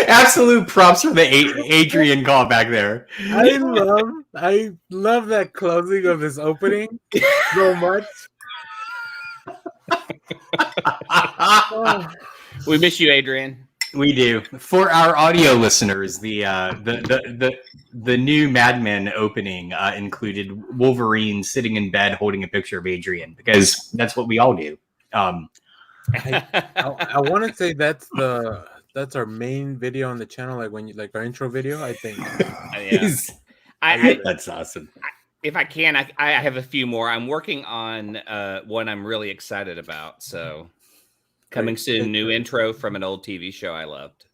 Absolute props for the Adrian call back there. I love that closing of this opening so much. We miss you, Adrian. We do. For our audio listeners, the new Mad Men opening included Wolverine sitting in bed holding a picture of Adrian, because that's what we all do. I want to say that's our main video on the channel, like our intro video, I think. That's awesome. If I can, I have a few more. I'm working on one I'm really excited about. So coming soon, new intro from an old TV show I loved.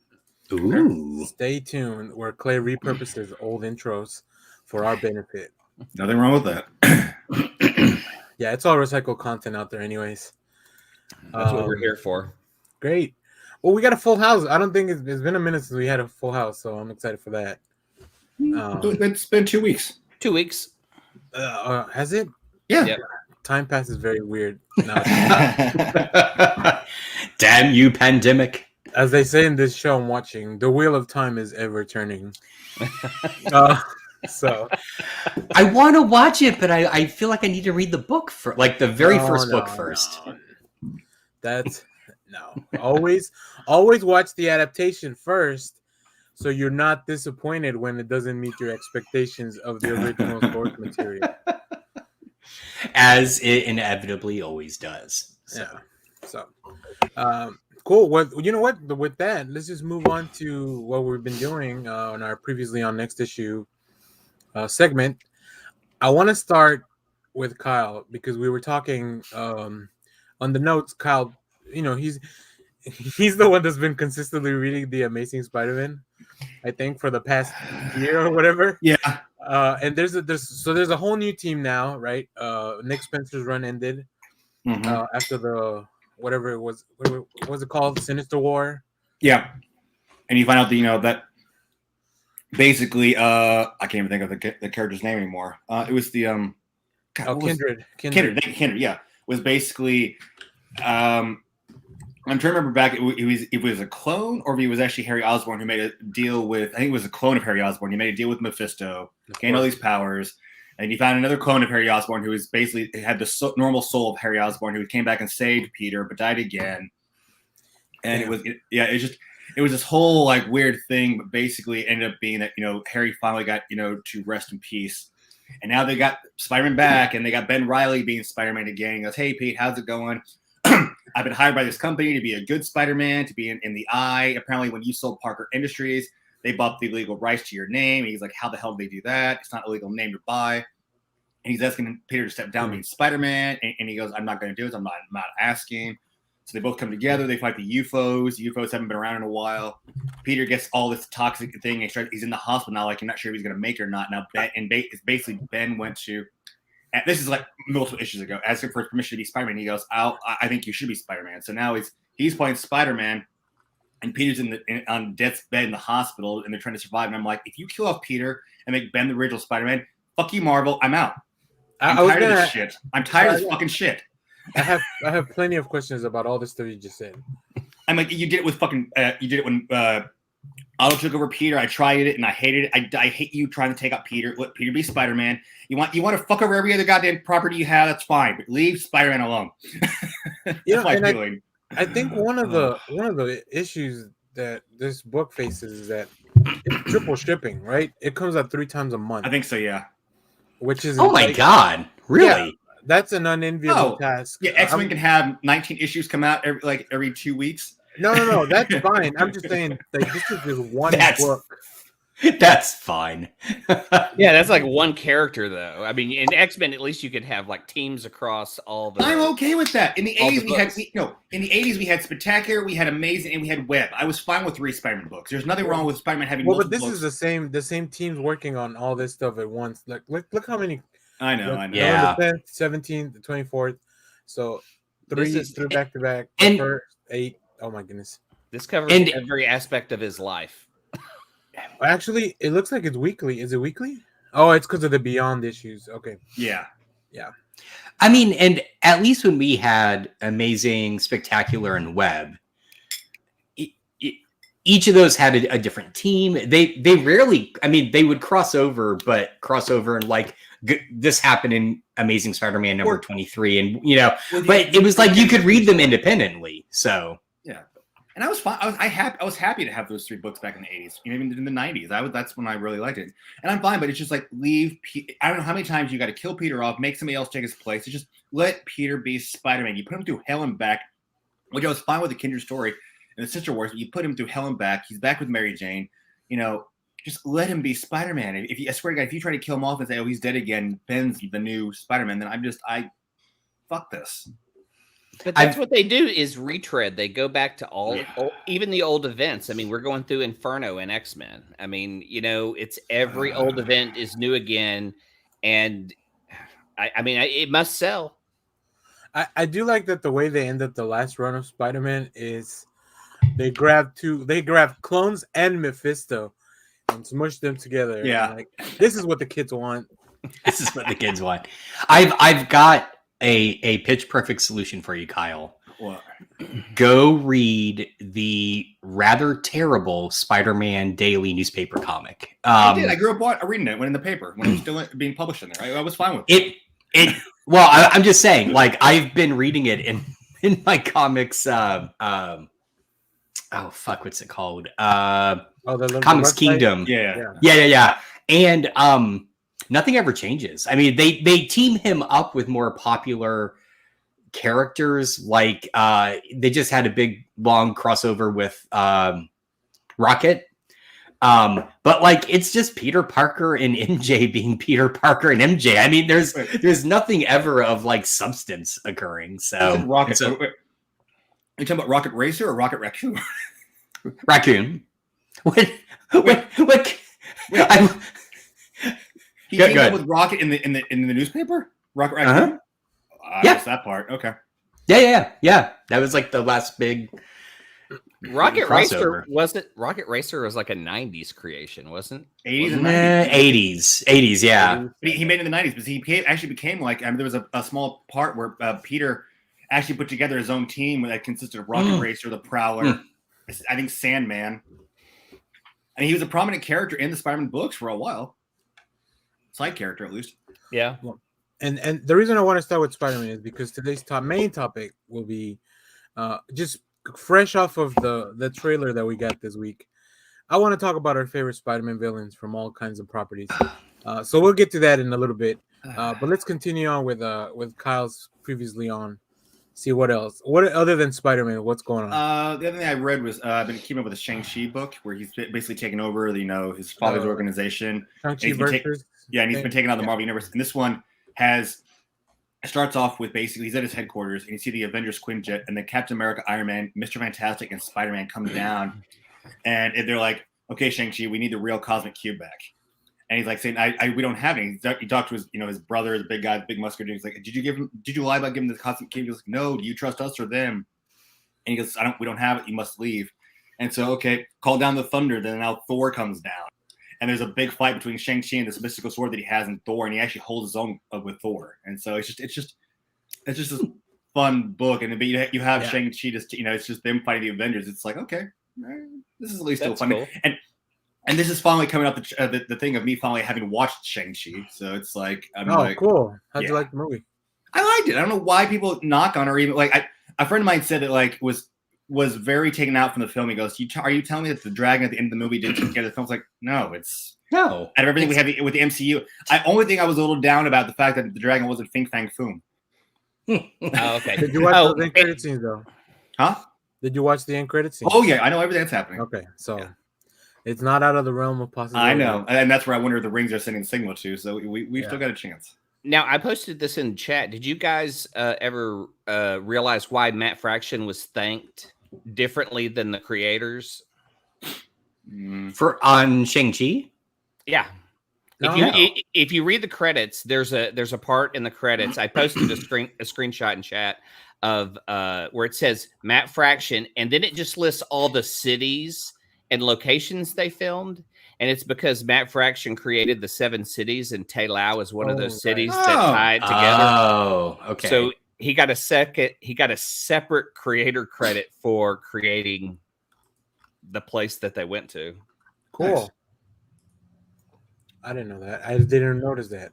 Ooh. Stay tuned, where Clay repurposes old intros for our benefit. Nothing wrong with that. Yeah, it's all recycled content out there anyways. That's what we're here for. Great. Well, we got a full house. I don't think it's been a minute since we had a full house, so I'm excited for that. It's been 2 weeks. 2 weeks. Has it? Yeah. Yep. Time passes very weird now. Damn you, pandemic. As they say in this show I'm watching, the wheel of time is ever turning. So I want to watch it, but I feel like I need to read the book for the very first book first. That's no. Always watch the adaptation first, so you're not disappointed when it doesn't meet your expectations of the original source material. As it inevitably always does. So. Yeah. So, cool. Well, you know what? With that, let's just move on to what we've been doing on our previously on Next Issue segment. I want to start with Kyle, because we were talking on the notes. Kyle, he's the one that's been consistently reading the Amazing Spider-Man, I think, for the past year or whatever. Yeah. And there's a whole new team now, right? Nick Spencer's run ended after the whatever it was. What was it called? Sinister War. Yeah. And you find out that that basically I can't even think of the character's name anymore. It was the Kindred. Kindred. Yeah, was basically. I'm trying to remember back. It was a clone, or if he was actually Harry Osborne who made a deal with. I think it was a clone of Harry Osborne. He made a deal with Mephisto, gained all these powers, and he found another clone of Harry Osborne who was basically had the normal soul of Harry Osborne, who came back and saved Peter, but died again. And it was this whole weird thing, but basically it ended up being that Harry finally got to rest in peace, and now they got Spider-Man back, and they got Ben Reilly being Spider-Man again. He goes, "Hey Pete, how's it going? I've been hired by this company to be a good Spider-Man, to be in the Eye. Apparently, when you sold Parker Industries, they bought the legal rights to your name." And he's like, "How the hell did they do that? It's not a legal name to buy." And he's asking Peter to step down being Spider-Man, and he goes, "I'm not going to do it. I'm not asking." So they both come together. They fight the UFOs. The UFOs haven't been around in a while. Peter gets all this toxic thing. He's in the hospital now. You're not sure if he's going to make it or not. Now, basically Ben went to. This is multiple issues ago. Asking for permission to be Spider-Man. He goes, I think you should be Spider-Man. So now he's playing Spider-Man, and Peter's on death's bed in the hospital, and they're trying to survive. And I'm like, if you kill off Peter and make Ben the original Spider-Man, fuck you, Marvel. I'm out. I'm tired of this shit. I'm tired of this fucking shit. I have plenty of questions about all this stuff you just said. I'm like, you did it with fucking. You did it when Otto took over Peter. I tried it and I hated it. I hate you trying to take out Peter. Let Peter be Spider-Man. You want to fuck over every other goddamn property you have. That's fine, but leave Spider-Man alone. That's my feeling. I think one of the issues that this book faces is that it's triple shipping, right? It comes out 3 times a month. I think so, yeah. Which is my god, really? Yeah, that's an unenviable task. Yeah, X-Men can have 19 issues come out every 2 weeks. No, that's fine. I'm just saying, this is just one book. That's fine. Yeah, that's one character though. I mean, in X-Men, at least you could have teams across all the. I'm okay with that. In the 80s, we had Spectacular, we had Amazing, and we had Web. I was fine with 3 Spider-Man books. There's nothing wrong with Spider-Man having multiple books. But this is the same teams working on all this stuff at once. Look how many. I know. Yeah. The 10th, 17th, the 24th. So 3 back to back. And 8. Oh my goodness. This covers every aspect of his life. Actually, it looks like it's weekly. Is it weekly? Oh, it's because of the Beyond issues. Okay. Yeah. I mean, and at least when we had Amazing, Spectacular, and Web, each of those had a different team. They rarely, I mean, they would cross over, but cross over and like this happened in Amazing Spider-Man number 23, and you know, but it was like you could read them independently. So yeah, and I was fine. I was happy to have those 3 books back in the 80s, even in the 90s. That's when I really liked it, and I'm fine. But it's just like I don't know how many times you got to kill Peter off, make somebody else take his place. It's just let Peter be Spider-Man. You put him through hell and back, which I was fine with the Kindred story and the Sister Wars. But you put him through hell and back. He's back with Mary Jane. You know, just let him be Spider-Man. I swear to God, if you try to kill him off and say, "Oh, he's dead again," Ben's the new Spider-Man, then I fuck this. But that's what they do is retread. They go back to even the old events. I mean, we're going through Inferno and X-Men. I mean, you know, it's every old event is new again, and I mean, it must sell. I do like that the way they ended the last run of Spider-Man is they grabbed clones and Mephisto and smushed them together. Yeah, like this is what the kids want. This is what the kids want. I've got a pitch perfect solution for you, Kyle. What? Go read the rather terrible Spider-Man daily newspaper comic. I did. I grew up reading it when in the paper when it was still being published in there. I was fine with it. Well, I'm just saying, like I've been reading it in my comics. Oh fuck, what's it called? Comics Kingdom. Yeah. And nothing ever changes. I mean, they team him up with more popular characters. Like they just had a big long crossover with Rocket. But like it's just Peter Parker and MJ being Peter Parker and MJ. I mean, there's nothing ever of like substance occurring. So Rocket. Are you talking about Rocket Racer or Rocket Raccoon? Raccoon. What? He came up with Rocket in the newspaper. Rocket Raccoon. I missed that part. Okay. Yeah. That was like the last big Rocket crossover. Racer wasn't. Rocket Racer was like a '90s creation, wasn't? 80s and 90s. 80s. Yeah. He made it in the 90s, but he actually became like. I mean, there was a small part where Peter actually put together his own team that consisted of Rocket Racer, the Prowler, I think Sandman, and he was a prominent character in the Spider-Man books for a while. Side character, at least. Yeah. And the reason I want to start with Spider-Man is because today's main topic will be just fresh off of the trailer that we got this week. I want to talk about our favorite Spider-Man villains from all kinds of properties. So we'll get to that in a little bit. But let's continue on with Kyle's previously on. See what else. What other than Spider-Man? What's going on? The other thing I read was I've been keeping up with the Shang-Chi book, where he's basically taken over, his father's organization. Shang-Chi versus. And he's been taking on the Marvel Universe. And this one starts off with basically he's at his headquarters, and you see the Avengers Quinjet, and then Captain America, Iron Man, Mr. Fantastic, and Spider-Man come down, and they're like, "Okay, Shang-Chi, we need the real Cosmic Cube back." And he's like saying, "We don't have any." He talked to his brother, the big guy, the big muscular dude. He's like, "Did you lie about giving the Cosmic Cube?" He goes, "No. Do you trust us or them?" And he goes, We don't have it. You must leave." And so, okay, call down the thunder. Then now Thor comes down, and there's a big fight between Shang-Chi and this mystical sword that he has in Thor, and he actually holds his own with Thor. And so it's just this fun book. And but you have Shang-Chi just it's just them fighting the Avengers. It's like, okay, this is at least still fun. Cool. And this is finally coming up the thing of me finally having watched Shang-Chi. So it's like, cool. How'd you like the movie? I liked it. I don't know why people knock on it, or even like a friend of mine said that like was very taken out from the film. He goes, "Are you telling me that the dragon at the end of the movie didn't take care of the film?" It's like, no. Out of everything we have with the MCU, only thing I was a little down about the fact that the dragon wasn't Fing Fang Foom. Oh, okay. Did you watch the end credit scenes though? Huh? Did you watch the end credit scenes? Oh yeah, I know everything that's happening. Okay, so it's not out of the realm of possibility. I know, and that's where I wonder if the rings are sending signal to. So we've still got a chance. Now, I posted this in chat. Did you guys ever realize why Matt Fraction was thanked differently than the creators? On Shang-Chi? Yeah. If you read the credits, there's a part in the credits. I posted a screenshot in chat of where it says Matt Fraction, and then it just lists all the cities and locations they filmed. And it's because Matt Fraction created the 7 cities, and Tai Lao is one of those cities that tied together. Oh, okay. So he got a separate creator credit for creating the place that they went to. Cool. Nice. I didn't know that. I didn't notice that.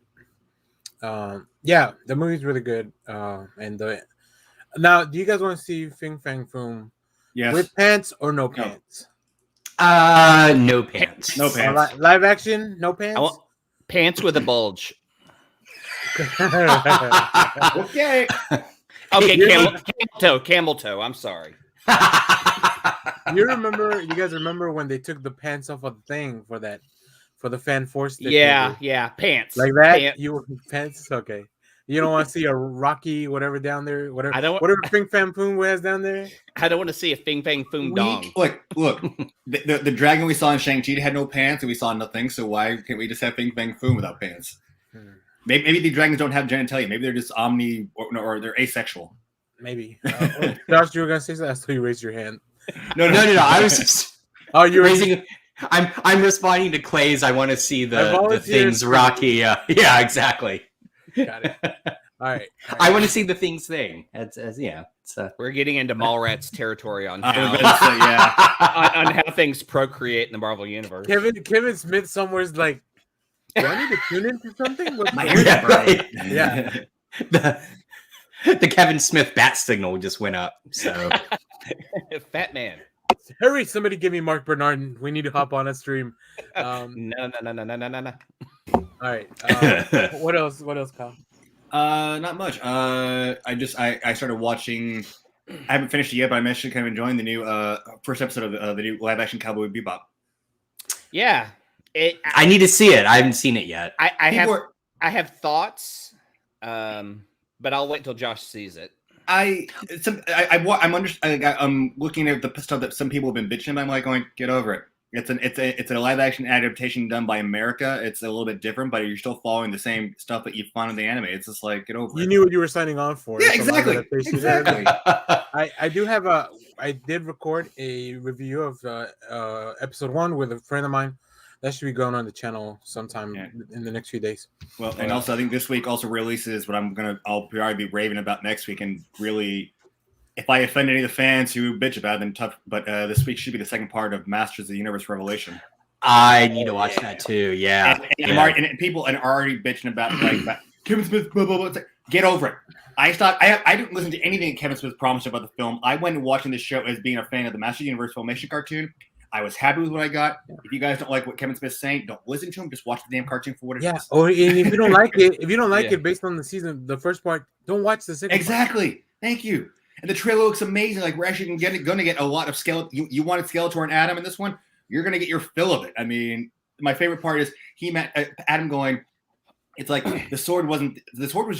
Yeah, the movie's really good. Now, do you guys want to see Fing Fang Foom with pants or no pants? No pants. No pants. Live action, no pants. I want pants with a bulge. Okay. Okay, camel toe. I'm sorry. You guys remember when they took the pants off of the thing for the fan force? Yeah, pants like that. Pants. You were pants. Okay. You don't want to see a Rocky whatever down there. Whatever Fing Fang Foom has down there. I don't want to see a Fing Fang Foom dong. Look. The dragon we saw in Shang-Chi had no pants, and we saw nothing. So why can't we just have Fing Fang Foom without pants? Maybe the dragons don't have genitalia. Maybe they're just omni or they're asexual. Maybe. Josh, you were gonna say something. I saw you raise your hand. No. I was just. Oh, you're raising. I'm responding to Clay's. I want to see the things Rocky. Yeah, exactly. Got it. All right. I want to see the things thing. We're getting into Mallrats territory on on how things procreate in the Marvel universe. Kevin Smith somewhere's like, do I need to tune into something? My ears are burning. Yeah. The Kevin Smith bat signal just went up. So Fat man. Hurry! Somebody give me Mark Bernard. We need to hop on a stream. No. All right. What else, Kyle? Not much. I started watching. I haven't finished it yet, but I'm actually kind of enjoying the new first episode of the new live action Cowboy Bebop. Yeah, I need to see it. I haven't seen it yet. I have thoughts, but I'll wait till Josh sees it. I'm looking at the stuff that some people have been bitching about. I'm like, going, get over it. It's a live action adaptation done by America. It's a little bit different, but you're still following the same stuff that you found in the anime. It's just like, get over it. You knew what you were signing on for. Yeah, exactly. I did record a review of episode 1 with a friend of mine. That should be going on the channel sometime in the next few days. Well, and also I think this week also releases what I'll probably be raving about next week, and really, if I offend any of the fans who bitch about it, then tough. But this week should be the second part of Masters of the Universe Revelation. I need to watch that too. Yeah, and people are already bitching about Kevin Smith. Blah, blah, blah. It's like, get over it. I didn't listen to anything Kevin Smith promised about the film. I went and watching this show as being a fan of the Masters of the Universe Filmation cartoon. I was happy with what I got. If you guys don't like what Kevin Smith's saying, don't listen to him. Just watch the damn cartoon for what it is. Or if you don't like it, based on the first part, don't watch the second. Exactly. Part. Thank you. And the trailer looks amazing. Like we're actually going to get a lot of Skeletor. You wanted Skeletor and Adam in this one. You're going to get your fill of it. I mean, my favorite part is Adam going. It's like the sword was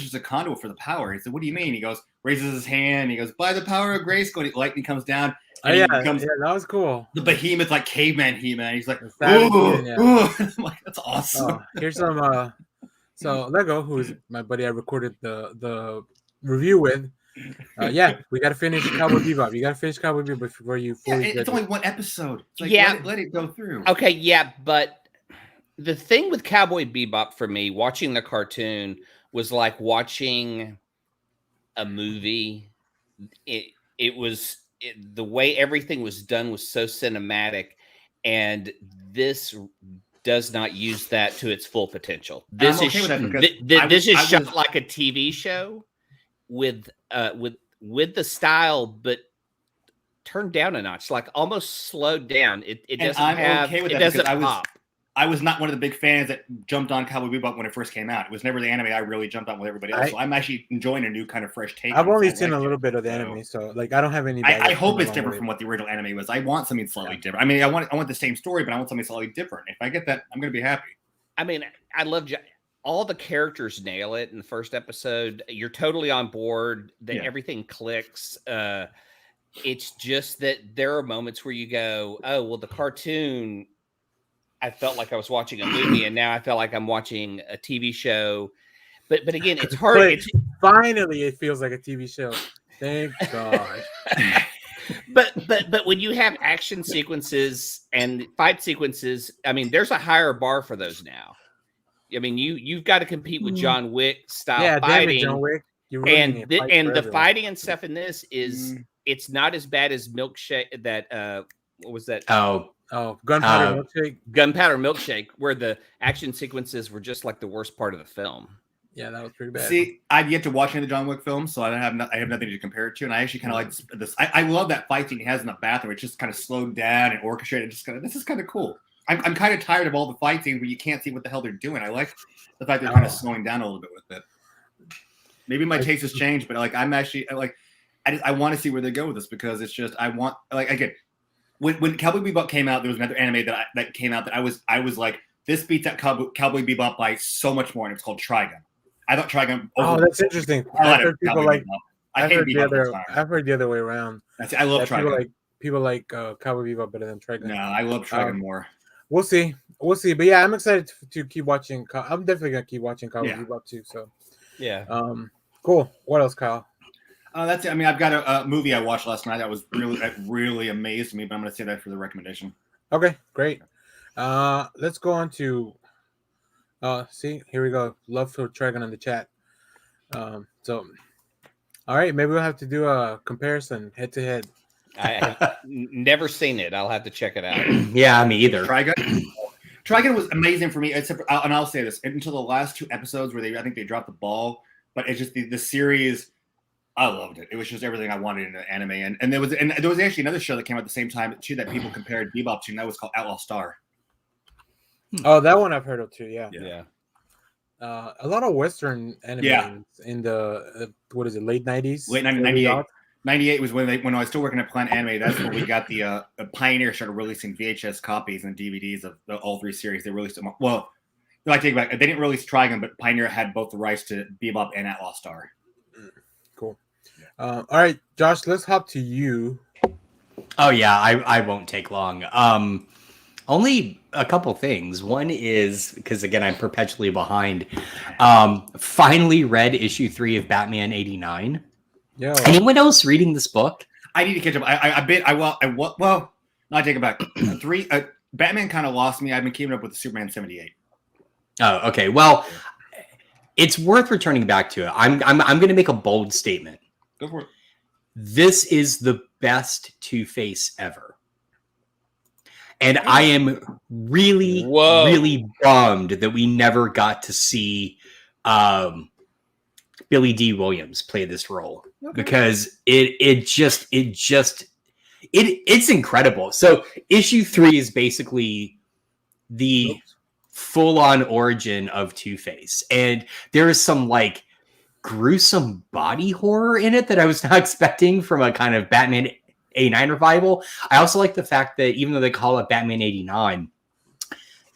just a conduit for the power. He said, "What do you mean?" He goes, raises his hand. He goes, "By the power of Grayskull." Lightning comes down. That was cool. The behemoth, like caveman He-Man. He's like, ooh. I'm like, that's awesome. Here's some. So Lego, who is my buddy, I recorded the review with. We got to finish Cowboy Bebop. You got to finish Cowboy Bebop before you fully. It's only one episode. It's like, let it go through. Okay, yeah, but the thing with Cowboy Bebop for me, watching the cartoon was like watching a movie. It was. The way everything was done was so cinematic, and this does not use that to its full potential. This is shot like a TV show with the style, but turned down a notch, like almost slowed down. It doesn't have. It doesn't pop. I was not one of the big fans that jumped on Cowboy Bebop when it first came out. It was never the anime I really jumped on with everybody else. So I'm actually enjoying a new kind of fresh take. I've only seen a little bit of the anime, so like I don't have any. I hope it's different from what the original anime was. I want something slightly different. I mean, I want the same story, but I want something slightly different. If I get that, I'm going to be happy. I mean, I love all the characters nail it in the first episode. You're totally on board. Everything clicks. It's just that there are moments where you go, "Oh, well, the cartoon." I felt like I was watching a movie, and now I feel like I'm watching a TV show. But again, it's hard. Finally, it feels like a TV show. Thank God. but when you have action sequences and fight sequences, I mean, there's a higher bar for those now. I mean, you've got to compete with John Wick style fighting. John Wick. The fighting and stuff in this is it's not as bad as Milkshake that what was that? Gunpowder Milkshake. Gunpowder Milkshake, where the action sequences were just like the worst part of the film. Yeah, that was pretty bad. See, I've yet to watch any of the John Wick films, so I have nothing to compare it to. And I actually kind of like this. I love that fight scene he has in the bathroom. It's just kind of slowed down and orchestrated. This is kind of cool. I'm kind of tired of all the fight scenes where you can't see what the hell they're doing. I like the fact they're kind of slowing down a little bit with it. Maybe my taste has changed, but like I'm actually like I want to see where they go with this because it's just I want like again when Cowboy Bebop came out, there was another anime that came out that I was like this beats that Cowboy Bebop by so much more, and it's called Trigun. I thought Trigun. Oh, that's interesting. I've heard people like. I've heard the other way around. I love Trigun. People like Cowboy Bebop better than Trigun. No, I love Trigun more. We'll see. But yeah, I'm excited to keep watching. I'm definitely gonna keep watching Cowboy Bebop too. So yeah. Cool. What else, Kyle? That's it. I mean, I've got a movie I watched last night that was really amazed me, but I'm gonna save that for the recommendation. Okay, great. Let's go on to. See, here we go. Love for Trigun in the chat. So, all right, maybe we'll have to do a comparison head to head. I've never seen it. I'll have to check it out. Yeah, me either. Trigun was amazing for me, except for, and I'll say this until the last 2 episodes where I think they dropped the ball. But it's just the series. I loved it. It was just everything I wanted in an anime, and there was actually another show that came out at the same time too that people compared Bebop to, and that was called Outlaw Star. Oh, that one I've heard of too. Yeah. A lot of Western anime in the what is it, late 90s? Late 1998. 98 was when I was still working at Planet Anime. That's when we got the Pioneer started releasing VHS copies and DVDs of all 3 series. They released them. Well, no, I take it back. They didn't release Trigun, but Pioneer had both the rights to Bebop and Outlaw Star. Cool. All right, Josh, let's hop to you. Oh yeah, I won't take long. Only a couple things. One is because again I'm perpetually behind. Finally read issue 3 of Batman 89. Yeah. Anyone else reading this book? I need to catch up. Well, I take it back. 3 Batman kind of lost me. I've been keeping up with the Superman 78. Oh, okay. Well, it's worth returning back to it. I'm going to make a bold statement. Go for it. This is the best Two-Face ever. And I am really bummed that we never got to see Billy D. Williams play this role because it's incredible. So issue 3 is basically the full-on origin of Two-Face, and there is some like gruesome body horror in it that I was not expecting from a kind of Batman 89 revival. I also like the fact that even though they call it Batman 89,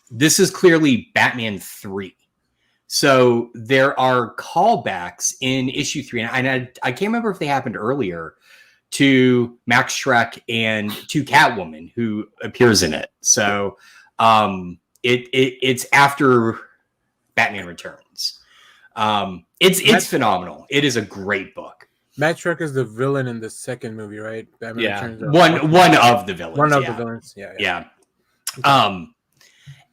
this is clearly Batman 3. So there are callbacks in issue 3, and I can't remember if they happened earlier, to Max Schreck and to Catwoman, who appears in it. So it's after Batman Returns. It's phenomenal. It is a great book. Matt Schreck is the villain in the second movie, right? Batman Returns. One of the villains. One of the villains. Yeah.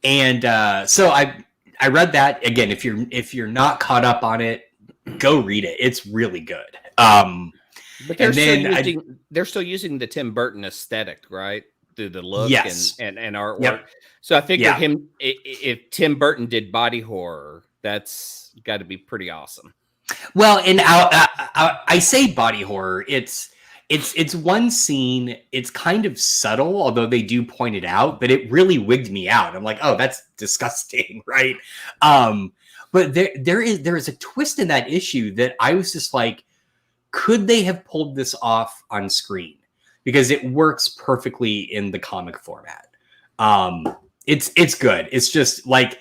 And so I read that again. If you're not caught up on it, go read it. It's really good. But they're still using the Tim Burton aesthetic, right? Through the look and artwork. Yep. So I figured if Tim Burton did body horror, that's got to be pretty awesome. Well, and I say body horror. It's one scene. It's kind of subtle, although they do point it out. But it really wigged me out. I'm like, oh, that's disgusting, right? But there is a twist in that issue that I was just like, could they have pulled this off on screen? Because it works perfectly in the comic format. It's good. It's just like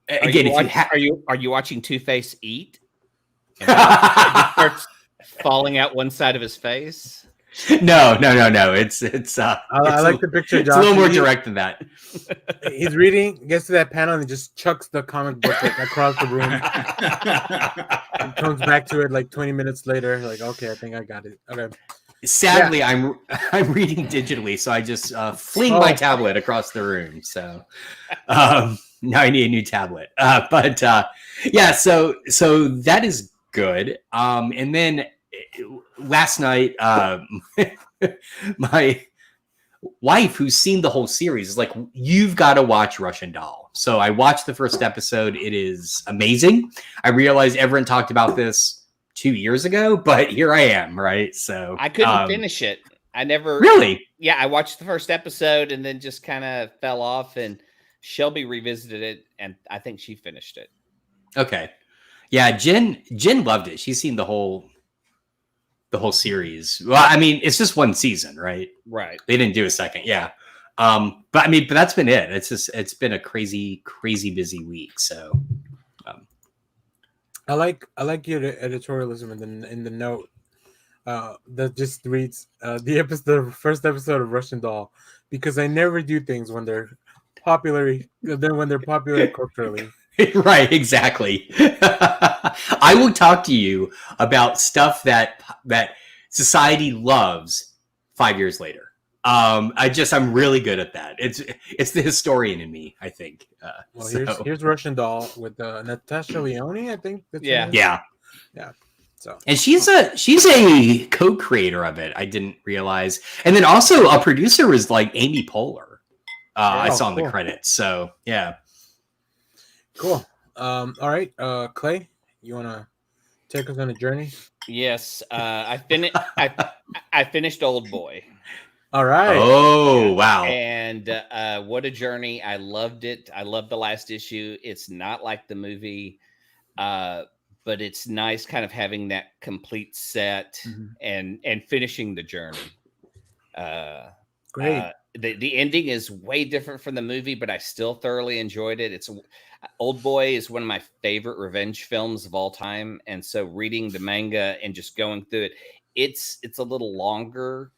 again, are you watching Two-Face eat? And it starts falling out one side of his face. No. It's I like the picture. It's a little more direct than that. He's reading, gets to that panel, and just chucks the comic book across the room. And comes back to it like 20 minutes later. Like, okay, I think I got it. Okay. Sadly, I'm reading digitally, so I just fling my tablet across the room. So now I need a new tablet. So that is good. And then last night, my wife, who's seen the whole series, is like, you've got to watch Russian Doll. So I watched the first episode. It is amazing. I realized everyone talked about this 2 years ago, but here I am, right? So I couldn't finish it. I never really. Yeah, I watched the first episode and then just kind of fell off. And Shelby revisited it, and I think she finished it. Okay, yeah, Jen loved it. She's seen the whole series. Well, I mean, it's just one season, right? Right. They didn't do a second, yeah. But I mean, but that's been it. It's been a crazy busy week. So, I like your editorialism in the note that just reads the first episode of Russian Doll, because I never do things when they're popular culturally. Right, exactly. I will talk to you about stuff that society loves 5 years later. I'm really good at that. It's the historian in me, I think. Here's Russian Doll with Natasha Lyonne, I think. Yeah. So, and she's a co-creator of it. I didn't realize, and then also a producer was like Amy Poehler. I saw in the credits. So yeah, cool. All right, Clay, you want to take us on a journey? Yes, I finished Old Boy. All right. Oh, wow. And what a journey. I loved it. I loved the last issue. It's not like the movie, but it's nice kind of having that complete set and finishing the journey. Great. The ending is way different from the movie, but I still thoroughly enjoyed it. Old Boy is one of my favorite revenge films of all time. And so reading the manga and just going through it, it's a little longer.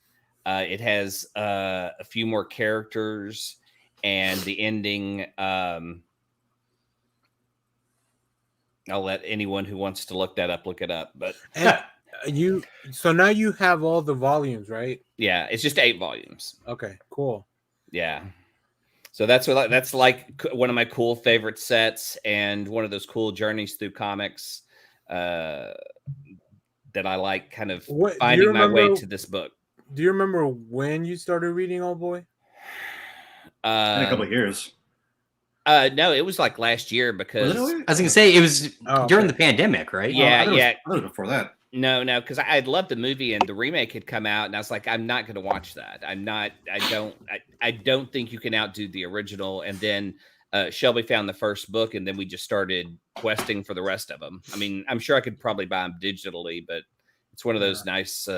It has a few more characters, and the ending. I'll let anyone who wants to look that up look it up. But so now you have all the volumes, right? Yeah, it's just 8 volumes. Okay, cool. Yeah, so that's like one of my cool favorite sets, and one of those cool journeys through comics that I like. Kind of finding my way to this book. Do you remember when you started reading Old Boy? In a couple of years. No, it was like last year, because I was gonna say it was during the pandemic, right? Yeah, I was before that. No, because I loved the movie and the remake had come out, and I was like, I'm not going to watch that. I don't think you can outdo the original. And then Shelby found the first book, and then we just started questing for the rest of them. I mean, I'm sure I could probably buy them digitally, but it's one of those nice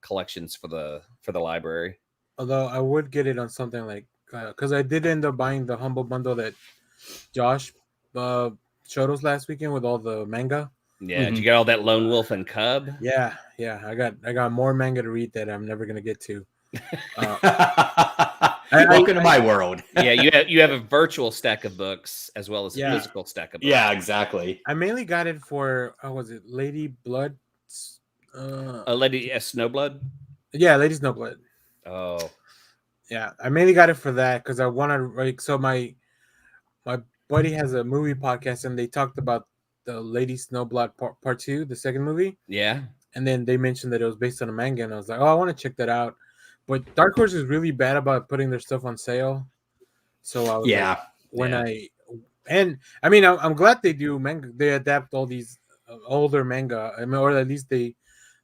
collections for the library. Although I would get it on something like, because I did end up buying the Humble Bundle that Josh showed us last weekend with all the manga. Yeah, did you get all that Lone Wolf and Cub? Yeah. I got more manga to read that I'm never gonna get to. Welcome to my world. Yeah, you have a virtual stack of books as well as a physical stack of books. Yeah, exactly. I mainly got it for was it Lady Blood? Lady Snowblood? Yeah, Lady Snowblood. Oh. Yeah, I mainly got it for that because I want to. So my buddy has a movie podcast, and they talked about the Lady Snowblood part 2, the second movie. Yeah. And then they mentioned that it was based on a manga, and I was like, oh, I want to check that out. But Dark Horse is really bad about putting their stuff on sale. So I was I'm glad they do manga. They adapt all these older manga. I mean, or at least they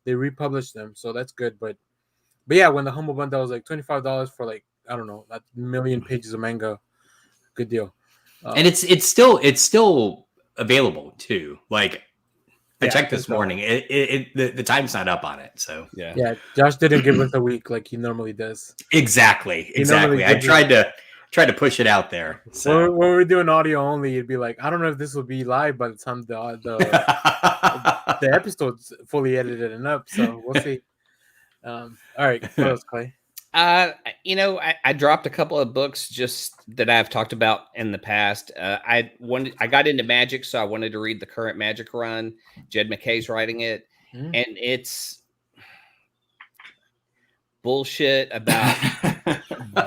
republish them. So that's good. But yeah, when the Humble Bundle was like $25 for like, I don't know, a million pages of manga, good deal. And it's still available too. Like I checked this morning. The time's not up on it. So yeah. Josh didn't give us a week like he normally does. Exactly. I tried to push it out there. So when we're doing audio only, it'd be like, I don't know if this will be live by the time the episode's fully edited and up. So we'll see. All right, what else, Clay? I dropped a couple of books just that I've talked about in the past. I got into Magic, so I wanted to read the current Magic run. Jed McKay's writing it, and it's bullshit about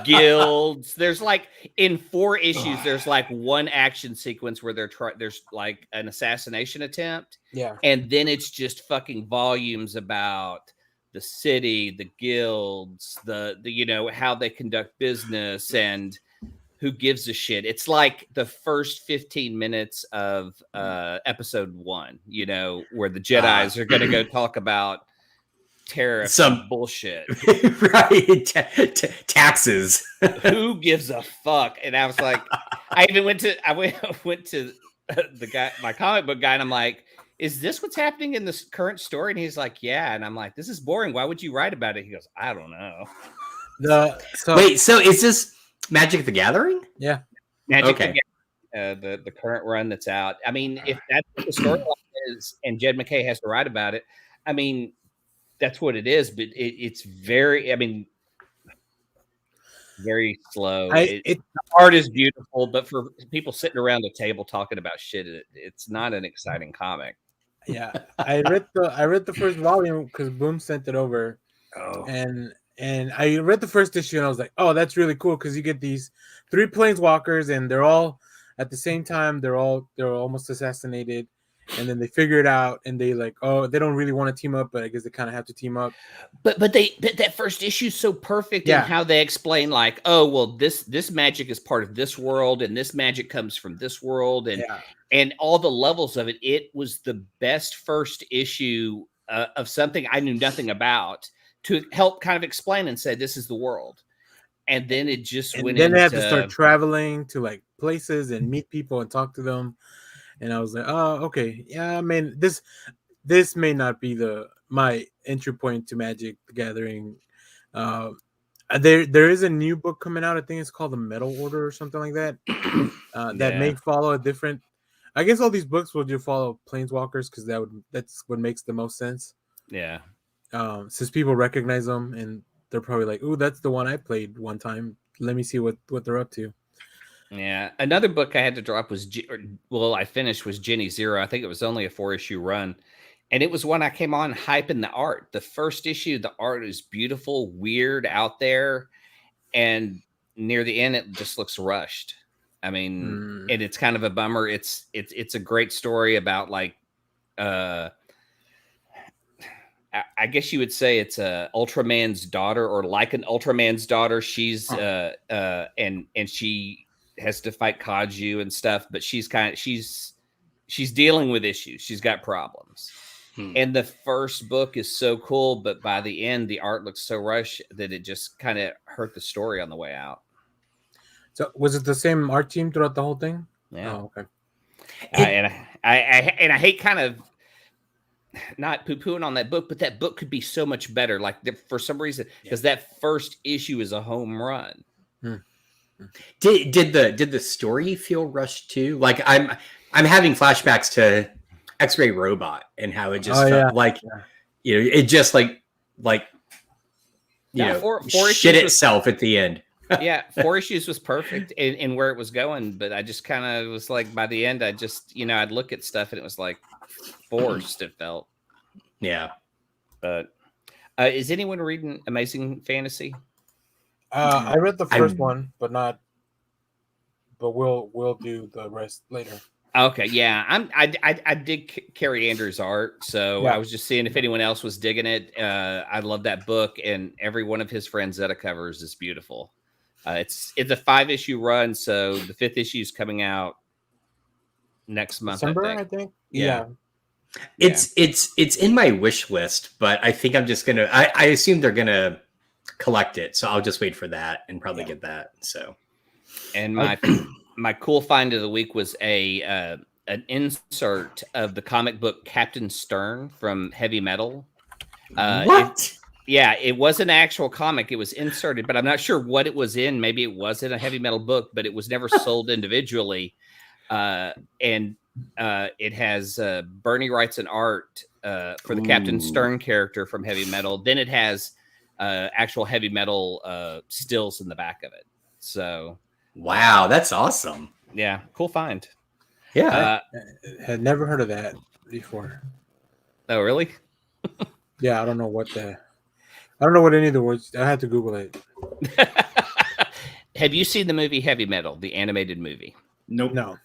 guilds. There's like in 4 issues, there's like one action sequence where there's like an assassination attempt, yeah, and then it's just fucking volumes about the city, the guilds, the you know, how they conduct business, and who gives a shit. It's like the first 15 minutes of episode 1, you know, where the Jedis are going to go talk about tariffs, some bullshit, right? Taxes. Who gives a fuck? And I was like, I went to the guy, my comic book guy, and I'm like, is this what's happening in this current story? And he's like, yeah. And I'm like, this is boring. Why would you write about it? He goes, I don't know. Wait, so is this Magic the Gathering? Yeah. Magic the Gathering, the current run that's out. I mean, if that's what the storyline is and Jed MacKay has to write about it, I mean, that's what it is. But it's very, I mean, very slow. The art is beautiful, but for people sitting around a table talking about shit, it's not an exciting comic. Yeah, I read the first volume because Boom sent it over, and I read the first issue and I was like, oh, that's really cool because you get these 3 planeswalkers and they're all at the same time, they're almost assassinated, and then they figure it out and they like, oh, they don't really want to team up, but I guess they kind of have to team up. But that first issue is so perfect in how they explain, like, oh, well, this magic is part of this world and this magic comes from this world, and all the levels of it. It was the best first issue of something I knew nothing about to help kind of explain and say this is the world. And then it just went. Then they have to start traveling to like places and meet people and talk to them. And I was like, oh, okay, yeah. I mean, this may not be my entry point to Magic the Gathering. There is a new book coming out. I think it's called The Metal Order or something like that. That may follow a different. I guess all these books will just follow Planeswalkers because that's what makes the most sense. Yeah. Since people recognize them and they're probably like, "Ooh, that's the one I played one time. Let me see what they're up to." Yeah. Another book I had to drop was, I finished was Jenny Zero. I think it was only a 4-issue run. And it was one I came on hyping the art. The first issue, the art is beautiful, weird, out there. And near the end, it just looks rushed. I mean, and it's kind of a bummer. It's a great story about like, I guess you would say it's a Ultraman's daughter, or like an Ultraman's daughter. She's and she has to fight Kaiju and stuff, but she's dealing with issues. She's got problems. And the first book is so cool, but by the end, the art looks so rushed that it just kind of hurt the story on the way out. So was it the same art team throughout the whole thing? Yeah. Oh, okay. And I hate kind of not poo-pooing on that book, but that book could be so much better. Like for some reason, because that first issue is a home run. Did the story feel rushed too? Like I'm having flashbacks to X-Ray Robot and how it just felt like you know, it just like you know, four shit itself at the end. Yeah, 4 issues was perfect in where it was going, but I just kind of was like, by the end, I just, you know, I'd look at stuff and it was like forced. It felt. Yeah. But is anyone reading Amazing Fantasy? I read the first one, but we'll do the rest later. Okay, yeah, I did Carrie Andrews' art, so I was just seeing if anyone else was digging it. I love that book, and every one of his Franzetta covers is beautiful. It's a 5-issue run, so the 5th issue is coming out next month. December, I think. Yeah. It's in my wish list, but I think I'm just gonna. I assume they're gonna collect it, so I'll just wait for that and probably get that. So, and my cool find of the week was an insert of the comic book Captain Stern from Heavy Metal. What? It was an actual comic. It was inserted, but I'm not sure what it was in. Maybe it was in a Heavy Metal book, but it was never sold individually. And it has Bernie writes an art for the Captain Stern character from Heavy Metal. Then it has actual Heavy Metal stills in the back of it. So, wow, that's awesome. Yeah, cool find. Yeah, I had never heard of that before. Oh, really? Yeah, I don't know what any of the words. I had to Google it. Have you seen the movie Heavy Metal, the animated movie? Nope. No.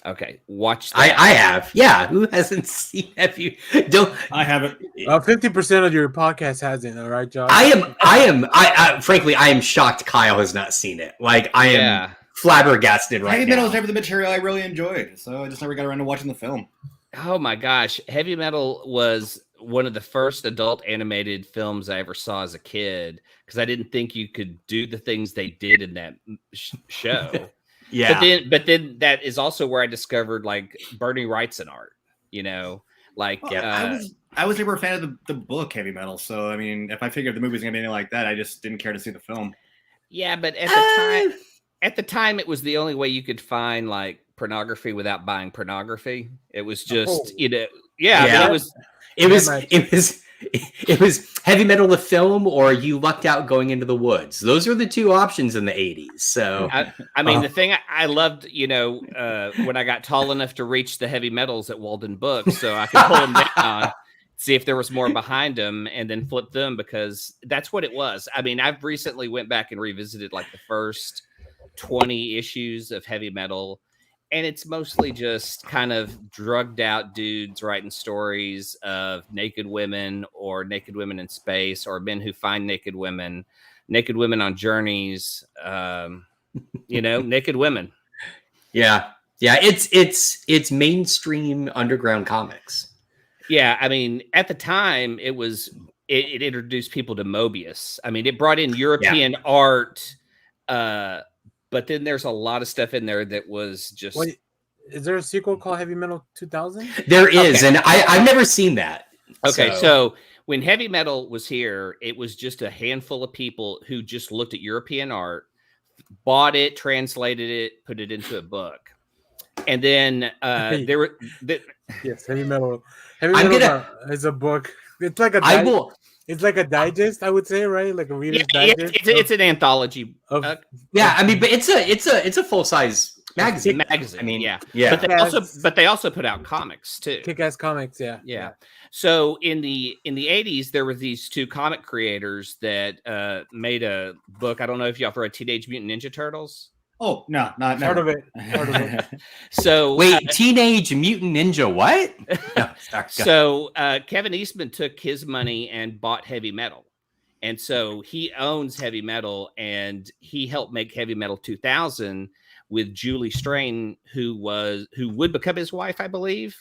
Okay, watch that. I have. Yeah, who hasn't seen? Have you? Don't. I haven't. 50% of your podcast hasn't. All right, Josh. Frankly, I am shocked Kyle has not seen it. Like, I am flabbergasted right Heavy now. Metal is never the material I really enjoyed, so I just never got around to watching the film. Oh my gosh, Heavy Metal was one of the first adult animated films I ever saw as a kid, because I didn't think you could do the things they did in that show. Yeah, but then that is also where I discovered like Bernie Wrightson art. You know, like I was never a fan of the book Heavy Metal, so I mean, if I figured the movie was gonna be anything like that, I just didn't care to see the film. Yeah, but at the time, it was the only way you could find like pornography without buying pornography. It was just I mean, it was Heavy Metal the film, or you lucked out going into the woods. Those were the two options in the 80s. So I mean, the thing I loved, when I got tall enough to reach the heavy metals at Walden Books, so I could pull them down, see if there was more behind them, and then flip them, because that's what it was. I mean, I've recently went back and revisited like the first 20 issues of Heavy Metal, and it's mostly just kind of drugged out dudes writing stories of naked women, or naked women in space, or men who find naked women on journeys, naked women. Yeah. It's mainstream underground comics. Yeah. I mean, at the time it introduced people to Mobius. I mean, it brought in European art, but then there's a lot of stuff in there that was just. Wait, is there a sequel called Heavy Metal 2000? There is, and I've never seen that. Okay, so when Heavy Metal was here, it was just a handful of people who just looked at European art, bought it, translated it, put it into a book, and then there were. Yes, Heavy Metal. Heavy Metal is a book. It's like a. It's like a digest, I would say, right? Like a reader's digest. It's an anthology. I mean, but it's a full size magazine. I mean, yeah. But they also put out comics too. Kick-ass comics, yeah. So in the 80s, there were these two comic creators that made a book. I don't know if y'all ever read Teenage Mutant Ninja Turtles. Oh, no, not part of it. So wait, Teenage Mutant Ninja what? No, sorry, so Kevin Eastman took his money and bought Heavy Metal, and so he owns Heavy Metal, and he helped make Heavy Metal 2000 with Julie Strain, who would become his wife, I believe,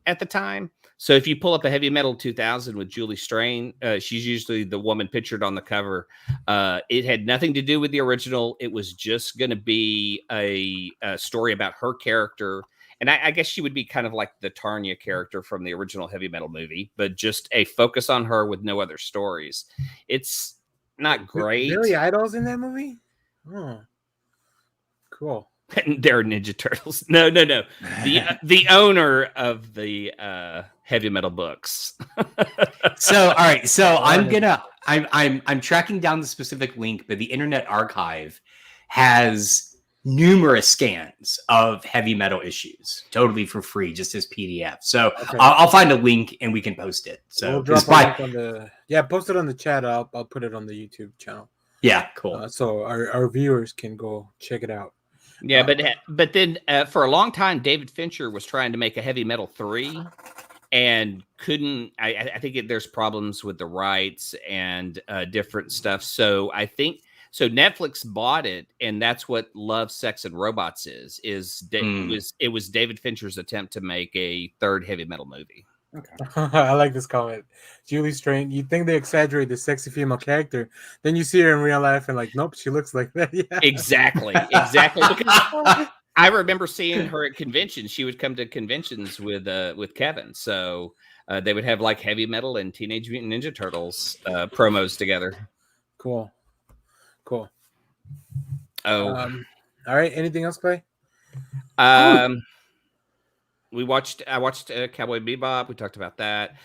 at the time. So if you pull up a Heavy Metal 2000 with Julie Strain, she's usually the woman pictured on the cover. It had nothing to do with the original. It was just going to be a story about her character. And I guess she would be kind of like the Tarnia character from the original Heavy Metal movie, but just a focus on her with no other stories. It's not great. Really, Idol's in that movie? Oh, cool. They're Ninja Turtles. No. The owner of the Heavy Metal books. So, all right. So I'm tracking down the specific link, but the Internet Archive has numerous scans of Heavy Metal issues, totally for free, just as PDF. So I'll find a link and we can post it. So we'll drop a link on post it on the chat. I'll put it on the YouTube channel. Yeah, cool. So our viewers can go check it out. Yeah, but then for a long time, David Fincher was trying to make a Heavy Metal 3 and couldn't. I think there's problems with the rights and different stuff. So I think Netflix bought it, and that's what Love, Sex, and Robots is. It was David Fincher's attempt to make a third Heavy Metal movie. Okay. I like this comment. Julie Strain, you think they exaggerate the sexy female character, then you see her in real life and like, nope, she looks like that. Yeah. Exactly. Because I remember seeing her at conventions. She would come to conventions with Kevin. So they would have like Heavy Metal and Teenage Mutant Ninja Turtles promos together. Cool. Oh, all right. Anything else, Clay? I watched Cowboy Bebop. We talked about that.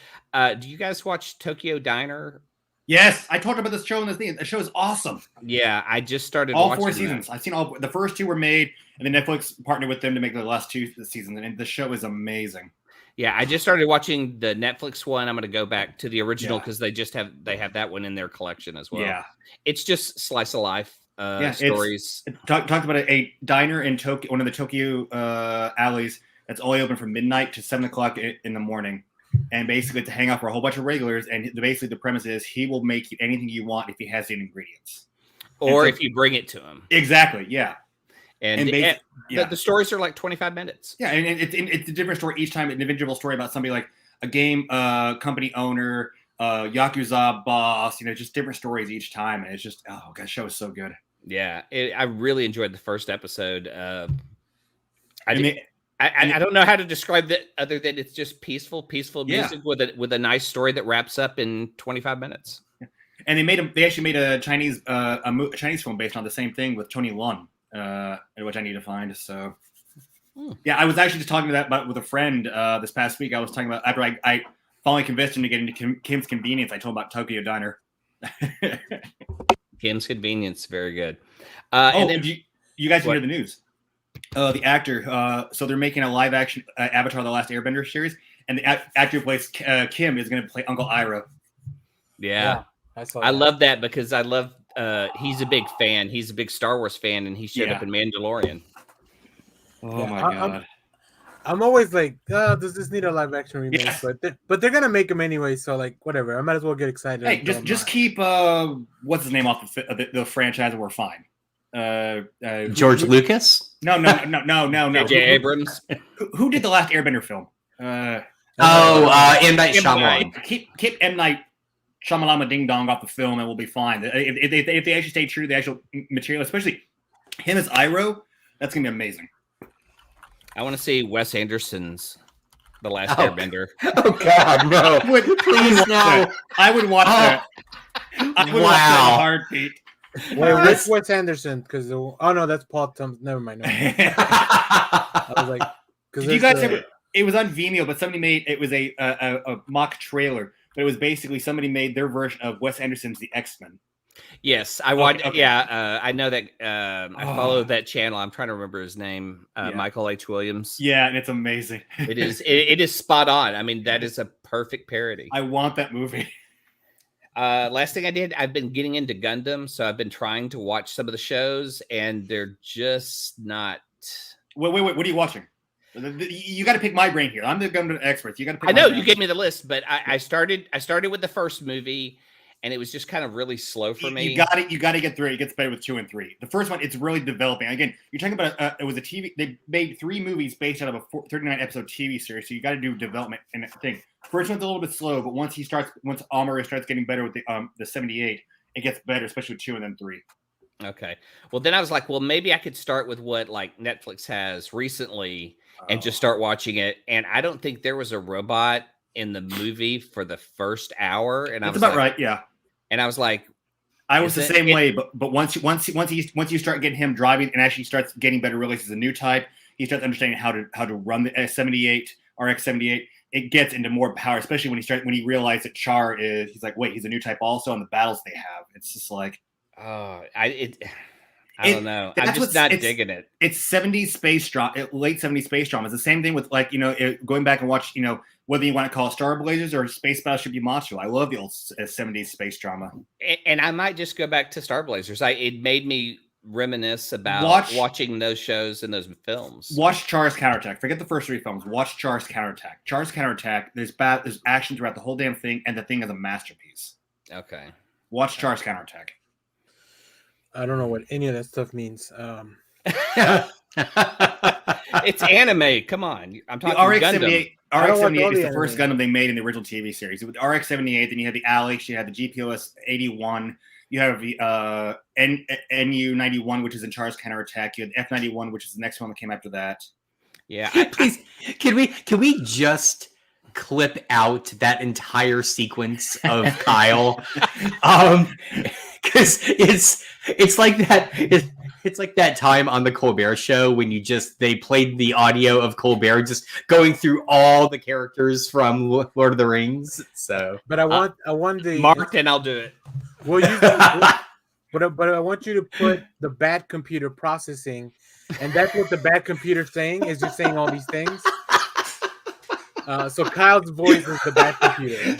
Do you guys watch Tokyo Diner? Yes, I talked about this show in this thing. The show is awesome. Yeah, I just started all watching 4 seasons. I've seen all the first 2 were made, and then Netflix partnered with them to make the last 2 seasons. And the show is amazing. Yeah, I just started watching the Netflix one. I'm going to go back to the original because they have that one in their collection as well. Yeah, it's just slice of life. stories. Talked about a diner in Tokyo, one of the Tokyo alleys that's only open from midnight to 7 o'clock in the morning. And basically to hang out for a whole bunch of regulars. And basically the premise is he will make you anything you want if he has the ingredients. Or if you bring it to him. Exactly, yeah. And the stories are like 25 minutes. Yeah, and it's a different story each time, an individual story about somebody like a game company owner, Yakuza boss, just different stories each time. And it's just, oh, God, the show is so good. Yeah, I really enjoyed the first episode. I don't know how to describe that other than it's just peaceful music with a nice story that wraps up in 25 minutes. Yeah. And they actually made a Chinese film based on the same thing with Tony Lun, which I need to find. So yeah, I was actually just talking about with a friend this past week. I was talking about after I finally convinced him to get into Kim's Convenience. I told him about Tokyo Diner. Kim's Convenience, very good. And then you guys hear the news? The actor, so they're making a live action Avatar: The Last Airbender series, and the actor who plays Kim is going to play Uncle Iroh. Yeah, I love that because I love. He's a big fan. He's a big Star Wars fan, and he showed up in Mandalorian. Oh my God! I'm always like, does this need a live action remake? Yeah. But they're gonna make them anyway, so like whatever. I might as well get excited. Hey, just keep what's his name off the franchise, and we're fine. George Lucas? No. J.J. Abrams. Who did the last Airbender film? M. Night Shyamalan. Keep M. Night Shyamalan Ding Dong off the film, and we'll be fine. If they actually stay true to the actual material, especially him as Iroh, that's gonna be amazing. I want to see Wes Anderson's The Last Airbender. Oh God, no! Please no! I would watch that. I would watch that in a heartbeat. Wait, which Wes Anderson? Because no, that's Paul Thomas. Never mind. No. I was like, because you guys it was on Vimeo, but somebody made it was a mock trailer, but it was basically somebody made their version of Wes Anderson's The X-Men. Yes, I watched. Okay. Yeah, I know that. I follow that channel. I'm trying to remember his name. Michael H. Williams. Yeah, and it's amazing. It is. It is spot on. I mean, that is a perfect parody. I want that movie. Last thing I did, I've been getting into Gundam, so I've been trying to watch some of the shows, and they're just not. Wait! What are you watching? You got to pick my brain here. I'm the Gundam expert. You got to pick. I know you gave me the list, but I started with the first movie, and it was just kind of really slow for me. You got to get through it. It gets better with 2 and 3. The first one, it's really developing. Again, you're talking about it was a TV. They made 3 movies based out of a 39 episode TV series, so you got to do development and thing. First one's a little bit slow, but once Amara starts getting better with the 78, it gets better, especially with 2 and then 3. Okay. Well, then I was like, well, maybe I could start with what like Netflix has recently and just start watching it. And I don't think there was a robot in the movie for the first hour. And that's about right. Yeah. And I was like, I was the same way, but once you start getting him driving and actually starts getting better, realizes a new type, he starts understanding how to run the 78 RX 78. It gets into more power, especially when he realized that Char is. He's like, wait, he's a new type also, and the battles they have. It's just like, I don't know. I'm just not digging it. It's 70s space drama, late 70s space drama. It's the same thing with going back and watch, whether you want to call it Star Blazers or Space Battleship Yamato. I love the old 70s space drama. And I might just go back to Star Blazers. It made me reminisce about watching those shows and those films. Watch Char's Counterattack. Forget the first 3 films. Watch Char's Counterattack. Char's Counterattack. There's action throughout the whole damn thing, and the thing is a masterpiece. Okay. Watch Char's Counterattack. I don't know what any of that stuff means. It's anime. Come on. I'm talking the RX-78. Gundam. RX-78 is the first Gundam they made in the original TV series. With RX-78, then you had the Alex, you had the GPOS-81, you have the NU-91, which is in Char's Counterattack. You had the F-91, which is the next one that came after that. Yeah. Please, can we just clip out that entire sequence of Kyle? Because it's like that. It's like that time on the Colbert Show when they played the audio of Colbert just going through all the characters from Lord of the Rings. So, but I want the Mark, and I'll do it. Well, but I want you to put the bad computer processing, and that's what the bad computer's saying is just saying all these things. So Kyle's voice is the bad computer.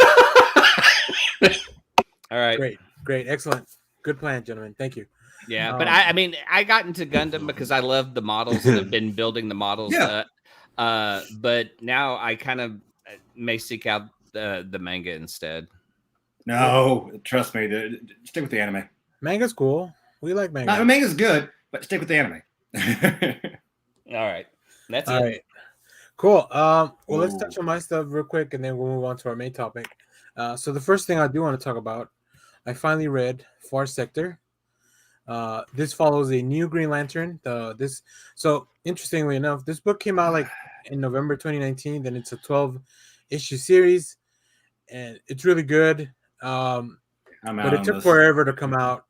All right. Great, excellent. Good plan, gentlemen. Thank you. Yeah, but I mean, I got into Gundam because I loved the models and have been building the models. Yeah. But now I kind of may seek out the manga instead. No, trust me. Stick with the anime. Manga's cool. We like manga. No, manga's good, but stick with the anime. All right, that's all it. right. Cool. Well, let's touch on my stuff real quick, and then we'll move on to our main topic. So the first thing I do want to talk about, I finally read Far Sector. This follows a new Green Lantern. So interestingly enough, this book came out like in November 2019. Then it's a 12-issue series, and it's really good. But it took forever to come out.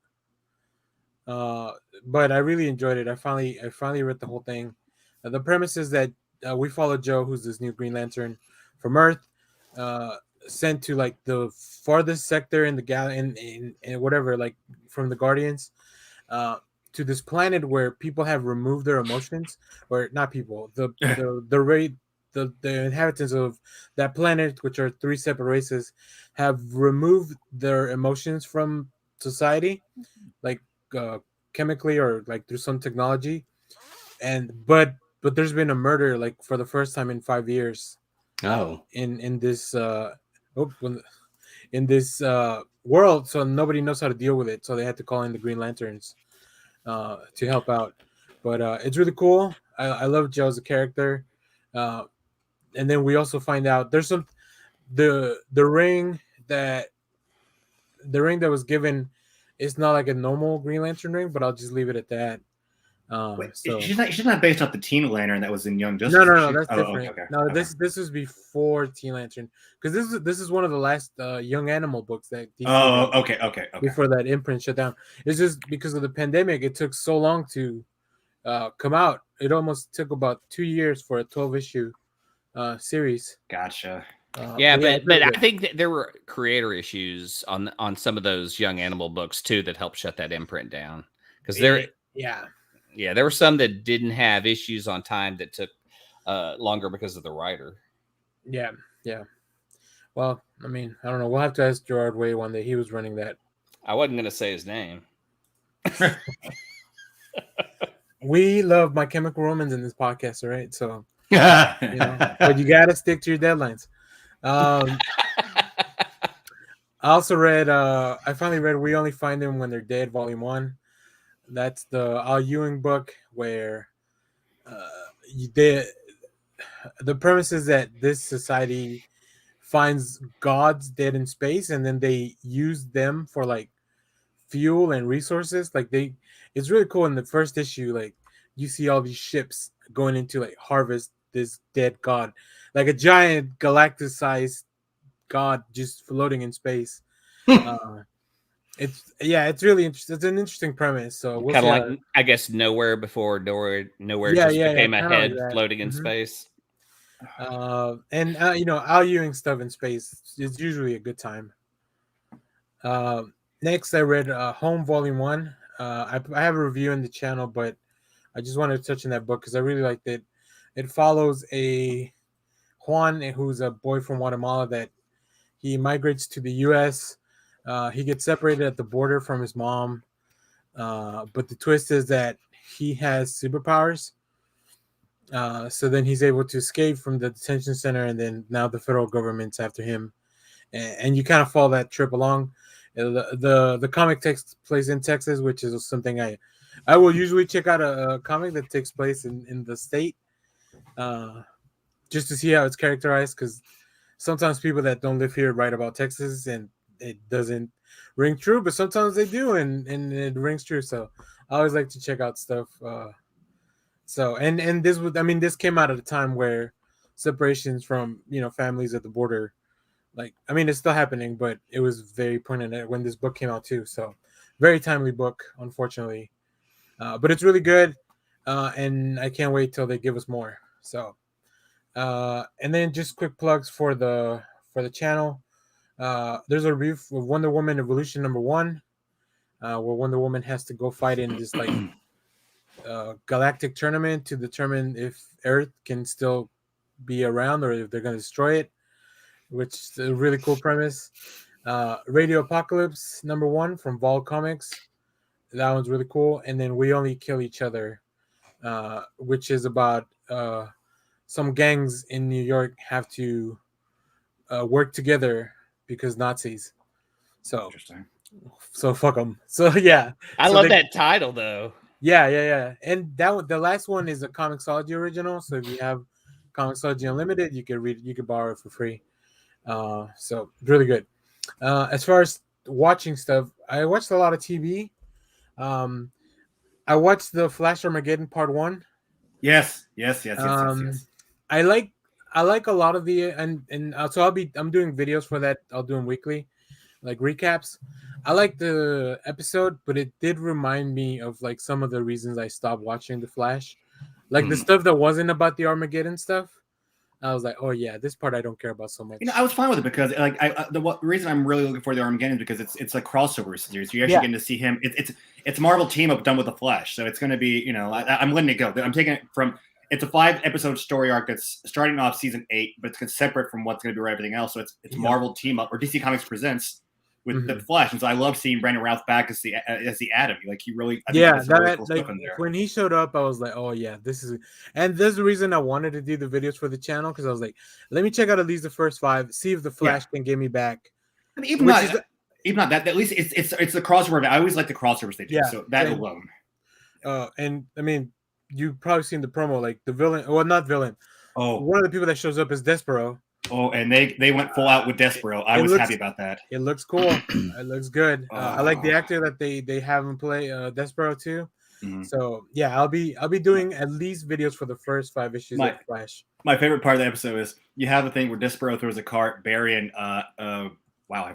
But I really enjoyed it. I finally read the whole thing. The premise is that we follow Joe, who's this new Green Lantern from Earth, sent to like the farthest sector in the galaxy, in whatever, like from the Guardians, to this planet where people have removed their emotions, or not people, the inhabitants of that planet, which are 3 separate races, have removed their emotions from society, like chemically or like through some technology, but there's been a murder like for the first time in 5 years. In this world, so nobody knows how to deal with it. So they had to call in the Green Lanterns to help out. But it's really cool. I love Joe as a character. And then we also find out there's the ring that was given is not like a normal Green Lantern ring, but I'll just leave it at that. She's not based off the Teen Lantern that was in Young Justice. No, that's different. Okay. No, this is before Teen Lantern, because this is one of the last Young Animal books that DC okay. Before that imprint shut down. It's just because of the pandemic, it took so long to come out. It almost took about 2 years for a 12-issue series. Gotcha. But I think that there were creator issues on some of those Young Animal books too that helped shut that imprint down, because there were some that didn't have issues on time that took longer because of the writer. Yeah. Well, I mean, I don't know. We'll have to ask Gerard Way one day. He was running that. I wasn't going to say his name. We love My Chemical Romance in this podcast, all right? So, but you got to stick to your deadlines. I also read. I finally read "We Only Find Them When They're Dead" Volume 1. That's the Al Ewing book where the premise is that this society finds gods dead in space, and then they use them for like fuel and resources. It's really cool. In the first issue, like you see all these ships going into like harvest this dead god, like a giant galactic-sized god just floating in space. It's really interesting. It's an interesting premise. So we'll kind of like, I guess, Nowhere Before Nowhere became a head floating in space. And Al Ewing stuff in space is usually a good time. Next, I read Home Volume 1. I have a review in the channel, but I just wanted to touch on that book because I really liked it. It follows a Juan, who's a boy from Guatemala, that he migrates to the U.S. He gets separated at the border from his mom, but the twist is that he has superpowers. So then he's able to escape from the detention center, and then now the federal government's after him, and you kind of follow that trip along. The comic takes place in Texas, which is something I will usually check out a comic that takes place in the state, just to see how it's characterized, because sometimes people that don't live here write about Texas and it doesn't ring true, but sometimes they do, and it rings true. So I always like to check out stuff. This came out at a time where separations from families at the border, it's still happening, but it was very poignant when this book came out too. So very timely book, unfortunately, but it's really good, and I can't wait till they give us more. So, and then just quick plugs for the channel. There's a review of Wonder Woman Evolution #1, where Wonder Woman has to go fight in this galactic tournament to determine if Earth can still be around or if they're going to destroy it, which is a really cool premise. Radio Apocalypse #1 from Vol Comics. That one's really cool. And then We Only Kill Each Other, which is about some gangs in New York have to work together because Nazis. So interesting. So fuck them. So yeah, I love that title though. Yeah. And the last one is a Comixology original. So if you have Comixology Unlimited, you can borrow it for free. So really good. As far as watching stuff, I watched a lot of TV. I watched the Flash Armageddon Part 1. Yes. I like a lot of the and so I'm doing videos for that. I'll do them weekly, like recaps. I like the episode, but it did remind me of like some of the reasons I stopped watching the Flash, like the stuff that wasn't about the Armageddon stuff. I was like, oh yeah, this part I don't care about so much. I was fine with it because like the reason I'm really looking for the Armageddon is because it's a crossover series. You're actually getting to see him. It's Marvel team up done with the Flash, so it's going to be I'm letting it go. I'm taking it from. It's a 5-episode story arc that's starting off season 8, but it's separate from what's going to be everything else. So it's Marvel team up or DC Comics presents with the Flash, and so I love seeing Brandon Routh back as the Atom. Like he really, really cool stuff in there. When he showed up, I was like, oh yeah, this is, and there's the reason I wanted to do the videos for the channel because I was like, let me check out at least the first 5, see if the Flash can get me back. I mean, even not that, at least it's the crossover. I always like the crossovers they do. Yeah, so that alone. And I mean, you've probably seen the promo, like the villain, well, not villain. Oh, one of the people that shows up is Despero. Oh, and they went full out with Despero. I was happy about that. It looks cool. It looks good. I like the actor that they have him play Despero too. Mm-hmm. So yeah, I'll be doing at least videos for the first 5 issues of Flash. My favorite part of the episode is you have the thing where Despero throws a cart, Barry and I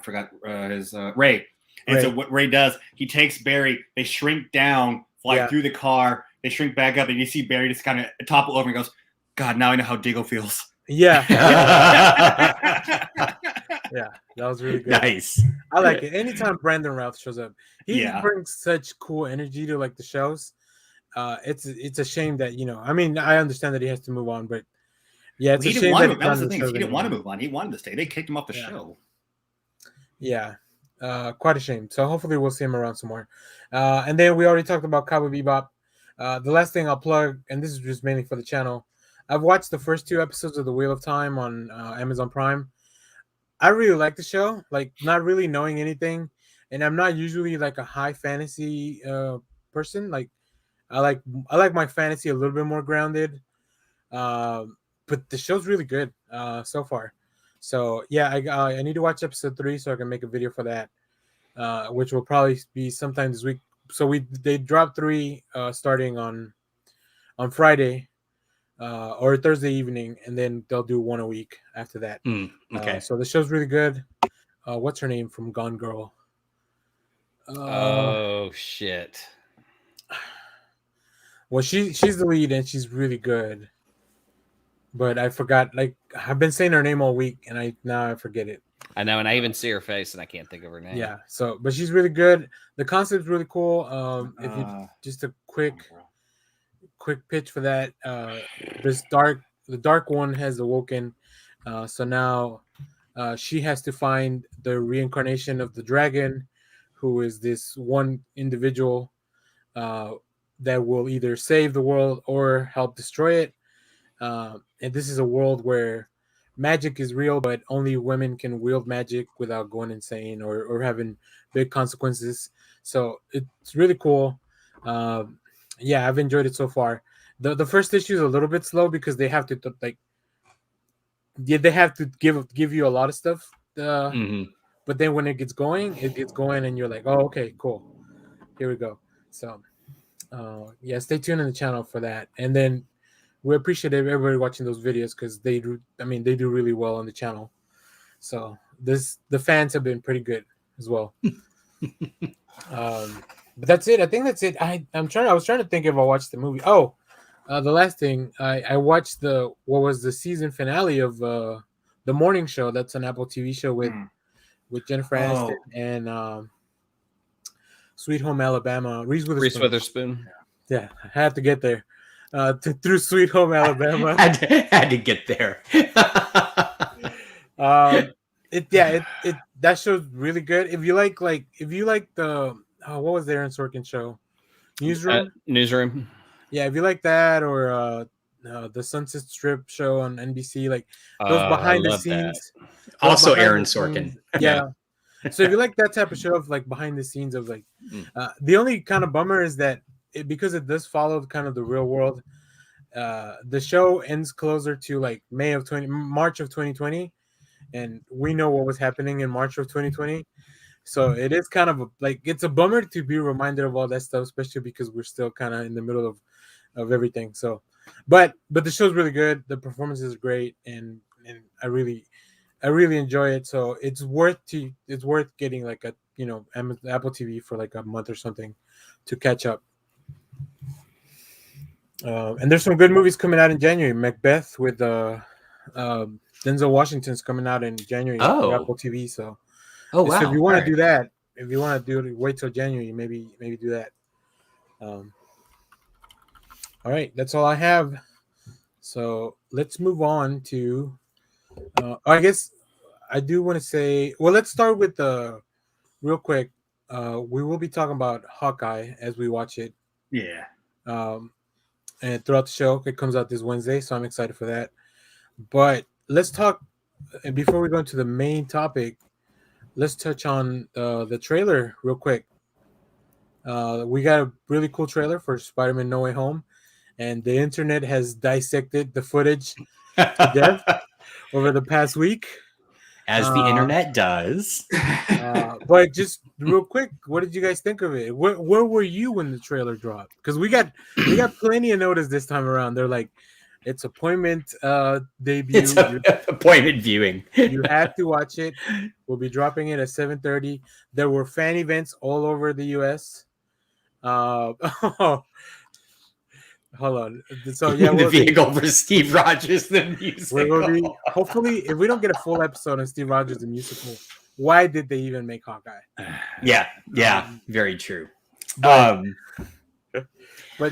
forgot his Ray. And so what Ray does, he takes Barry, they shrink down, fly through the car, they shrink back up, and you see Barry just kind of topple over and goes, God, now I know how Diggle feels. Yeah. Yeah, that was really good. Nice. I like it. Anytime Brandon Routh shows up, he brings such cool energy to like the shows. It's a shame that, I mean, I understand that he has to move on, but yeah, it's a shame that was the thing. He didn't want to move on. He wanted to stay. They kicked him off the show. Yeah. Quite a shame. So hopefully we'll see him around some more. And then we already talked about Cowboy Bebop. The last thing I'll plug, and this is just mainly for the channel, I've watched the first 2 episodes of The Wheel of Time on Amazon Prime. I really like the show, like not really knowing anything, and I'm not usually like a high fantasy person. Like I like my fantasy a little bit more grounded, but the show's really good so far. So yeah, I need to watch episode 3 so I can make a video for that, which will probably be sometime this week. So they dropped 3 starting on Friday. Or Thursday evening, and then they'll do 1 a week after that. Okay. So the show's really good. What's her name from Gone Girl? Oh shit. Well, she's the lead, and she's really good. But I forgot. Like I've been saying her name all week, and I forget it. I know, and I even see her face, and I can't think of her name. Yeah. So, but she's really good. The concept's really cool. If you just a quick pitch for that, the dark one has awoken, so now she has to find the reincarnation of the dragon, who is this one individual that will either save the world or help destroy it, and this is a world where magic is real, but only women can wield magic without going insane or having big consequences. So it's really cool. Yeah, I've enjoyed it so far. The first issue is a little bit slow because they have to they have to give you a lot of stuff. But then when it gets going, and you're like, oh, okay, cool, here we go. So, yeah, stay tuned on the channel for that. And then we appreciate everybody watching those videos because they do really well on the channel. So the fans have been pretty good as well. But that's it. I think that's it. I was trying to think if I watched the movie. Oh, the last thing I watched what was the season finale of the morning show. That's an Apple TV show with Jennifer Aniston and Sweet Home Alabama. Reese Witherspoon. Yeah, I had to get there through Sweet Home Alabama. had to get there. that show's really good. If you like the what was the Aaron Sorkin show? Newsroom. Yeah, if you like that, or the Sunset Strip show on NBC, like those behind the scenes. Also, Aaron Sorkin. Yeah. So if you like that type of show of like behind the scenes of like, the only kind of bummer is that because it does follow kind of the real world. The show ends closer to like March of 2020, and we know what was happening in March of 2020. So it is kind of it's a bummer to be reminded of all that stuff, especially because we're still kind of in the middle of everything. So, but the show's really good. The performance is great, and I really enjoy it. So it's worth getting like a Apple TV for like a month or something to catch up. And there's some good movies coming out in January. Macbeth with Denzel Washington's coming out in January for Apple TV. So, wow! So if you want to do that, if you want to do it, wait till January. Maybe do that. All right, that's all I have. So let's move on to. I guess I do want to say. Well, let's start with real quick. We will be talking about Hawkeye as we watch it. Yeah. And throughout the show, it comes out this Wednesday, so I'm excited for that. But let's talk, and before we go into the main topic, let's touch on the trailer real quick. We got a really cool trailer for Spider-Man No Way Home, and the internet has dissected the footage to death over the past week. As the internet does. But just real quick, what did you guys think of it? Where were you when the trailer dropped? Because we got plenty of notice this time around. They're like, it's appointment debut. It's appointment viewing. You have to watch it. We'll be dropping it at 7:30. There were fan events all over the US. Hold on. So yeah, the vehicle for Steve Rogers the musical. Hopefully, if we don't get a full episode on Steve Rogers the musical, why did they even make Hawkeye? Yeah, very true. But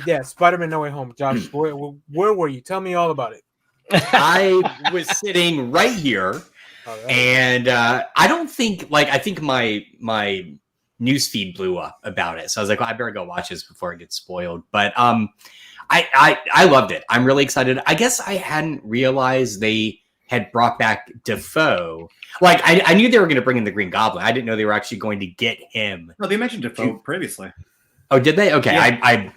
yeah, Spider-Man No Way Home. Josh, where were you? Tell me all about it. I was sitting right here, and I don't think I think my newsfeed blew up about it, so I was like, well, I better go watch this before it gets spoiled. But I loved it. I'm really excited. I guess I hadn't realized they had brought back Defoe. Like I knew they were going to bring in the Green Goblin. I didn't know they were actually going to get him. No, they mentioned Defoe previously. Oh, did they? Okay, yeah.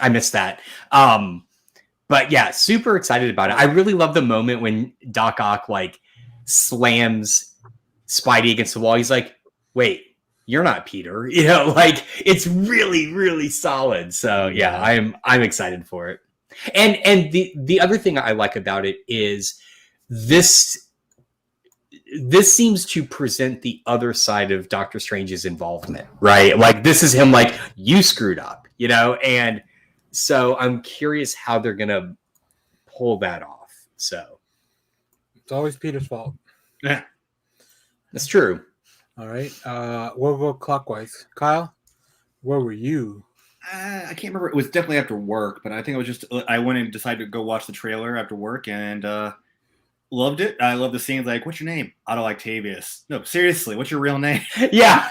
I missed that. But yeah, super excited about it. I really love the moment when Doc Ock slams Spidey against the wall. He's like, "Wait, you're not Peter." It's really, really solid. So yeah, I'm excited for it. And the other thing I like about it is this seems to present the other side of Doctor Strange's involvement, right? Like this is him you screwed up, and so I'm curious how they're gonna pull that off. So it's always Peter's fault. Yeah, that's true. All right. We'll go clockwise. Kyle, where were you? I can't remember. It was definitely after work, but I think I went and decided to go watch the trailer after work and loved it. I love the scenes what's your name? Otto Octavius. No, seriously, what's your real name? Yeah.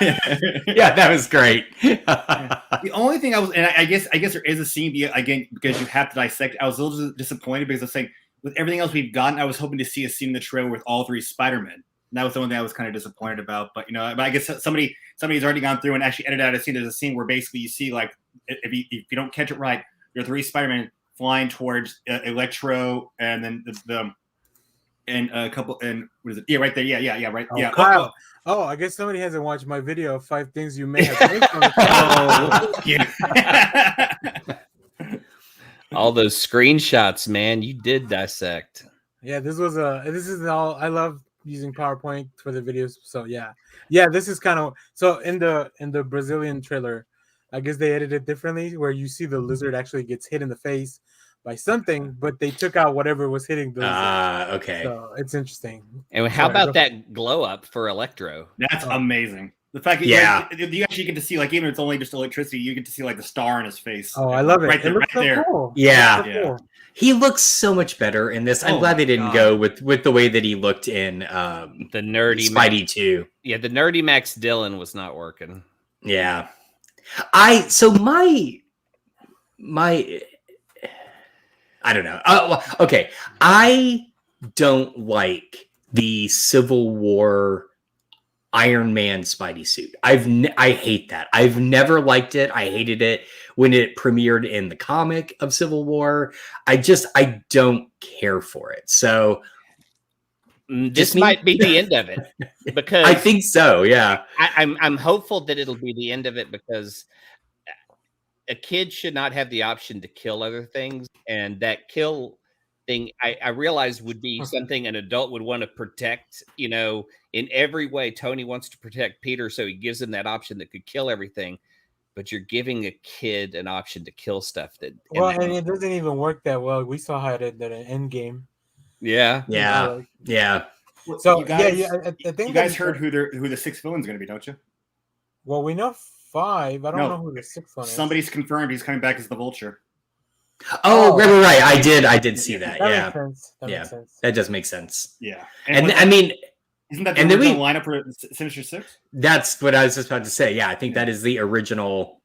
Yeah, that was great. The only thing I guess there is a scene, again, because you have to dissect. I was a little disappointed because I was saying, with everything else we've gotten, I was hoping to see a scene in the trailer with all three Spider-Men. And that was the one thing I was kind of disappointed about. But but I guess somebody's already gone through and actually edited out a scene. There's a scene where basically you see if you don't catch it right, there are three Spider-Men flying towards Electro, and then and a couple, and what is it? Yeah, right there. Yeah, right. Oh, yeah. Kyle. Oh, I guess somebody hasn't watched my video of 5 things you may have made from the All those screenshots, man, you did dissect. Yeah, this is all. I love using PowerPoint for the videos. So yeah, this is kind of so in the Brazilian trailer, I guess they edited it differently, where you see the lizard actually gets hit in the face by something, but they took out whatever was hitting the lizard. Okay. So it's interesting. And how about that glow up for Electro? That's amazing. The fact that you actually get to see, like, even if it's only just electricity, you get to see like the star in his face. Oh, I love it. Right there, it looks right so there. Cool. Yeah. Cool. He looks so much better in this. I'm glad they didn't go with the way that he looked in the nerdy Spidey Max, 2. Yeah, the nerdy Max Dillon was not working. Yeah. My I don't know. Okay. I don't like the Civil War Iron Man Spidey suit. I hate that. I've never liked it. I hated it when it premiered in the comic of Civil War. I don't care for it. So this might be the end of it, because I think so. Yeah, I'm hopeful that it'll be the end of it, because a kid should not have the option to kill other things, and that kill thing I realize would be something an adult would want to protect. You know, in every way, Tony wants to protect Peter, so he gives him that option that could kill everything. But you're giving a kid an option to kill stuff that and it doesn't even work that well. We saw how it ended in Endgame. Yeah. So you guys, I think you guys heard who the sixth villain's going to be, don't you? Well, we know 5. I don't know who the 6th one is. Somebody's confirmed he's coming back as the Vulture. Oh, right. I did see that. That makes sense. Makes sense. That does make sense. Yeah, and I mean, isn't that the original lineup for Sinister Six? That's what I was just about to say. Yeah, I think that is the original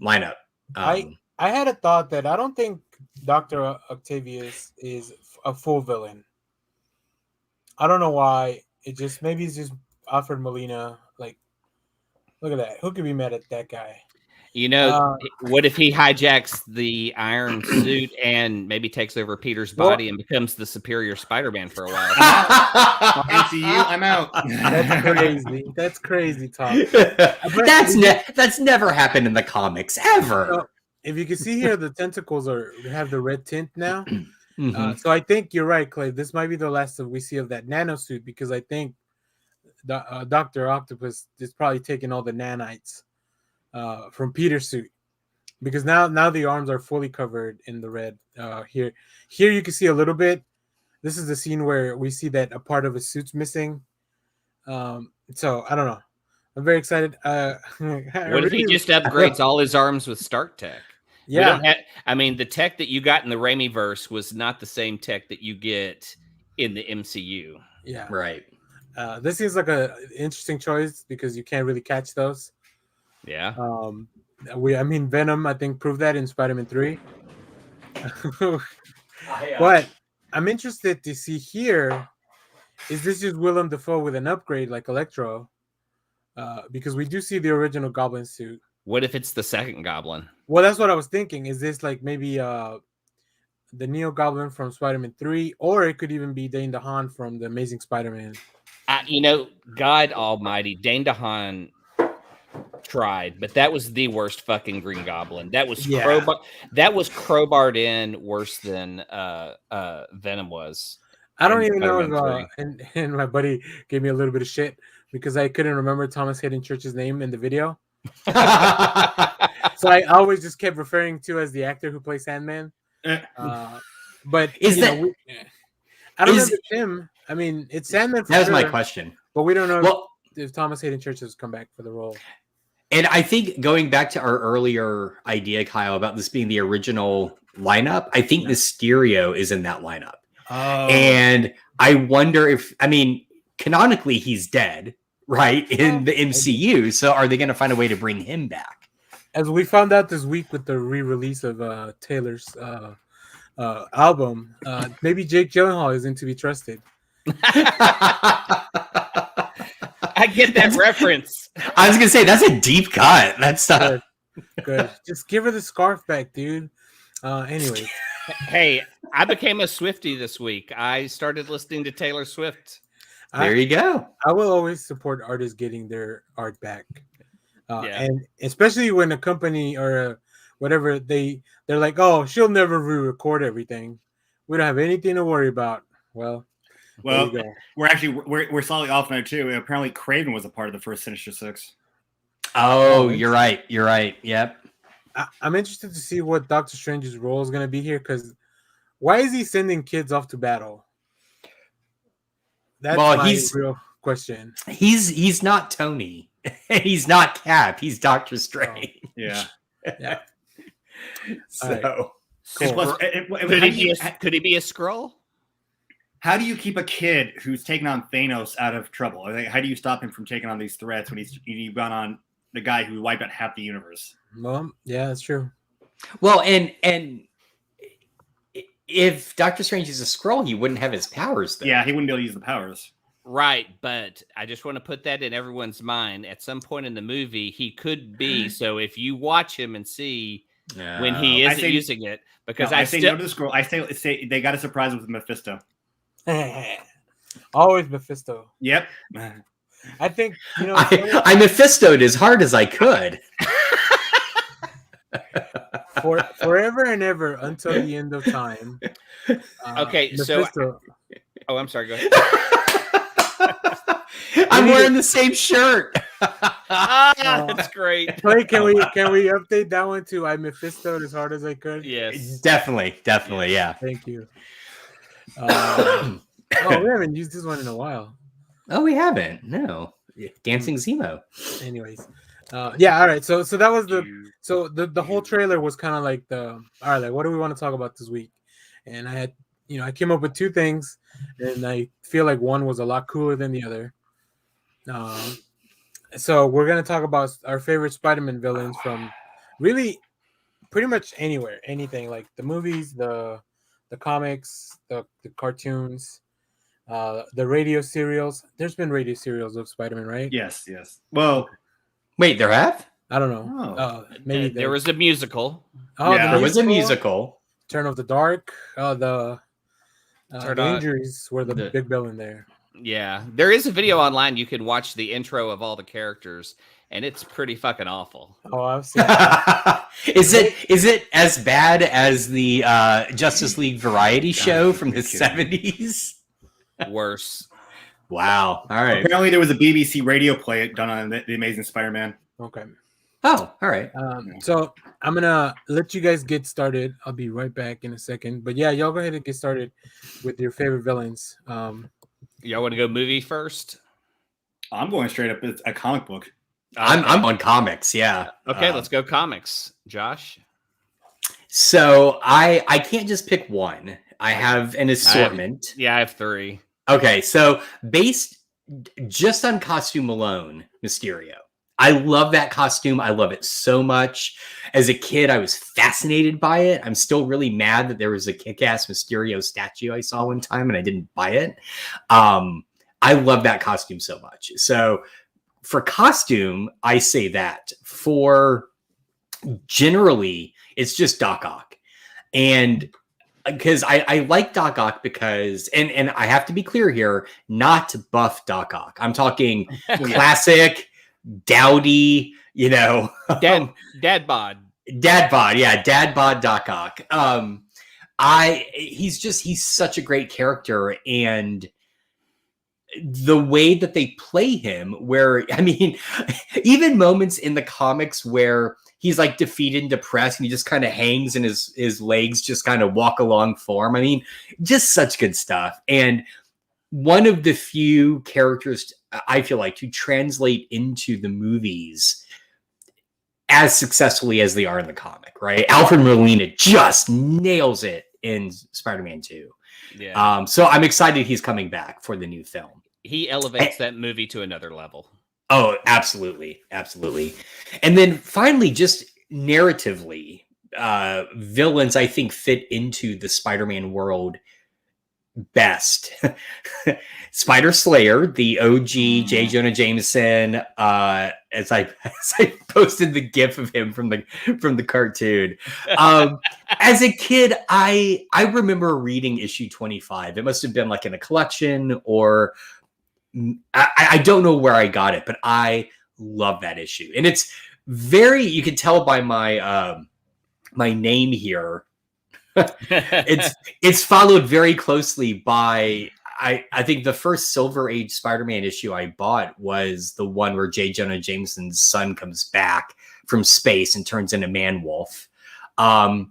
lineup. I had a thought that I don't think Dr. Octavius is a full villain. I don't know why. Maybe it's just Alfred Molina. Like, look at that. Who could be mad at that guy? You know, what if he hijacks the iron suit and maybe takes over Peter's body and becomes the superior Spider-Man for a while? MCU, I'm out. That's crazy. That's crazy talk. That's never happened in the comics ever. So, if you can see here, the tentacles have the red tint now. So I think you're right, Clay. This might be the last we see of that nano suit, because I think Dr. Octopus is probably taking all the nanites from Peter's suit, because now the arms are fully covered in the red. Here you can see a little bit. This is the scene where we see that a part of his suit's missing. So I don't know. I'm very excited. What if he just upgrades all his arms with Stark tech? Yeah, the tech that you got in the Raimi verse was not the same tech that you get in the MCU. Yeah, right. This seems like an interesting choice because you can't really catch those. Yeah. Venom, I think, proved that in Spider-Man 3. But I'm interested to see here, is this just Willem Dafoe with an upgrade like Electro? Because we do see the original Goblin suit. What if it's the second Goblin? Well, that's what I was thinking. Is this like maybe the Neo Goblin from Spider-Man 3, or it could even be Dane DeHaan from the Amazing Spider-Man? God Almighty, Dane DeHaan tried, but that was the worst fucking Green Goblin. That was crowbarred in worse than Venom was. I don't even know if and my buddy gave me a little bit of shit because I couldn't remember Thomas Hayden Church's name in the video. So I always just kept referring to as the actor who plays Sandman. But I don't know if it's him. I mean, it's Sandman. That was my question. But we don't know if Thomas Hayden Church has come back for the role. And I think going back to our earlier idea, Kyle, about this being the original lineup, I think Mysterio is in that lineup. Oh. And I wonder if, canonically he's dead, right, in the MCU. So are they going to find a way to bring him back? As we found out this week with the re-release of Taylor's album, maybe Jake Gyllenhaal isn't to be trusted. I get that reference. I was going to say, that's a deep cut. That's not good. Just give her the scarf back, dude. Anyways. Hey, I became a Swiftie this week. I started listening to Taylor Swift. There you go. I will always support artists getting their art back. And especially when a company or whatever, they're like, oh, she'll never re-record everything. We don't have anything to worry about. Well, we're slightly off now too. Apparently, Craven was a part of the first Sinister Six. Oh, you're right. Yep. I'm interested to see what Doctor Strange's role is going to be here, because why is he sending kids off to battle? That's my real question. He's not Tony. And he's not Cap. He's Doctor Strange. Yeah. Yeah. So cool. Plus, could he be a Skrull? How do you keep a kid who's taken on Thanos out of trouble? Like, how do you stop him from taking on these threats when he's gone on the guy who wiped out half the universe? Well, yeah, that's true. Well, and if Doctor Strange is a Skrull, he wouldn't have his powers, though. Yeah, he wouldn't be able to use the powers. Right, but I just want to put that in everyone's mind. At some point in the movie, he could be. So if you watch him and see when he isn't using it, because I say no to the Skrull. I say they got a surprise with Mephisto. Always Mephisto. Yep. I think I Mephistoed as hard as I could. Forever and ever until the end of time. Okay, Mephisto. I'm sorry. Go ahead. I'm wearing the same shirt. That's great. Wait, can we update that one to I Mephistoed as hard as I could? Yes, definitely, yeah. Thank you. We haven't used this one in a while. Oh, we haven't. No, Dancing Zemo. Anyways, yeah. All right. So that was the whole trailer was kind of like all right. Like, what do we want to talk about this week? And I had I came up with two things, and I feel like one was a lot cooler than the other. So we're gonna talk about our favorite Spider-Man villains from really pretty much anywhere, anything, like the movies, the comics, the cartoons, the radio serials. There's been radio serials of Spider-Man, right? Yes. Well, wait, there have? I don't know. Maybe there was a musical. Oh, yeah, there was a musical. Turn of the Dark. The injuries were the big villain there. Yeah, there is a video online. You can watch the intro of all the characters, and it's pretty fucking awful. Oh, I've seen that. Is it as bad as the Justice League variety show from the 70s? Worse. Wow. All right. Apparently, there was a BBC radio play done on the Amazing Spider-Man. Okay. Oh, all right. So I'm gonna let you guys get started. I'll be right back in a second. But yeah, y'all go ahead and get started with your favorite villains. Y'all want to go movie first? I'm going straight up. It's a comic book. I'm on comics. Yeah. Okay, let's go comics. Josh. So I can't just pick one. I have an assortment. I have three. Okay, so based just on costume alone, Mysterio. I love that costume. I love it so much. As a kid, I was fascinated by it. I'm still really mad that there was a kick-ass Mysterio statue I saw one time and I didn't buy it. I love that costume so much. So for costume, I say that. For generally, it's just Doc Ock. And because I like Doc Ock because, and I have to be clear here, not buff Doc Ock. I'm talking classic, dowdy, dad bod. Yeah, dad bod Doc Ock. He's such a great character, and the way that they play him, where even moments in the comics where he's like defeated and depressed and he just kind of hangs and his legs just kind of walk along for him. Just such good stuff. And one of the few characters I feel like to translate into the movies as successfully as they are in the comic, right? Alfred Molina just nails it in Spider-Man 2. Yeah. So I'm excited he's coming back for the new film. He elevates that movie to another level. Oh, absolutely. Absolutely. And then finally, just narratively, villains, I think, fit into the Spider-Man world best. Spider Slayer, the OG J. Jonah Jameson, as I posted the gif of him from the cartoon. As a kid, I remember reading issue 25. It must have been like in a collection, or I don't know where I got it, but I love that issue. And it's very, you can tell by my my name here. It's followed very closely by I think the first Silver Age Spider-Man issue I bought was the one where J. Jonah Jameson's son comes back from space and turns into Man-Wolf. I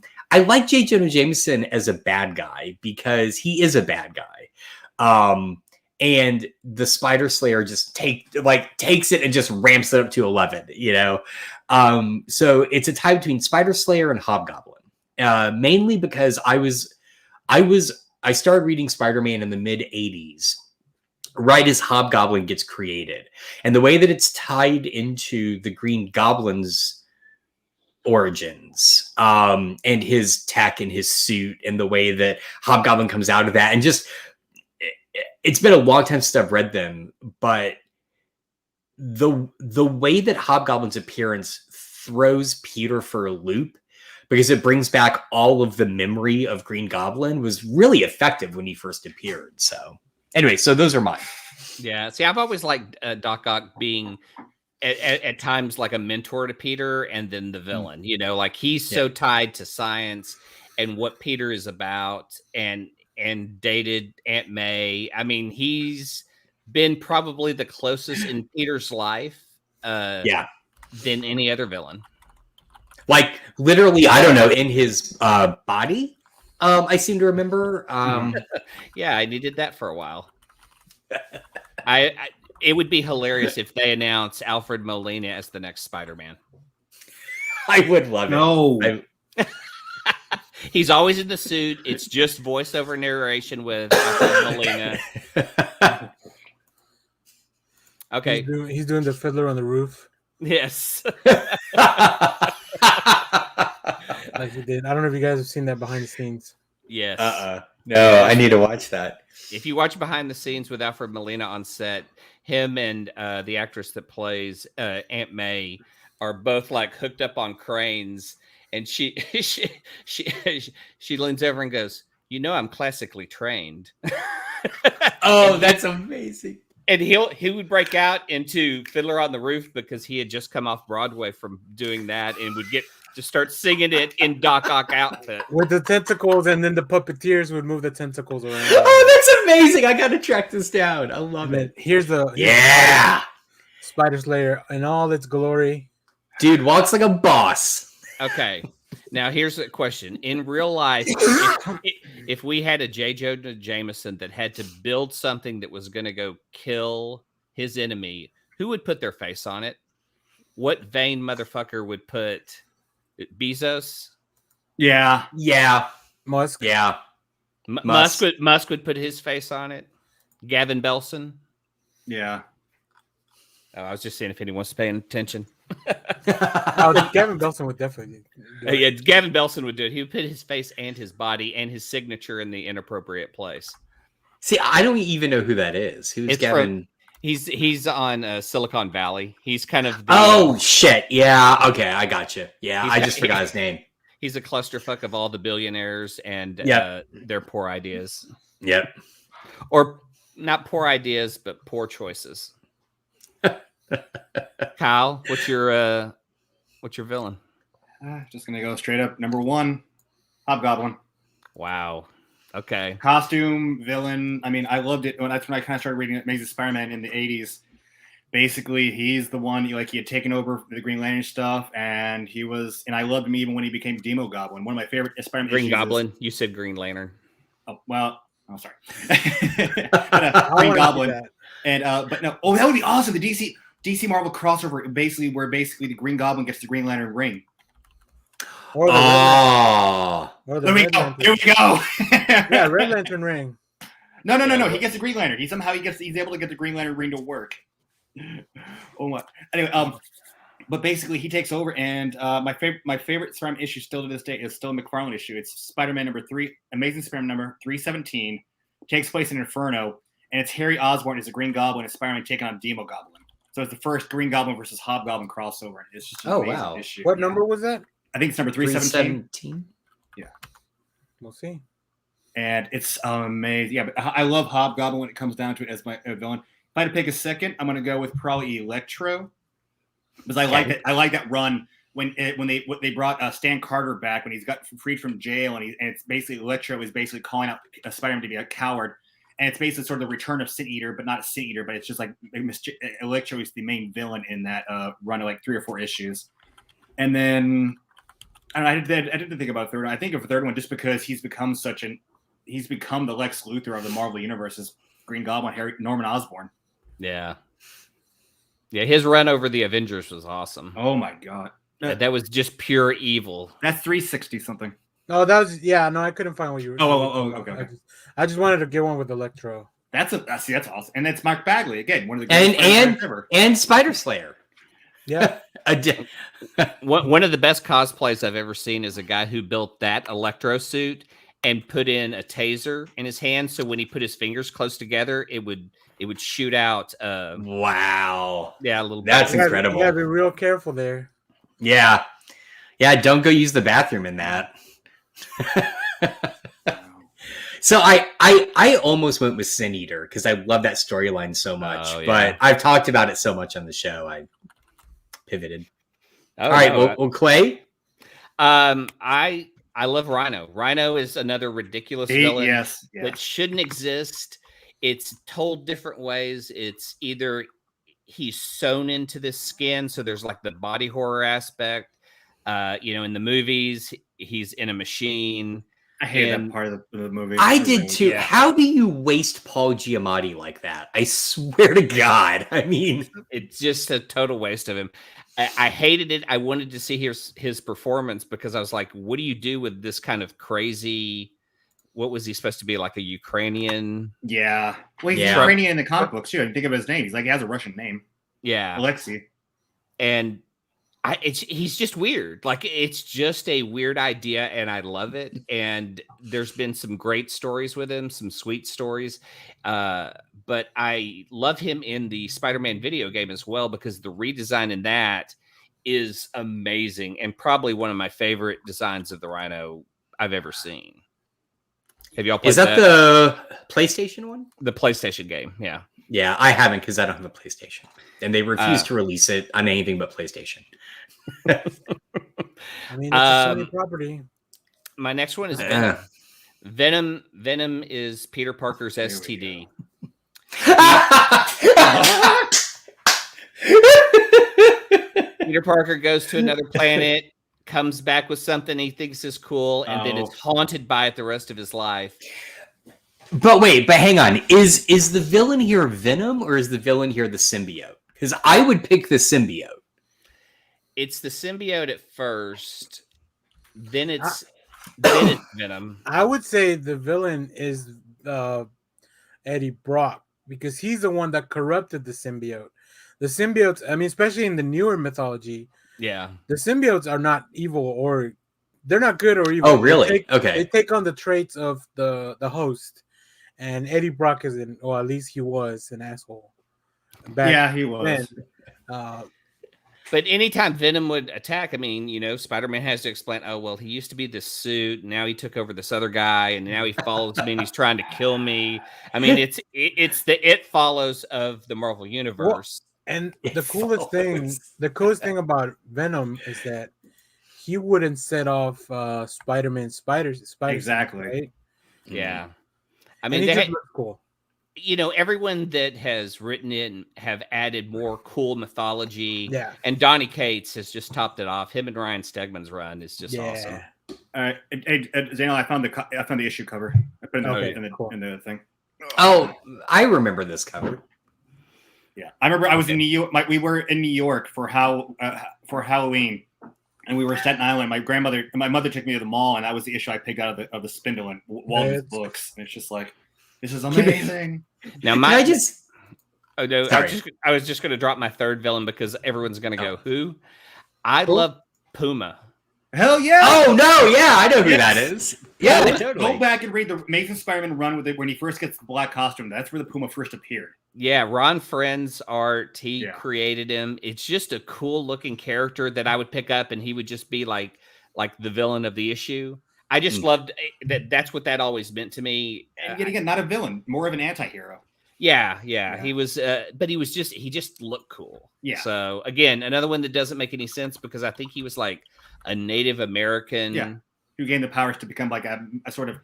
like J. Jonah Jameson as a bad guy because he is a bad guy. and the Spider Slayer just takes it and just ramps it up to 11. So it's a tie between Spider Slayer and Hobgoblin, mainly because I started reading Spider-Man in the mid 80s, right as Hobgoblin gets created, and the way that it's tied into the Green Goblin's origins, and his tech and his suit, and the way that Hobgoblin comes out of that, and just it's been a long time since I've read them, but the way that Hobgoblin's appearance throws Peter for a loop, because it brings back all of the memory of Green Goblin, was really effective when he first appeared. So anyway, so those are mine. Yeah. See, I've always liked Doc Ock being at times like a mentor to Peter, and then the villain, like he's so tied to science and what Peter is about, and dated Aunt May. I mean, he's been probably the closest in Peter's life than any other villain. Like literally, I don't know, in his body. I seem to remember. Yeah, I needed that for a while. It would be hilarious if they announced Alfred Molina as the next Spider-Man. I would love it. No. He's always in the suit. It's just voiceover narration with Alfred Molina. Okay. He's doing the Fiddler on the Roof. Yes. Like he did. I don't know if you guys have seen that behind the scenes. Yes. No, I need to watch that. If you watch behind the scenes with Alfred Molina on set, him and the actress that plays Aunt May are both like hooked up on cranes, and she leans over and goes, I'm classically trained. Oh, that's amazing. And he would break out into Fiddler on the Roof because he had just come off Broadway from doing that, and would just start singing it in Doc Ock outfit with the tentacles, and then the puppeteers would move the tentacles around. Oh, that's amazing! I gotta track this down. I love it. Here's Spider Slayer in all its glory. Dude walks like a boss. Okay, now here's a question: in real life, if we had a J. Jonah Jameson that had to build something that was going to go kill his enemy, who would put their face on it? What vain motherfucker would put Bezos? Yeah. Musk. Yeah. Musk would put his face on it. Gavin Belson. Yeah. Oh, I was just seeing if anyone's paying attention. Gavin Belson would definitely do it. Yeah, Gavin Belson would do it. He would put his face and his body and his signature in the inappropriate place. See, I don't even know who that is. Who's Gavin? He's on Silicon Valley. He's kind of shit. Yeah. Okay, I got you. Yeah, I just forgot his name. He's a clusterfuck of all the billionaires and their poor ideas. Yep. Or not poor ideas, but poor choices. Kyle, what's your villain? Just gonna go straight up. Number 1, Hobgoblin. Wow. Okay. Costume, villain. I mean, I loved it. That's when I kind of started reading Amazing Spider-Man in the 80s. Basically, he's the one, he had taken over the Green Lantern stuff, and I loved him even when he became Demo Goblin. One of my favorite Spider-Man Green Goblin? You said Green Lantern. Oh, well, sorry. Green Goblin. And, but no, that would be awesome. The DC Marvel crossover, where the Green Goblin gets the Green Lantern ring. Or the there we go. There we go. Yeah, Red Lantern ring. No. He gets the Green Lantern. He's able to get the Green Lantern ring to work. Oh my. Anyway, but basically he takes over, and my favorite Spider-Man issue still to this day is still a McFarlane issue. It's Spider-Man number 3, Amazing Spider-Man number 317. Takes place in Inferno, and it's Harry Osborn as the Green Goblin and Spider-Man taking on Demo Goblin. So it's the first Green Goblin versus Hobgoblin crossover. It's just an amazing issue. What number was that? I think it's number 317. Yeah. We'll see. And it's amazing. Yeah, but I love Hobgoblin when it comes down to it as my villain. If I had to pick a second, I'm going to go with probably Electro, because I like that run when they brought Stan Carter back when he's got freed from jail, and it's basically Electro is basically calling out Spider-Man to be a coward, and it's basically sort of the return of Sin Eater, but not a Sin Eater, but it's just like Electro is the main villain in that run of like 3 or 4 issues, and then. I didn't think about a third one. I think of a third one just because he's become the Lex Luthor of the Marvel universe. Green Goblin, Norman Osborn. Yeah. Yeah, his run over the Avengers was awesome. Oh my god. That was just pure evil. That's 360 something. Oh, that was no, I couldn't find what you were. Okay. I just wanted to get one with Electro. That's awesome, and it's Mark Bagley again, one of the greatest ever. And Spider Slayer. Yeah. One of the best cosplays I've ever seen is a guy who built that Electro suit and put in a taser in his hand, so when he put his fingers close together, it would shoot out. Wow. Yeah, a little. That's incredible. You gotta be real careful there. Yeah. Don't go use the bathroom in that. So I almost went with Sin Eater because I love that storyline so much, but I've talked about it so much on the show. I pivoted. All right, well, Clay. I love Rhino. Rhino is another ridiculous villain that shouldn't exist. It's told different ways. It's either he's sewn into this skin, so there's like the body horror aspect. In the movies, he's in a machine. I hate that part of the movie. I did too. Yeah. How do you waste Paul Giamatti like that? I swear to God. I mean, it's just a total waste of him. I hated it. I wanted to see his performance because I was like, what do you do with this kind of crazy? What was he supposed to be, like a Ukrainian? Yeah. Well, he's Ukrainian in the comic books too. I didn't think of his name. He's like, he has a Russian name. Yeah. Alexei. And he's just weird. Like, it's just a weird idea, and I love it. And there's been some great stories with him, some sweet stories. But I love him in the Spider-Man video game as well, because the redesign in that is amazing and probably one of my favorite designs of the Rhino I've ever seen. Have y'all played that? Is that the PlayStation one? The PlayStation game, yeah. Yeah, I haven't because I don't have a PlayStation. And they refuse to release it on anything but PlayStation. I mean, it's a Sony property. My next one is Venom. Venom is Peter Parker's STD. Peter Parker goes to another planet, comes back with something he thinks is cool, and then is haunted by it the rest of his life. But hang on. Is the villain here Venom, or is the villain here the symbiote? Because I would pick the symbiote. It's the symbiote at first, then it's Venom. I would say the villain is Eddie Brock, because he's the one that corrupted the symbiote. The symbiotes, I mean, especially in the newer mythology, the symbiotes are not evil, or they're not good or evil. Oh, really? They take on the traits of the host. And Eddie Brock is at least he was an asshole. He was. Then, but anytime Venom would attack, I mean, Spider-Man has to explain, he used to be this suit, now he took over this other guy, and now he follows me and he's trying to kill me. I mean, it's the It Follows of the Marvel Universe. And the coolest thing about Venom is that he wouldn't set off Spider-Man's spiders. Exactly. Right? Yeah. I mean, they look cool. Everyone that has written it have added more cool mythology. Yeah. And Donny Cates has just topped it off. Him and Ryan Stegman's run is just awesome. All right, Zanel, I found the issue cover. I put it in the thing. Oh, I remember this cover. Yeah, I remember I was in New York. We were in New York for Halloween, and we were Staten Island. My mother took me to the mall, and that was the issue I picked out of the Spindle and Walden's books. And it's just like, this is amazing. Now, I was just going to drop my third villain because everyone's going to go, who? I love Puma. Hell yeah! Oh no, yeah, I know who that is. Yeah, totally. Go back and read the Amazing Spider-Man run with it when he first gets the black costume. That's where the Puma first appeared. Yeah, Ron Friend's art. He created him. It's just a cool looking character that I would pick up, and he would just be like the villain of the issue. I just loved that. That's what that always meant to me. And yet again, not a villain, more of an anti-hero. Yeah. He was, but he just looked cool. Yeah. So again, another one that doesn't make any sense because I think he was like a Native American who gained the powers to become like a sort of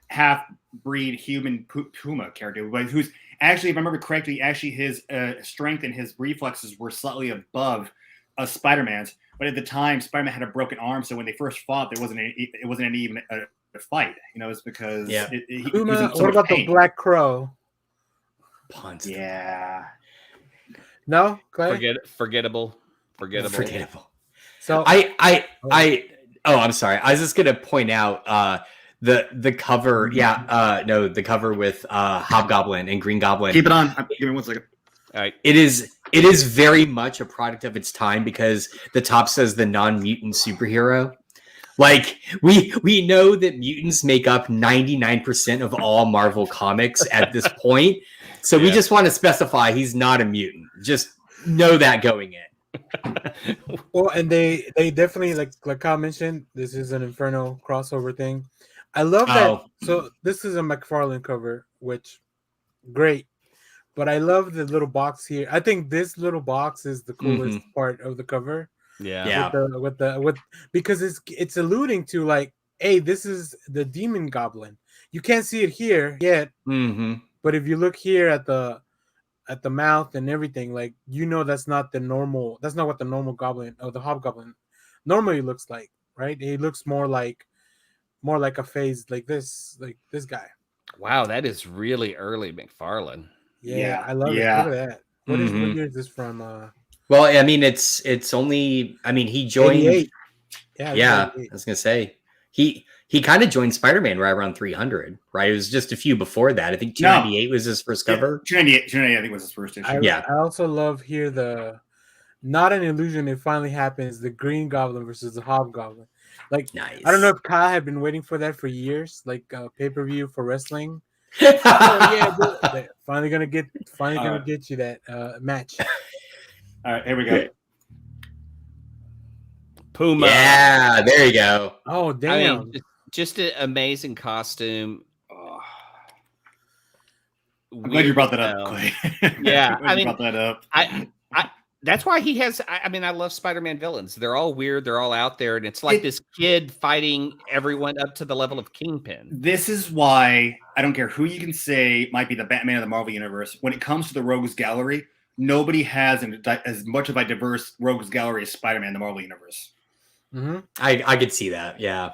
half-breed human Puma character, who's actually, if I remember correctly, actually his strength and his reflexes were slightly above Spider-Man's. But at the time, Spider-Man had a broken arm, so when they first fought, it wasn't even a fight. It's because Puma. What about the Black Crow? Puns. Yeah. No, Clay? Forgettable. So I'm sorry. I was just gonna point out the cover. Yeah, no, the cover with Hobgoblin and Green Goblin. Keep it on. Give me 1 second. All right. It is very much a product of its time because the top says the non-mutant superhero. Like we know that mutants make up 99% of all Marvel comics at this point. So we just want to specify he's not a mutant. Just know that going in. Well, and they definitely like Kyle mentioned, this is an Inferno crossover thing. I love that. So this is a McFarlane cover, which great. But I love the little box here. I think this little box is the coolest part of the cover. Yeah. With because it's alluding to like, hey, this is the Demon Goblin. You can't see it here yet. But if you look here at the mouth and everything, like, you know, that's not what the normal goblin or the Hobgoblin normally looks like, right? It looks more like a phase like this guy. Wow, that is really early McFarlane. Yeah, I love it. Look at that. What year is this from? Well, I mean, it's only. I mean, he joined. 88. Yeah, I was gonna say he kind of joined Spider-Man right around 300. Right, it was just a few before that. I think 298 was his first cover. 298, I think was his first issue. I also love here not an illusion. It finally happens. The Green Goblin versus the Hobgoblin. Like, nice. I don't know if Kyle had been waiting for that for years, like pay-per-view for wrestling. Finally gonna get you that match. All right, here we go. Puma. Yeah, there you go. Oh, damn. I mean, just an amazing costume. I'm glad you brought that up, Clay. Yeah, I mean, brought that up. That's why he has. I mean, I love Spider-Man villains. They're all weird. They're all out there, and it's like this kid fighting everyone up to the level of Kingpin. This is why I don't care who you can say might be the Batman of the Marvel Universe. When it comes to the Rogues Gallery, nobody has as much of a diverse Rogues Gallery as Spider-Man in the Marvel Universe. I could see that. Yeah,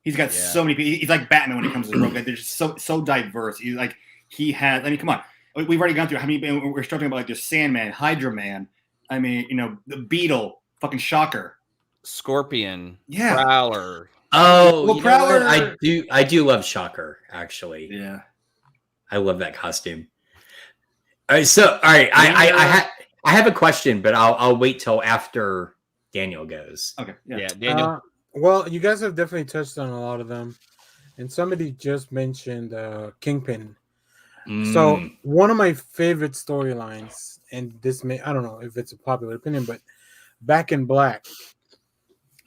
he's got so many people. He's like Batman when it comes to the Rogue. They're just so diverse. He's like I mean, come on. We've already gone through how many. We're talking about like there's Sandman, Hydra Man. I mean, you know, the Beetle, fucking Shocker, Scorpion, Prowler. Oh, well, Prowler. I do love Shocker. Actually, yeah, I love that costume. All right, so I have a question, but I'll wait till after Daniel goes. Okay, yeah, Daniel. Well, you guys have definitely touched on a lot of them, and somebody just mentioned Kingpin. So one of my favorite storylines, and I don't know if it's a popular opinion, but Back in Black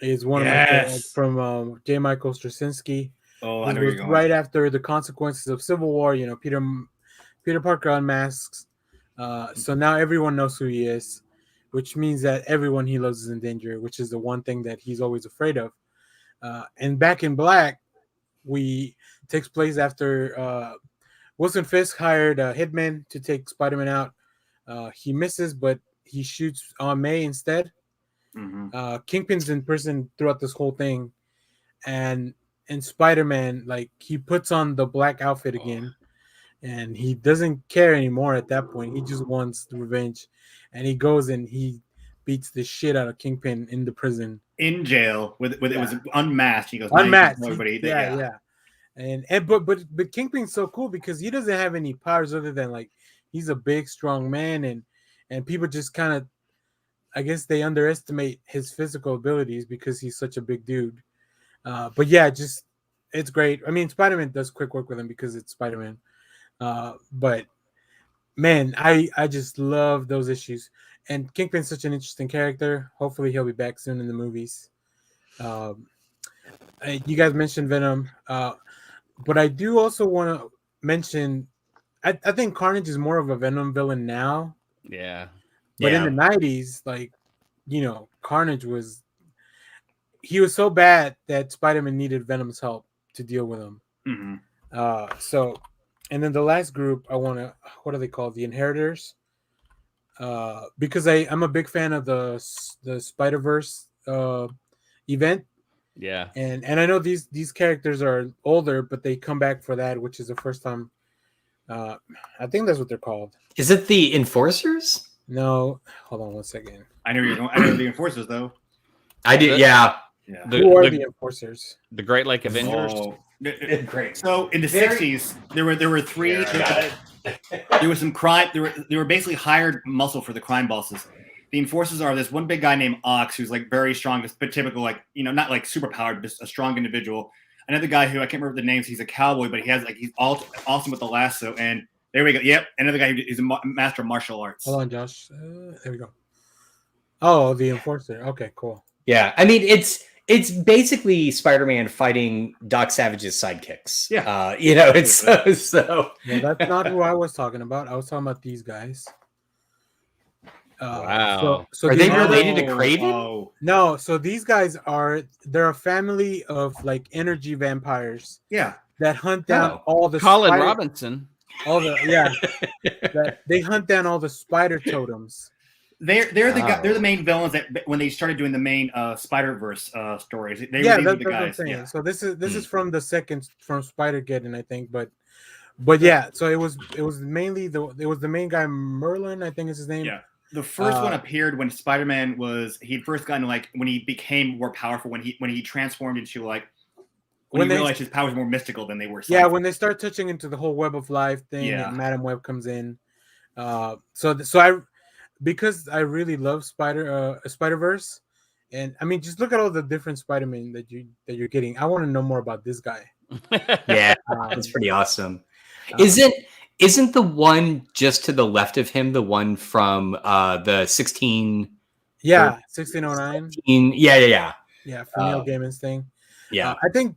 is one of my favorites from J. Michael Straczynski. Oh, I know it was right after the consequences of Civil War. You know, Peter Parker unmasks. So now everyone knows who he is, which means that everyone he loves is in danger, which is the one thing that he's always afraid of. And Back in Black takes place after Wilson Fisk hired a hitman to take Spider-Man out. He misses, but he shoots Aunt May instead. Kingpin's in prison throughout this whole thing, and Spider-Man, like, he puts on the black outfit again, and he doesn't care anymore at that point. He just wants revenge, and he goes and he beats the shit out of Kingpin in the prison, in jail with it was unmasked. He goes unmasked. Everybody, yeah. And but Kingpin's so cool because he doesn't have any powers other than, like, he's a big, strong man, and people just kind of, I guess, they underestimate his physical abilities because he's such a big dude. But yeah, just, it's great. I mean, Spider-Man does quick work with him because it's Spider-Man. But man, I just love those issues. And Kingpin's such an interesting character. Hopefully he'll be back soon in the movies. You guys mentioned Venom. But I do also want to mention, I think Carnage is more of a Venom villain now. Yeah. But in the 90s, like, you know, Carnage was so bad that Spider-Man needed Venom's help to deal with him. So, and then the last group what are they called? The Inheritors. Because I'm a big fan of the Spider-Verse event. Yeah. And I know these characters are older, but they come back for that, which is the first time I think that's what they're called. Is it the Enforcers? No, hold on one second. I know the Enforcers though. I did, yeah. Who are the Enforcers? The Great Lake Avengers. Oh, great. So in the 60s, there were three. There was some crime. They were basically hired muscle for the crime bosses. The Enforcers are this one big guy named Ox, who's like very strong, but typical, like, you know, not like super powered, but just a strong individual. Another guy who I can't remember the names. He's a cowboy, but he's all awesome with the lasso. And there we go. Yep, another guy who's a master of martial arts. Hold on, Josh. There we go. Oh, the Enforcer. Okay, cool. Yeah, I mean it's basically Spider-Man fighting Doc Savage's sidekicks. Yeah, you know, it's so. Yeah, that's not who I was talking about. I was talking about these guys. Wow. So are they related to Craven? Oh. No, so these guys they're a family of like energy vampires. Yeah. That hunt down all the Colin Robinson. All the they hunt down all the spider totems. They're the main villains that when they started doing the main Spider-Verse stories. These that's the what I'm guys. saying. Yeah. So this is from the second from Spider-Geddon, I think, but yeah. So it was mainly the main guy Merlin, I think is his name. Yeah. The first one appeared when Spider-Man he'd first gotten like when he became more powerful when he transformed into like when he realized his powers were more mystical than they were. Yeah, when they start touching into the whole Web of Life thing, and Madam Web comes in. Because I really love Spider-Verse, and I mean, just look at all the different Spider-Man that you're getting. I want to know more about this guy. Yeah, that's pretty awesome. Isn't the one just to the left of him the one from the 16? Yeah, 1609. Yeah, for Neil Gaiman's thing. Yeah, I think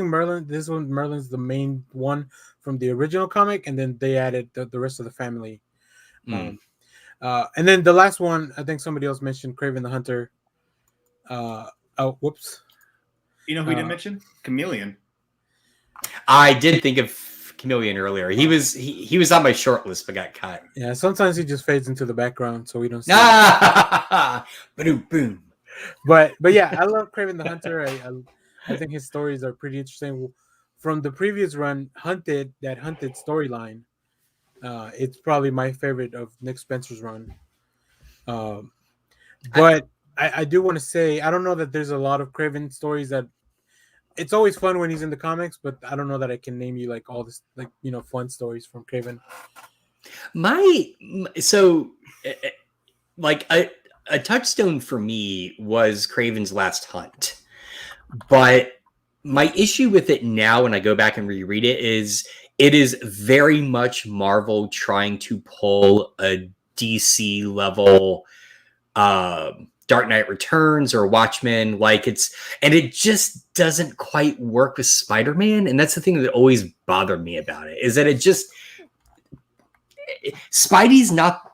Merlin. Merlin's the main one from the original comic, and then they added the rest of the family. And then the last one, I think somebody else mentioned Craven the Hunter. Whoops. You know who he didn't mention? Chameleon. I did think of Chameleon earlier. He was on my short list but got cut. Yeah, sometimes he just fades into the background so we don't see Boom, boom. But yeah, I love Craven the Hunter. I think his stories are pretty interesting. From the previous run, Hunted storyline, it's probably my favorite of Nick Spencer's run. But I do want to say, I don't know that there's a lot of Craven stories that it's always fun when he's in the comics, but I don't know that I can name you like all this, like, you know, fun stories from Craven. A touchstone for me was Craven's Last Hunt. But my issue with it now when I go back and reread it is very much Marvel trying to pull a DC level Dark Knight Returns or Watchmen, and it just doesn't quite work with Spider-Man. And that's the thing that always bothered me about it, is that Spidey's not.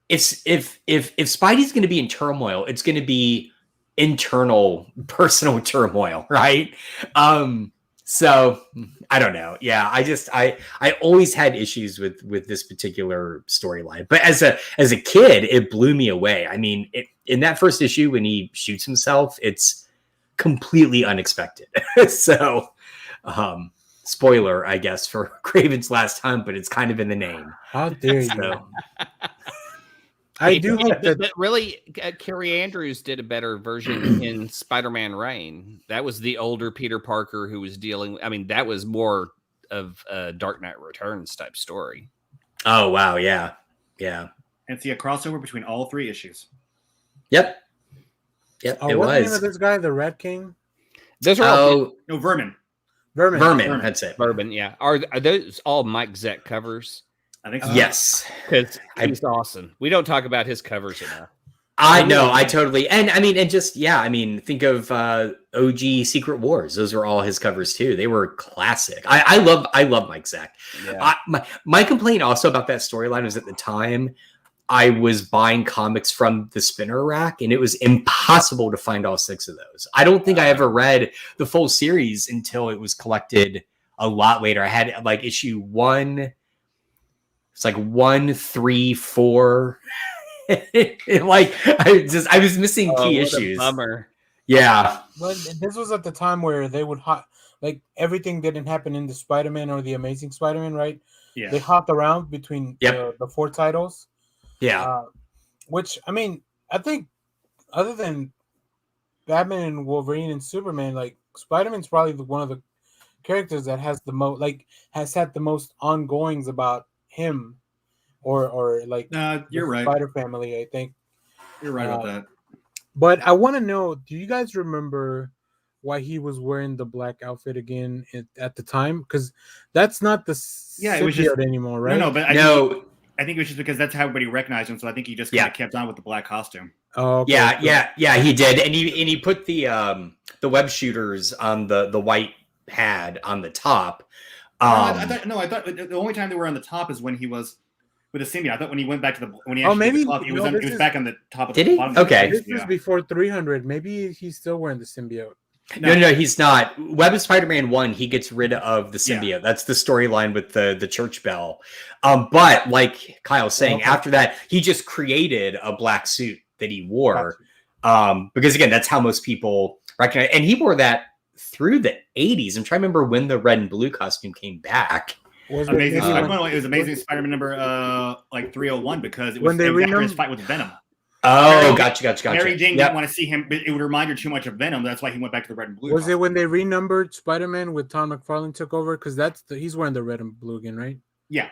If Spidey's going to be in turmoil, it's going to be internal personal turmoil, right? So I don't know. Yeah, I always had issues with this particular storyline. But as a kid, it blew me away. I mean, in that first issue when he shoots himself, it's completely unexpected. So, spoiler, I guess, for Craven's Last Hunt, but it's kind of in the name. How dare you? I do hope that really Carrie Andrews did a better version in Spider-Man Reign. That was the older Peter Parker who was dealing. I mean, that was more of a Dark Knight Returns type story. Oh wow, yeah. And see a crossover between all three issues. Yep. It what's was. the name of this guy, the Rat King? Those are all Vermin. That's it. Vermin, yeah. Are those all Mike Zeck covers? I think so. Yes, because he's awesome. We don't talk about his covers enough. I know, I totally, and I mean, think of OG Secret Wars. Those were all his covers too. They were classic. I love Mike Zeck. Yeah. My complaint also about that storyline was at the time I was buying comics from the spinner rack, and it was impossible to find all 6 of those. I don't think I ever read the full series until it was collected a lot later. I had like issue 1. It's like 1, 3, 4. I was missing key issues. Bummer. Yeah. Well, this was at the time where they would like everything didn't happen in the Spider-Man or the Amazing Spider-Man, right? Yeah. They hopped around between the 4 titles. Yeah. Which, I mean, I think other than Batman and Wolverine and Superman, like Spider-Man's probably one of the characters that has the most, like, has had the most ongoings about him, or like you're right. Spider Family. I think you're right about that. But I want to know: do you guys remember why he was wearing the black outfit again at the time? Because that's not the it was just anymore, right? No, but I think it was just because that's how everybody recognized him. So I think he just kind of kept on with the black costume. Oh, okay. Yeah, he did, and he put the web shooters on the white pad on the top. I thought the only time they were on the top is when he was with the symbiote. I thought when he went back to when he actually it was back on the top of the bottom. Okay, this is before 300. Maybe he's still wearing the symbiote. No, he's not. Web of Spider-Man 1, he gets rid of the symbiote. Yeah. That's the storyline with the church bell. But like Kyle's saying, after that, he just created a black suit that he wore. Because again, that's how most people recognize. And he wore that through the 80s. I'm trying to remember when the red and blue costume came back. It was Amazing Spider-Man number 301 because it was after his fight with Venom. Oh, gotcha. Mary Jane didn't want to see him, but it would remind her too much of Venom. That's why he went back to the red and blue. Was it when they renumbered Spider-Man with Tom McFarlane took over? Because he's wearing the red and blue again, right? Yeah.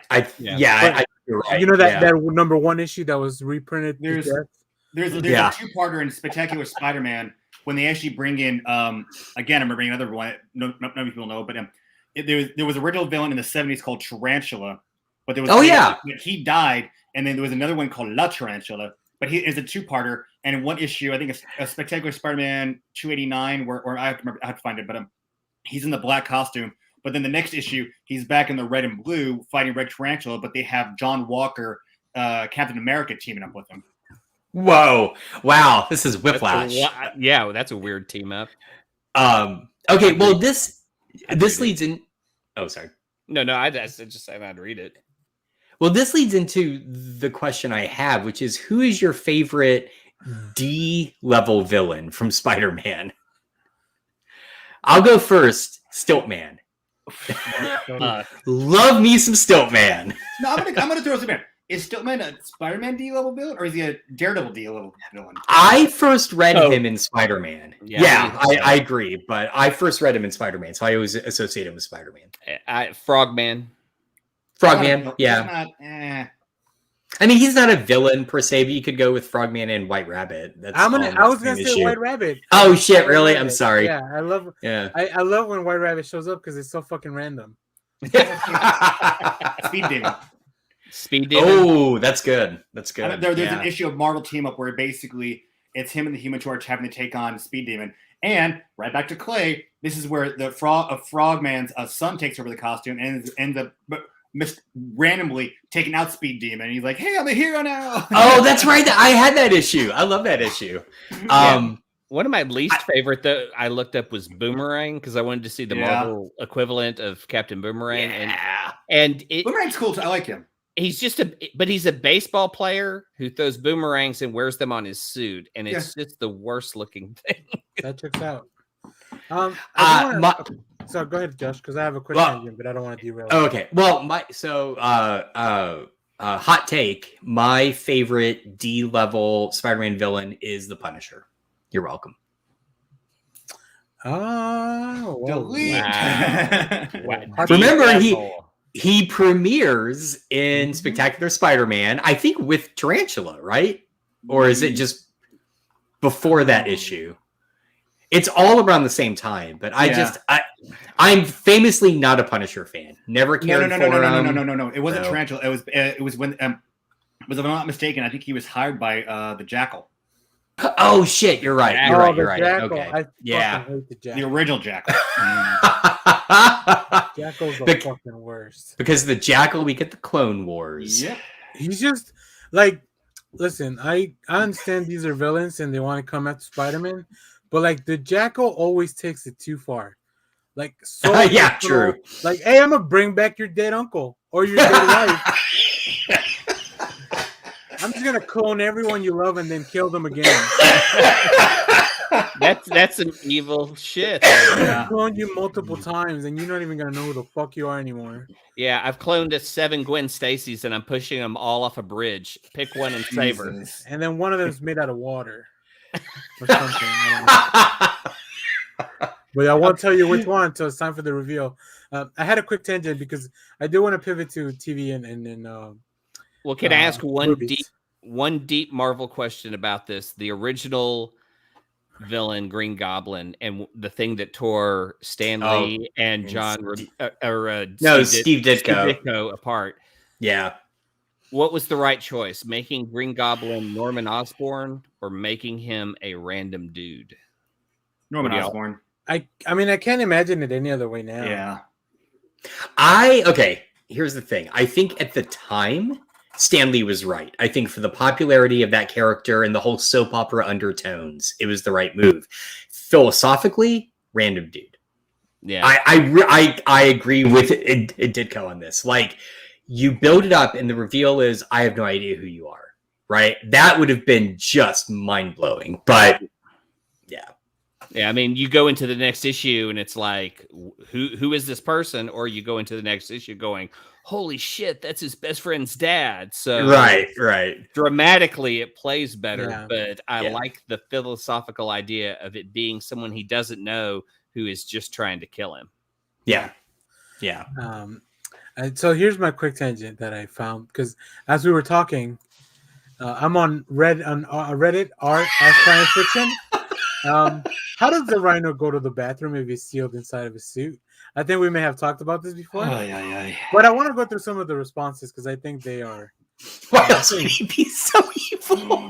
You're right. You know that number 1 issue that was reprinted. There's a 2-parter in Spectacular Spider-Man when they actually bring in again. I'm remembering another one. Not many people know, but there was a original villain in the 70s called Tarantula, but there was he died, and then there was another one called La Tarantula. But he is a 2-parter, and in one issue, I think it's a Spectacular Spider-Man 289, where I have to find it, but he's in the black costume. But then the next issue, he's back in the red and blue fighting Red Tarantula, but they have John Walker, Captain America, teaming up with him. Whoa! Wow, this is Whiplash. That's a weird team up. Okay, well this leads in. Oh, sorry. No, I just said I'd read it. Well, this leads into the question I have, which is, who is your favorite D-level villain from Spider-Man? I'll go first. Stiltman. Love me some Stiltman. No, I'm gonna throw something in. Is Stiltman a Spider-Man D-level villain, or is he a Daredevil D-level villain? I first read him in Spider-Man. I agree, but I first read him in Spider-Man, so I always associate him with Spider-Man. Frogman, yeah. I mean, he's not a villain per se, but you could go with Frogman and White Rabbit. I was gonna say White Rabbit. Oh shit! Really? I'm sorry. Yeah, I love. Yeah, I love when White Rabbit shows up because it's so fucking random. Speed Demon. Oh, that's good. There's an issue of Marvel Team Up where basically it's him and the Human Torch having to take on Speed Demon. And right back to Clay, this is where the Frogman's son takes over the costume and ends up randomly taking out Speed Demon. And he's like, "Hey, I'm a hero now." Oh, that's right. I had that issue. I love that issue. One of my least favorite that I looked up was Boomerang because I wanted to see the Marvel equivalent of Captain Boomerang. And Boomerang's cool too. I like him. He's a baseball player who throws boomerangs and wears them on his suit, and it's just the worst looking thing. That checks out. So go ahead, Josh, because I have a quick tangent, but I don't want to derail. Okay. Well, hot take. My favorite D-level Spider-Man villain is the Punisher. You're welcome. Oh, delete. Wow. Remember, he premieres in Spectacular Spider-Man, I think with Tarantula, right? Or is it just before that issue? It's all around the same time, but I'm famously not a Punisher fan. Never cared for him. No. It wasn't Tarantula. It was when if I'm not mistaken, I think he was hired by the Jackal. Oh shit! You're right. You're right. Jackal. Okay. I hate the Jackal. The original Jackal. Jackal's the fucking worst. Because the Jackal, we get the Clone Wars. Yep. He's just like, listen, I understand these are villains and they want to come after Spider-Man, but like the Jackal always takes it too far. Like, so true. Like, hey, I'm gonna bring back your dead uncle or your dead wife. I'm just gonna clone everyone you love and then kill them again. That's some evil shit. I've cloned you multiple times, and you're not even gonna know who the fuck you are anymore. Yeah, I've cloned 7 Gwen Stacy's, and I'm pushing them all off a bridge. Pick one and save her. And then one of them is made out of water or something. I don't know. But I won't tell you which one until it's time for the reveal. I had a quick tangent because I do want to pivot to TV and well, can I ask one deep Marvel question about this? The original villain, Green Goblin, and the thing that tore Stan Lee and Steve Ditko apart. Yeah. What was the right choice? Making Green Goblin Norman Osborn or making him a random dude? Norman Osborn. I mean, I can't imagine it any other way now. Yeah. Here's the thing. I think at the time, Stan Lee was right. I think for the popularity of that character and the whole soap opera undertones, it was the right move. Philosophically, random dude. Yeah. I agree with Ditko on this. Like, you build it up and the reveal is, I have no idea who you are, right? That would have been just mind-blowing. But, yeah. Yeah, I mean, you go into the next issue and it's like, who is this person? Or you go into the next issue going, holy shit, that's his best friend's dad. So right. Dramatically, it plays better, but I like the philosophical idea of it being someone he doesn't know who is just trying to kill him. Yeah. And so here's my quick tangent that I found, because as we were talking, I'm on Reddit art as science fiction. How does the Rhino go to the bathroom if he's sealed inside of his suit? I think we may have talked about this before. But I want to go through some of the responses because I think they are. Why else would he be so evil?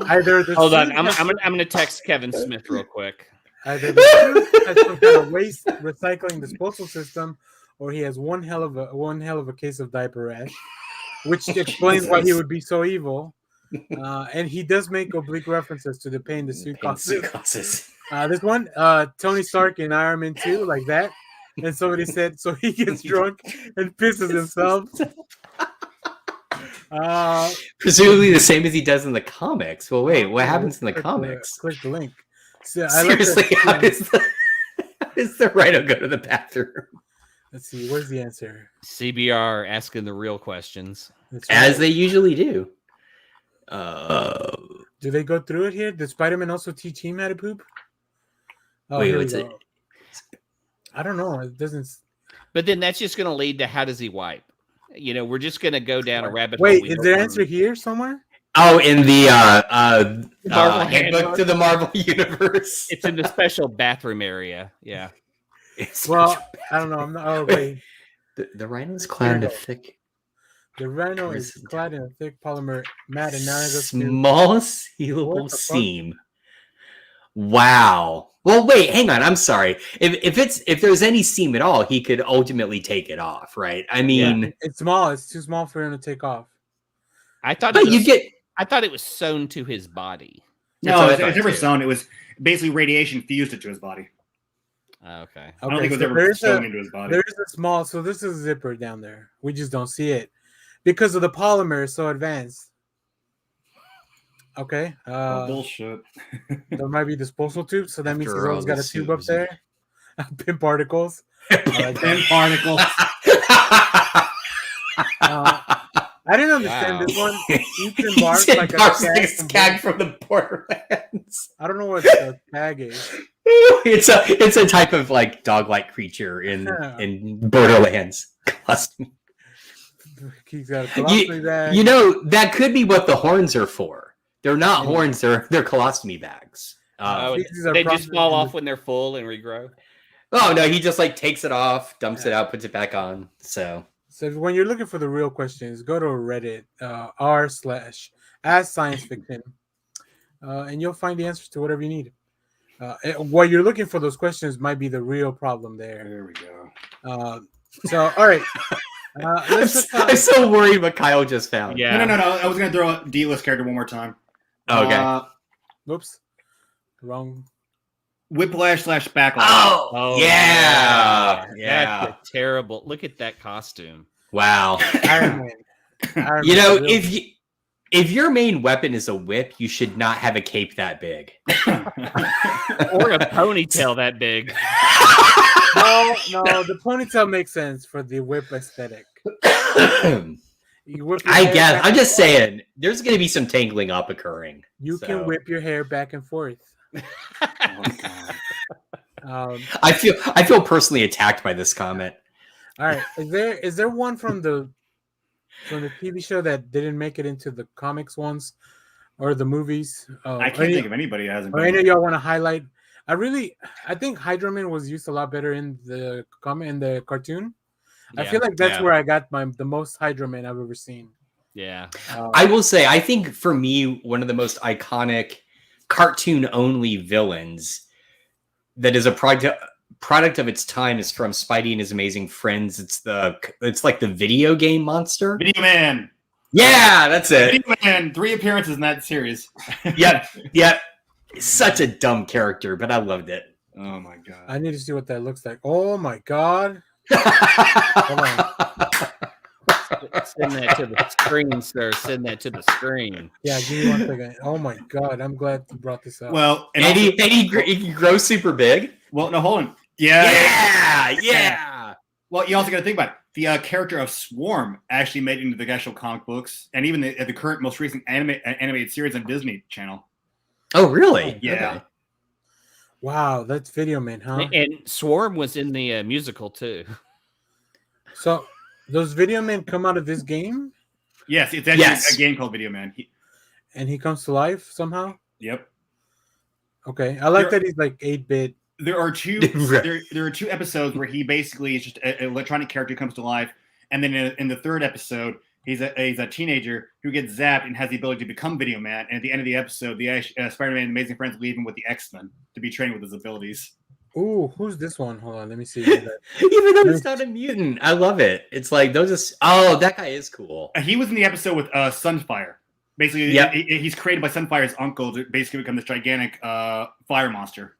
Hold on, I'm gonna text Kevin Smith real quick. Either the suit has some kind of waste recycling disposal system, or he has one hell of a case of diaper rash, which explains why he would be so evil. And he does make oblique references to the pain the suit causes. This one, Tony Stark in Iron Man 2, like that. And somebody said, so he gets drunk and pisses himself. Presumably the same as he does in the comics. Well, wait, what happens in the comics? Click the link. So, seriously, how does the Rhino go to the bathroom? Let's see, where's the answer? CBR asking the real questions. As they usually do. Do they go through it here? Did Spiderman also teach him how to poop? Oh, wait, what's it? I don't know. It doesn't. But then that's just going to lead to how does he wipe? You know, we're just going to go down a rabbit hole. Wait, is there an answer here somewhere? Oh, in the handbook to the Marvel Universe. It's in the special bathroom area. Yeah. Well, I don't know. I'm not. Oh, wait. The Rhino's clad in a thick. The Rhino is clad in a thick polymer mat, and now it goes small sealable seam. Wow. Well, wait, hang on. I'm sorry. If there's any seam at all, he could ultimately take it off, right? I mean, it's small. It's too small for him to take off. I thought it was sewn to his body. No, it was never sewn. It was basically radiation fused it to his body. Okay. I don't think it was ever sewn into his body. There is a small, so this is a zipper down there. We just don't see it because of the polymer is so advanced. Okay. Bullshit. There might be disposal tubes, so that means he's always got a tube up there. Pin particles. Pin particles. I didn't understand this one. Ethan barks like a skag from the Borderlands. I don't know what the skag is. It's a type of like dog-like creature in Borderlands. He's got a colostomy bag. You know, that could be what the horns are for. They're not horns, they're colostomy bags. They just fall off when they're full and regrow. Oh no, he just like takes it off, dumps it out, puts it back on. So when you're looking for the real questions, go to Reddit r/as_science_fiction, and you'll find the answers to whatever you need. While you're looking for those questions, might be the real problem there. There we go. So all right. I'm so worried what Kyle just found. Yeah. No. I was going to throw a D-list character one more time. Okay. Whoops. Wrong. Whiplash/Backlash. Oh yeah. That's terrible. Look at that costume. Wow. Iron Man. You know, If your main weapon is a whip, you should not have a cape that big. Or a ponytail that big. No, the ponytail makes sense for the whip aesthetic. I guess. I'm just saying, there's going to be some tangling up occurring. You can whip your hair back and forth. Oh, God. I feel personally attacked by this comment. All right, is there one from the TV show that didn't make it into the comics ones or the movies? I can't think of anybody that hasn't. Or any of y'all want to highlight? I think Hydro-Man was used a lot better in the cartoon. I feel like that's where I got the most Hydro-Man I've ever seen. Yeah. I will say, I think for me, one of the most iconic cartoon-only villains that is a product of its time is from Spidey and His Amazing Friends. It's like the video game monster. Video Man. Yeah, that's it. Video Man. 3 appearances in that series. Yep. Such a dumb character, but I loved it. Oh my God. I need to see what that looks like. Oh my God. Come on. Send that to the screen, sir. Send that to the screen. Yeah, give me 1 second. Oh my God, I'm glad you brought this up. Well, and he grows super big. Well, no, hold on. Yeah. Well, you also got to think about it. The character of Swarm actually made it into the actual comic books, and even the current, most recent animated series on Disney Channel. Oh, really? Yeah. Okay. Wow, that's Video Man, huh? And Swarm was in the musical too. So, those Video Men come out of this game? Yes, it's actually a game called Video Man. He comes to life somehow? Yep. Okay, I like that he's like 8-bit. There are two. there are 2 episodes where he basically is just an electronic character who comes to life, and then in the 3rd episode, he's a teenager who gets zapped and has the ability to become Video Man. And at the end of the episode, the Spider-Man and Amazing Friends leave him with the X-Men to be trained with his abilities. Ooh, who's this one? Hold on, let me see. Even though he's not a mutant, I love it. It's like those. That guy is cool. He was in the episode with Sunfire. Basically, he's created by Sunfire's uncle to basically become this gigantic fire monster.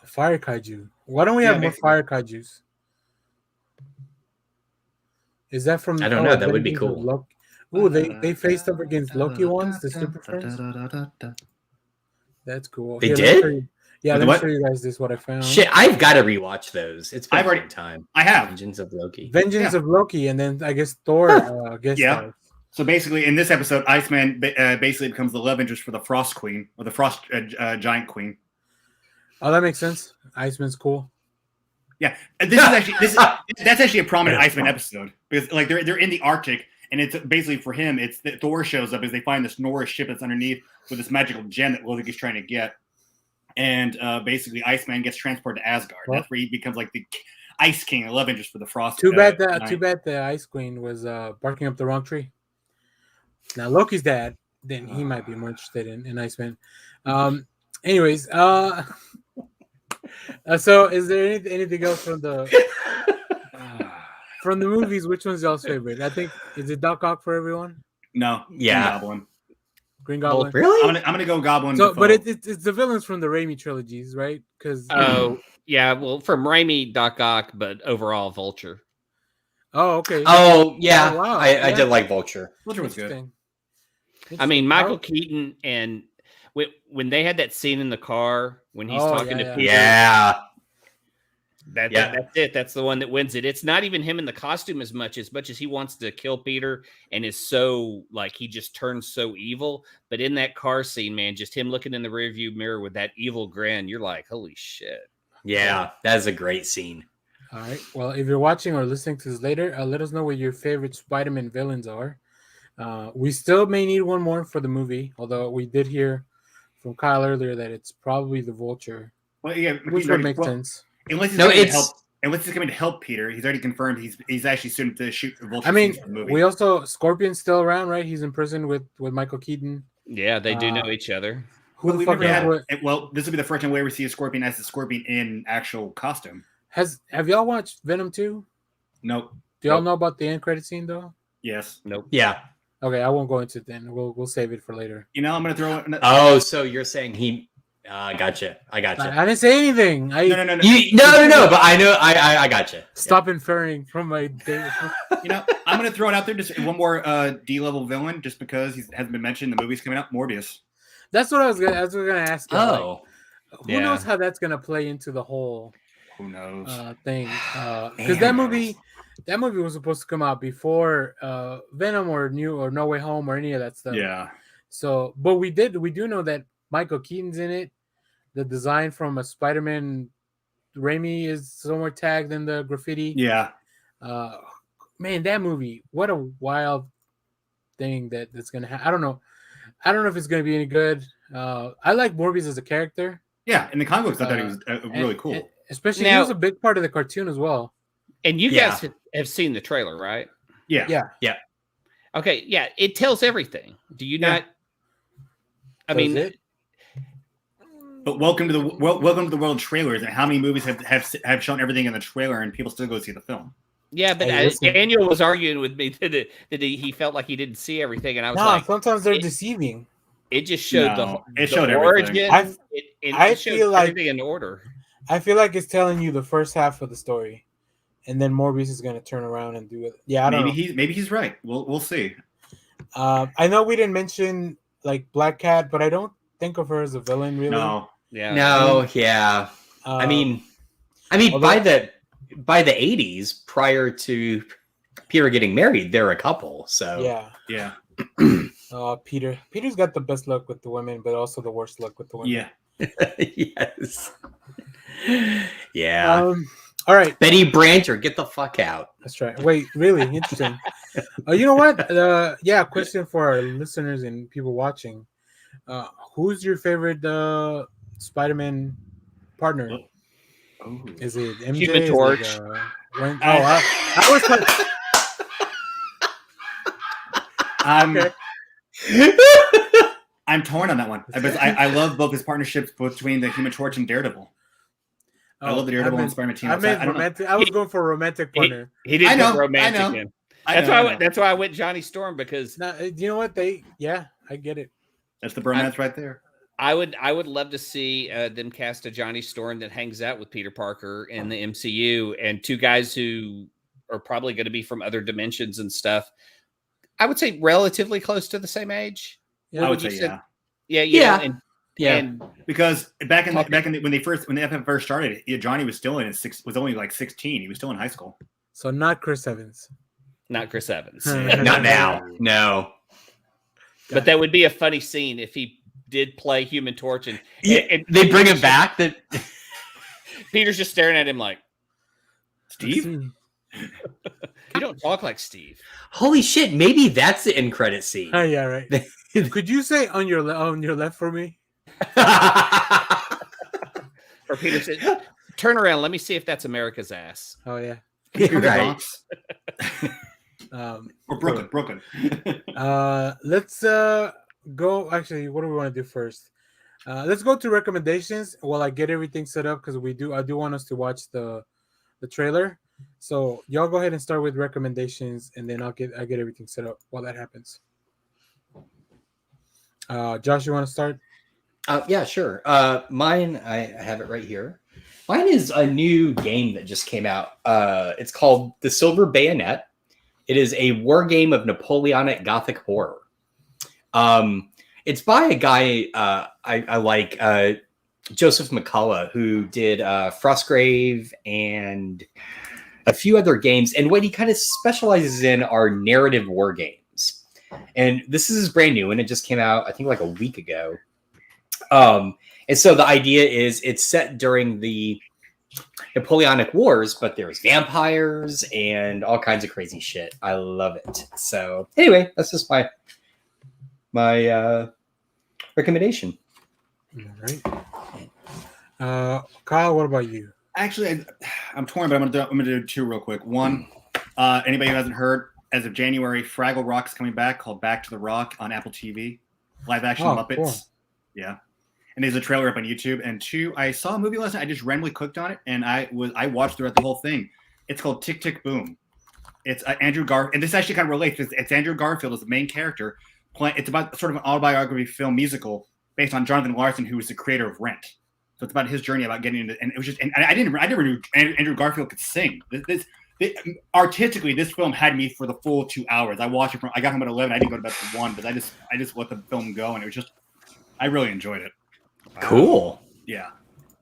A fire kaiju. Why don't we have more fire kaijus? Is that from? I don't know. That would be cool. Ooh, they faced up against Loki once, the Super Friends. That's cool. They did? Let me show you guys this, what I found. Shit, I've got to rewatch those. It's been a long time. I have. Vengeance of Loki. Of Loki, and then I guess Thor stars. So basically, in this episode, Iceman basically becomes the love interest for the Frost Queen, or the Frost Giant Queen. Oh, that makes sense. Iceman's cool. Yeah, that's actually a prominent Iceman episode, because like they're in the Arctic, and it's basically for him. It's that Thor shows up as they find this Norse ship that's underneath with this magical gem that Loki's trying to get, and basically Iceman gets transported to Asgard. That's where he becomes like the Ice King, a love interest for the Frost. Too bad the Ice Queen was barking up the wrong tree. Now Loki's dad, then he might be more interested in Iceman. Anyways, so is there anything else from the movies? Which one's y'all's favorite? I think, is it Doc Ock for everyone? No, yeah, Green Goblin. Really? I'm gonna go Goblin. So, but it's the villains from the Raimi trilogies, right? Because yeah, well, from Raimi, Doc Ock, but overall Vulture. Oh, okay. Oh, yeah. Oh, wow. I did like Vulture. Vulture was good. I mean, Michael Keaton, and when they had that scene in the car when he's talking to Peter. Yeah. That's it. That's the one that wins it. It's not even him in the costume as much as he wants to kill Peter and is so like he just turns so evil. But in that car scene, man, just him looking in the rearview mirror with that evil grin, you're like, holy shit. Yeah, that is a great scene. All right. Well, if you're watching or listening to this later, let us know what your favorite Spider-Man villains are. We still may need one more for the movie, although we did hear from Kyle earlier that it's probably the Vulture. Well, yeah, which would make sense. Unless he's coming to help Peter. He's already confirmed he's actually soon to shoot the Vulture. I mean, we also Scorpion's still around, right? He's in prison with Michael Keaton. Yeah, they do know each other. Who the fuck? Well, this will be the first time we ever see a Scorpion as a Scorpion in actual costume. Have y'all watched Venom 2? Nope. Do y'all know about the end credit scene though? Yes. Nope. Yeah. Okay, I won't go into it then. We'll save it for later. You know, I'm gonna throw it. Oh, so you're saying Gotcha. I gotcha. I didn't say anything. No. No. But I know. I gotcha. Stop inferring from my. I'm going to throw it out there. Just one more D-level villain, just because he hasn't been mentioned. The movie's coming out. Morbius. That's what I was gonna ask you. Oh, who knows how that's gonna play into the whole? Who knows? Thing. Because that movie was supposed to come out before Venom or No Way Home or any of that stuff. Yeah. So, but we do know that Michael Keaton's in it. The design from a Spiderman, Raimi is somewhere tagged in the graffiti. Yeah. Man, that movie! What a wild thing that's gonna happen. I don't know if it's gonna be any good. I like Morbius as a character. Yeah, in the comic books, I thought he was really cool. And especially, he was a big part of the cartoon as well. And you guys have seen the trailer, right? Yeah. Okay, yeah, it tells everything. Do you not? I mean, but welcome to the world of trailers. And how many movies have shown everything in the trailer, and people still go see the film? Yeah, but Daniel was arguing with me that he felt like he didn't see everything, and I was like, sometimes they're deceiving. It just showed the origin. I feel like everything in order. I feel like it's telling you the first half of the story, and then Morbius is going to turn around and do it. Yeah, I don't know. Maybe he's right. We'll see. I know we didn't mention like Black Cat, but I don't think of her as a villain really. No. Yeah. No. Yeah. I mean, by the 80s, prior to Peter getting married, they're a couple. So yeah. Peter's got the best luck with the women, but also the worst luck with the women. Yeah. Yes. Yeah. All right. Betty Brancher, get the fuck out. That's right. Wait, really interesting. You know what? Question for our listeners and people watching. Who's your favorite Spider-Man partner? Oh. Is it MJ? Human Torch. I was like, I'm torn on that one. I love both his partnerships between the Human Torch and Daredevil. I love the Daredevil and Spider-Man team. I was going for a romantic partner. He didn't go romantic. That's why I went Johnny Storm, because you know what I get it. That's the bromance right there. I would love to see them cast a Johnny Storm that hangs out with Peter Parker in the MCU, and two guys who are probably going to be from other dimensions and stuff. I would say relatively close to the same age. I would say And because back in when the FF first started, Johnny was still was only like 16. He was still in high school. So not Chris Evans. Not Chris Evans. Not now. No. But that would be a funny scene if he did play Human Torch and they bring him back. That Peter's just staring at him like, Steve? You don't talk like Steve. Holy shit! Maybe that's the end credit scene. Oh yeah, right. Could you say on your left for me? Or Peter said, "Turn around. Let me see if that's America's ass." Oh yeah. Right. Or Brooklyn. Let's go. Actually, what do we want to do first? Let's go to recommendations while I get everything set up, because I do want us to watch the trailer. So y'all go ahead and start with recommendations, and then I get everything set up while that happens. Josh, you want to start? Yeah, sure. Mine, I have it right here. Mine is a new game that just came out. It's called The Silver Bayonet. It is a war game of Napoleonic Gothic horror. It's by a guy I like, Joseph McCullough, who did Frostgrave and a few other games. And what he kind of specializes in are narrative war games. And this is brand new, and it just came out, I think, like a week ago. And so the idea is it's set during the Napoleonic Wars, but there's vampires and all kinds of crazy shit. I love it. So anyway, that's just my recommendation. All right. Kyle, what about you? Actually, I'm torn, but I'm gonna do two real quick. One, anybody who hasn't heard, as of January, Fraggle Rock's coming back, called Back to the Rock on Apple TV. Live action Muppets. Cool. Yeah. And there's a trailer up on YouTube. And two, I saw a movie last night. I just randomly clicked on it, and I watched throughout the whole thing. It's called Tick, Tick, Boom. It's Andrew Garfield, and this actually kind of relates. It's Andrew Garfield as the main character. It's about sort of an autobiography film musical based on Jonathan Larson, who was the creator of Rent. So it's about his journey about getting into, and it was just, and I never knew Andrew Garfield could sing. Artistically, this film had me for the full 2 hours. I watched it I got home at 11. I didn't go to bed for 1, but I just let the film go, and it was just, I really enjoyed it. Cool. Yeah.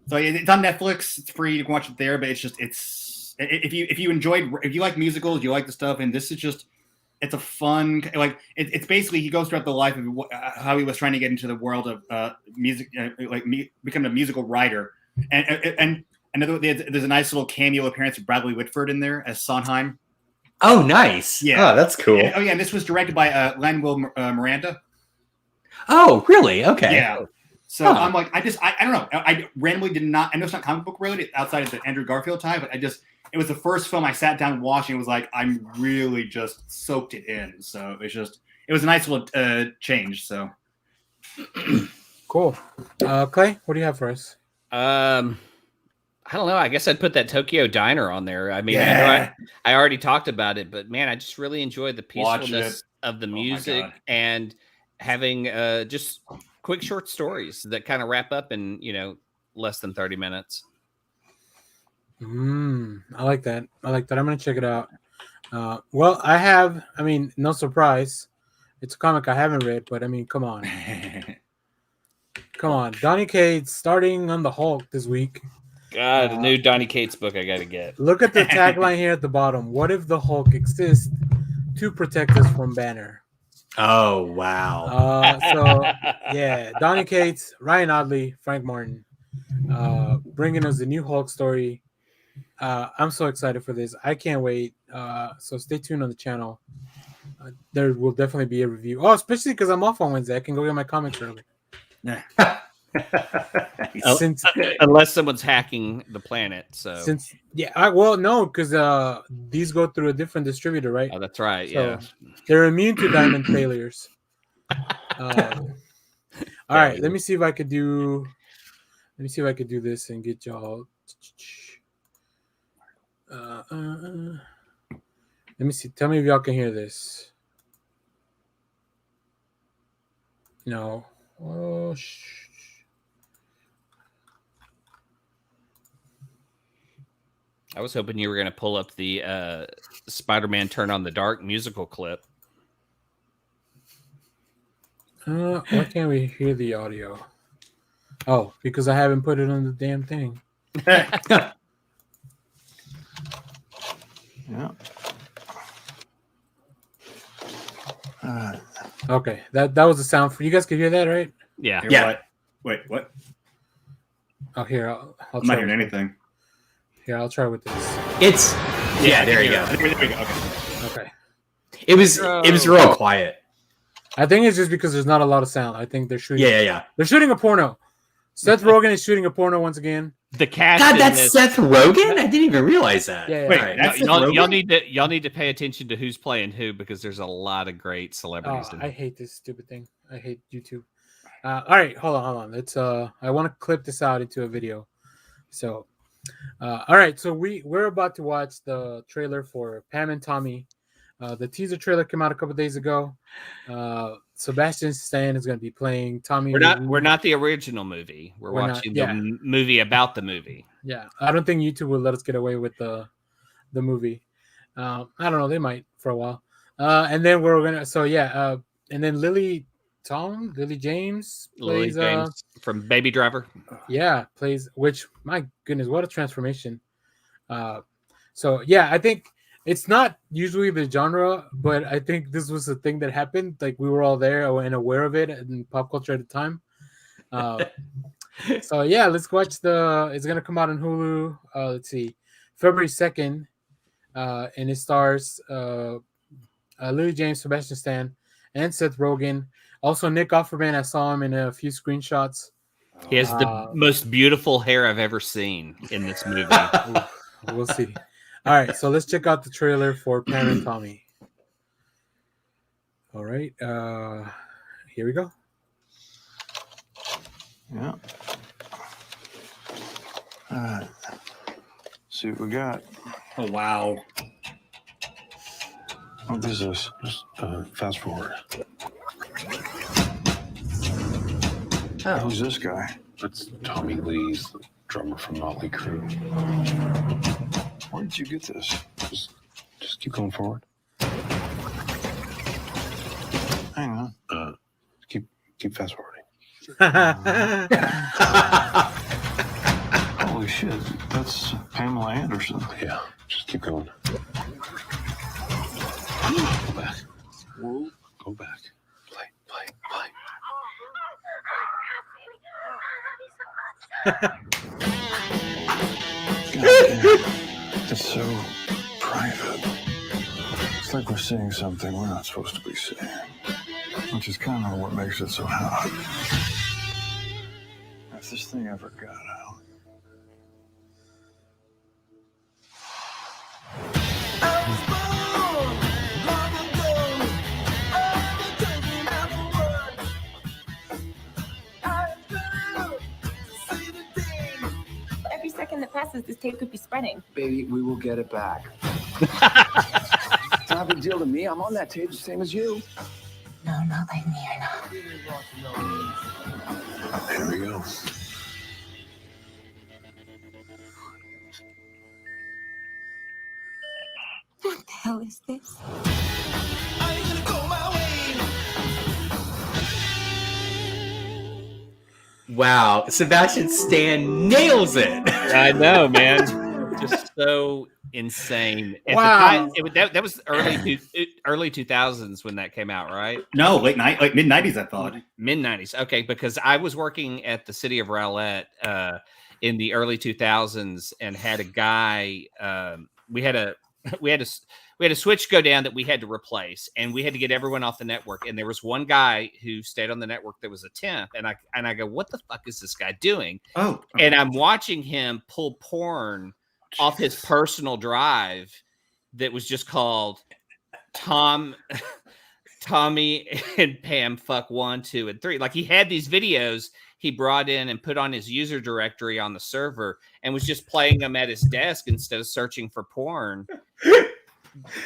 So it's on Netflix. It's free. You can watch it there, but it's if you like musicals, you like the stuff, and this is just, it's a fun, like it's basically, he goes throughout the life of how he was trying to get into the world of music, becoming a musical writer, and there's a nice little cameo appearance of Bradley Whitford in there as Sondheim. Oh, nice. Yeah. Oh, that's cool. And this was directed by Lin-Manuel Miranda. Oh, really? Okay. Yeah. So I'm like, I don't know. I randomly did not. I know it's not comic book related outside of the Andrew Garfield time, but it was the first film I sat down watching. It was like, I'm really just soaked it in. So it was a nice little change. So cool. Clay, what do you have for us? I don't know. I guess I'd put that Tokyo Diner on there. I mean, I already talked about it, but man, I just really enjoyed the peacefulness of the music and having just quick short stories that kind of wrap up in, less than 30 minutes. I like that. I'm going to check it out. Well, no surprise. It's a comic I haven't read, but I mean, come on. Come on. Donny Cates starting on the Hulk this week. God, a new Donny Cates book I got to get. Look at the tagline here at the bottom. What if the Hulk exists to protect us from Banner? Oh, wow. Donny Cates, Ryan Odley, Frank Martin, bringing us the new Hulk story. I'm so excited for this. I can't wait. So stay tuned on the channel. There will definitely be a review. Oh, especially because I'm off on Wednesday. I can go get my comics early. Unless someone's hacking the planet. So no, because these go through a different distributor, right? Oh, that's right. So they're immune to diamond failures. All right, let me see if I could do this and get y'all. Let me see. Tell me if y'all can hear this. No. Oh, I was hoping you were going to pull up the Spider-Man Turn on the Dark musical clip. Why can't we hear the audio? Oh, because I haven't put it on the damn thing. Yeah. Okay, that was the sound for you guys. Could hear that, right? Yeah. What? Wait, what? Oh, here I'll I'm not hearing anything. Here, I'll try with this. There you go. There we go. Okay. It was real quiet. I think it's just because there's not a lot of sound. I think they're shooting. Yeah. They're shooting a porno. Seth Rogen is shooting a porno once again. The cast. God, that's Seth Rogen? I didn't even realize that. Yeah. Wait, right. Y'all need to pay attention to who's playing who, because there's a lot of great celebrities. I hate this stupid thing. I hate YouTube. All right, hold on. Let's. I want to clip this out into a video. So, all right. So we're about to watch the trailer for Pam and Tommy. The teaser trailer came out a couple days ago. Sebastian Stan is going to be playing Tommy. We're not the original movie. We're watching the movie about the movie. Yeah, I don't think YouTube will let us get away with the movie. I don't know. They might for a while. And then we're gonna. So and then Lily James plays from Baby Driver. Yeah, plays. Which, my goodness, what a transformation. I think. It's not usually the genre, but I think this was a thing that happened. Like, we were all there and aware of it in pop culture at the time. Let's watch it's going to come out on Hulu. Let's see, February 2nd. And it stars Lily James, Sebastian Stan, and Seth Rogen. Also, Nick Offerman. I saw him in a few screenshots. He has the most beautiful hair I've ever seen in this movie. We'll see. All right, so let's check out the trailer for Pam and Tommy. All right, here we go. Yeah. All right. See what we got. Oh, wow. What is this? Just fast forward. Oh. Who's this guy? That's Tommy Lee's drummer from Motley Crue. Where did you get this? Just keep going forward. Hang on. Keep fast forwarding. Holy shit, that's Pamela Anderson. Yeah, just keep going. Go back. Whoa. Go back. Play. It's so private. It's like we're seeing something we're not supposed to be seeing, which is kind of what makes it so hot. If this thing ever got out. Every second that passes, this tape could be spreading. Baby, we will get it back. It's not a big deal to me. I'm on that tape the same as you. No, not like me, I know. Here we go. What the hell is this? Wow, Sebastian Stan nails it. I know, man. Just so insane. At Wow. the time, that was early 2000s when that came out, right? No, mid 90s, I thought. Mid 90s. Okay, because I was working at the city of Rowlett in the early 2000s and had a guy. We had a switch go down that we had to replace, and we had to get everyone off the network. And there was one guy who stayed on the network that was a temp, and I go, what the fuck is this guy doing? Oh, and I'm watching him pull porn off his personal drive that was just called Tommy and Pam fuck 1, 2, and 3. Like, he had these videos he brought in and put on his user directory on the server and was just playing them at his desk instead of searching for porn,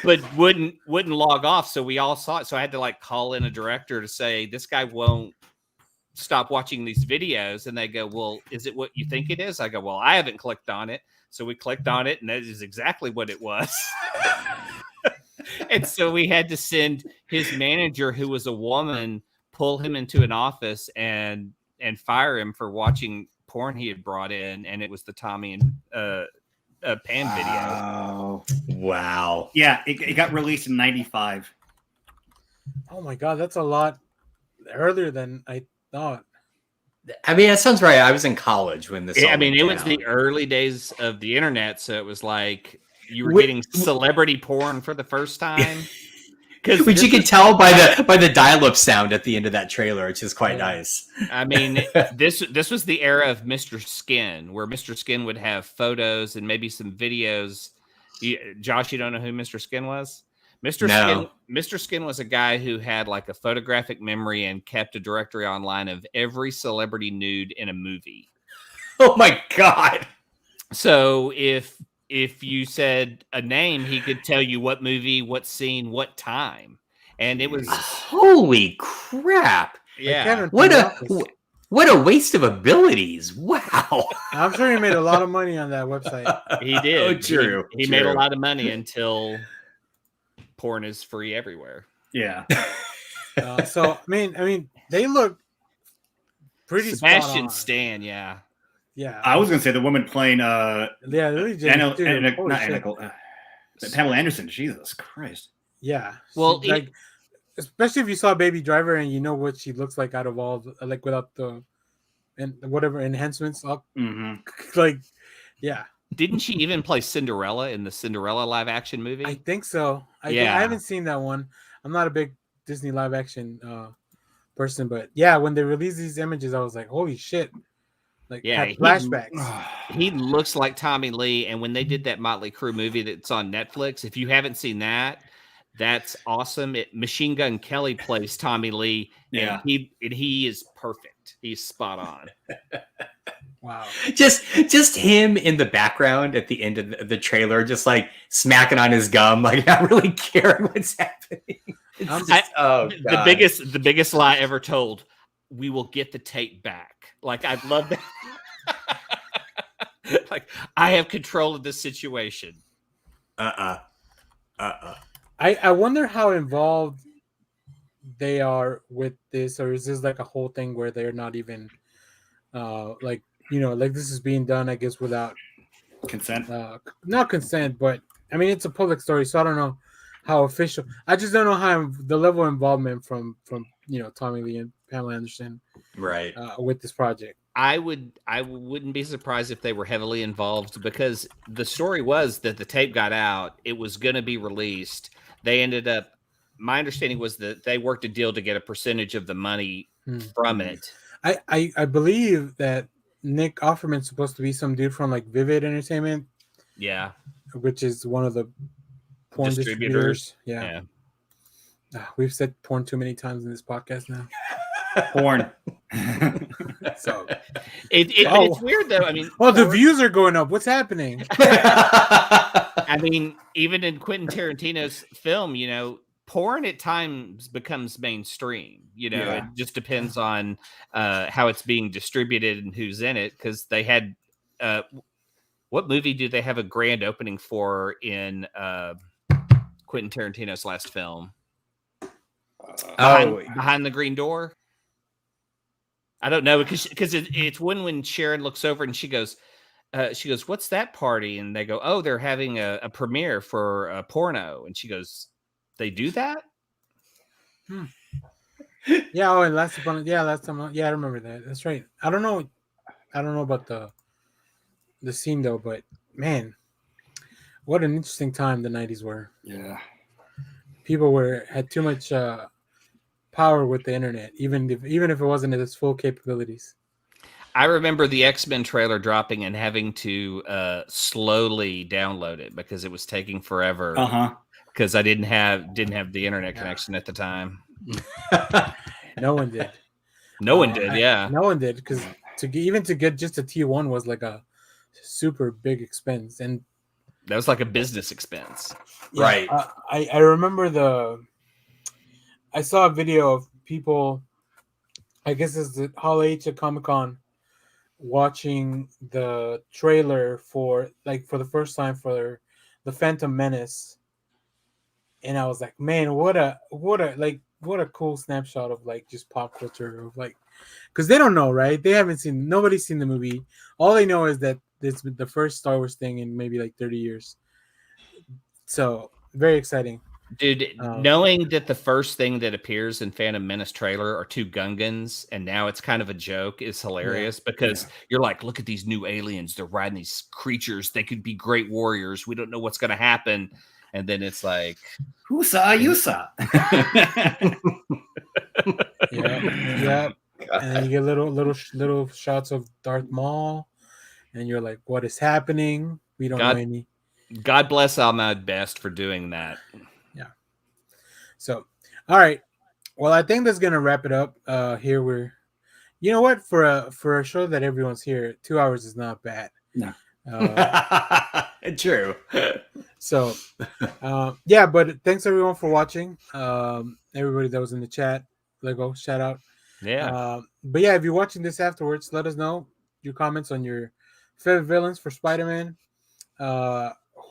but wouldn't log off. So we all saw it. So I had to like call in a director to say, this guy won't stop watching these videos. And they go, well, is it what you think it is? I go, well, I haven't clicked on it. So we clicked on it, and that is exactly what it was. And so we had to send his manager, who was a woman, pull him into an office and fire him for watching porn he had brought in. And it was the Tommy and Pam video. Wow. Yeah, it got released in 95. Oh my god, that's a lot earlier than I thought. I mean, that sounds right. I was in college when this. I mean, it was the early days of the internet, so it was like you were getting celebrity porn for the first time. Which you can tell by the dial-up sound at the end of that trailer, which is quite nice. I mean, this was the era of Mr. Skin, where Mr. Skin would have photos and maybe some videos. Josh, you don't know who Mr. Skin was? Mr. Skin was a guy who had like a photographic memory and kept a directory online of every celebrity nude in a movie. Oh my god! So if you said a name, he could tell you what movie, what scene, what time, and it was holy crap! Yeah, what a waste of abilities! Wow, I'm sure he made a lot of money on that website. He did. Oh, true. He made a lot of money until porn is free everywhere. Yeah. So I mean, they look pretty. Sebastian Stan, yeah. I was gonna say the woman playing Pamela Anderson. Jesus Christ. Yeah. Well, like, especially if you saw Baby Driver and you know what she looks like out of all, like without the and whatever enhancements up. Mm-hmm. Like, yeah. Didn't she even play Cinderella in the Cinderella live action movie? I think so. I haven't seen that one. I'm not a big Disney live action person, but yeah, when they released these images, I was like, holy shit. Like, yeah, flashbacks. He looks like Tommy Lee, and when they did that Motley Crue movie that's on Netflix, if you haven't seen that, that's awesome. Machine Gun Kelly plays Tommy Lee, and he is perfect. He's spot on. Wow. Just him in the background at the end of the trailer, just like smacking on his gum, like not really caring what's happening. The biggest lie ever told. we will get the tape back. Like, I love that. Like, I have control of this situation. I wonder how involved they are with this, or is this like a whole thing where they're not even like, you know, like this is being done, I guess, without consent. Not consent, but I mean, it's a public story, so I don't know how official. I just don't know how the level of involvement from you know, Tommy Lee and Pamela Anderson, right, with this project. I wouldn't be surprised if they were heavily involved, because the story was that the tape got out. It was going to be released. They ended up, my understanding was that they worked a deal to get a percentage of the money from it. I believe that Nick Offerman's supposed to be some dude from like Vivid Entertainment. Yeah. Which is one of the porn distributors. Yeah. We've said porn too many times in this podcast now. Porn. So it's weird though. I mean, the views are going up. What's happening? I mean, even in Quentin Tarantino's film, you know, porn at times becomes mainstream. You know, it just depends on how it's being distributed and who's in it. Because they had, what movie did they have a grand opening for in Quentin Tarantino's last film? Behind the Green Door. I don't know, because it's when Sharon looks over and she goes, "What's that party?" And they go, "Oh, they're having a premiere for a porno." And she goes, "They do that?" Yeah. Oh, and last time. Yeah, I remember that. That's right. I don't know about the scene though, but man, what an interesting time the 90s were. Yeah. People had too much power with the internet, even if it wasn't at its full capabilities. I remember the X-Men trailer dropping and having to slowly download it because it was taking forever. Because I didn't have the internet connection at the time. No one did. No one did. Yeah. No one did, because to get just a T1 was like a super big expense, and that was like a business expense. Yeah, right. I remember I saw a video of people, I guess it's the Hall H at Comic-Con, watching the trailer for the first time for the Phantom Menace. And I was like, man, what a cool snapshot of like just pop culture of like, because they don't know, right? Nobody's seen the movie. All they know is that it's the first Star Wars thing in maybe like 30 years. So very exciting. Dude, knowing that the first thing that appears in Phantom Menace trailer are two Gungans, and now it's kind of a joke, is hilarious, because you're like, look at these new aliens. They're riding these creatures. They could be great warriors. We don't know what's going to happen. And then it's like, who saw you saw? Yeah. And then you get little shots of Darth Maul, and you're like, what is happening? We don't know any. God bless Ahmed Best for doing that. Yeah. So, all right. Well, I think that's gonna wrap it up. Here you know what? For a show that everyone's here, 2 hours is not bad. No. True. So, yeah. But thanks everyone for watching. Everybody that was in the chat, Lego, shout out. Yeah. But yeah, if you're watching this afterwards, let us know your comments on your favorite villains for Spider-Man.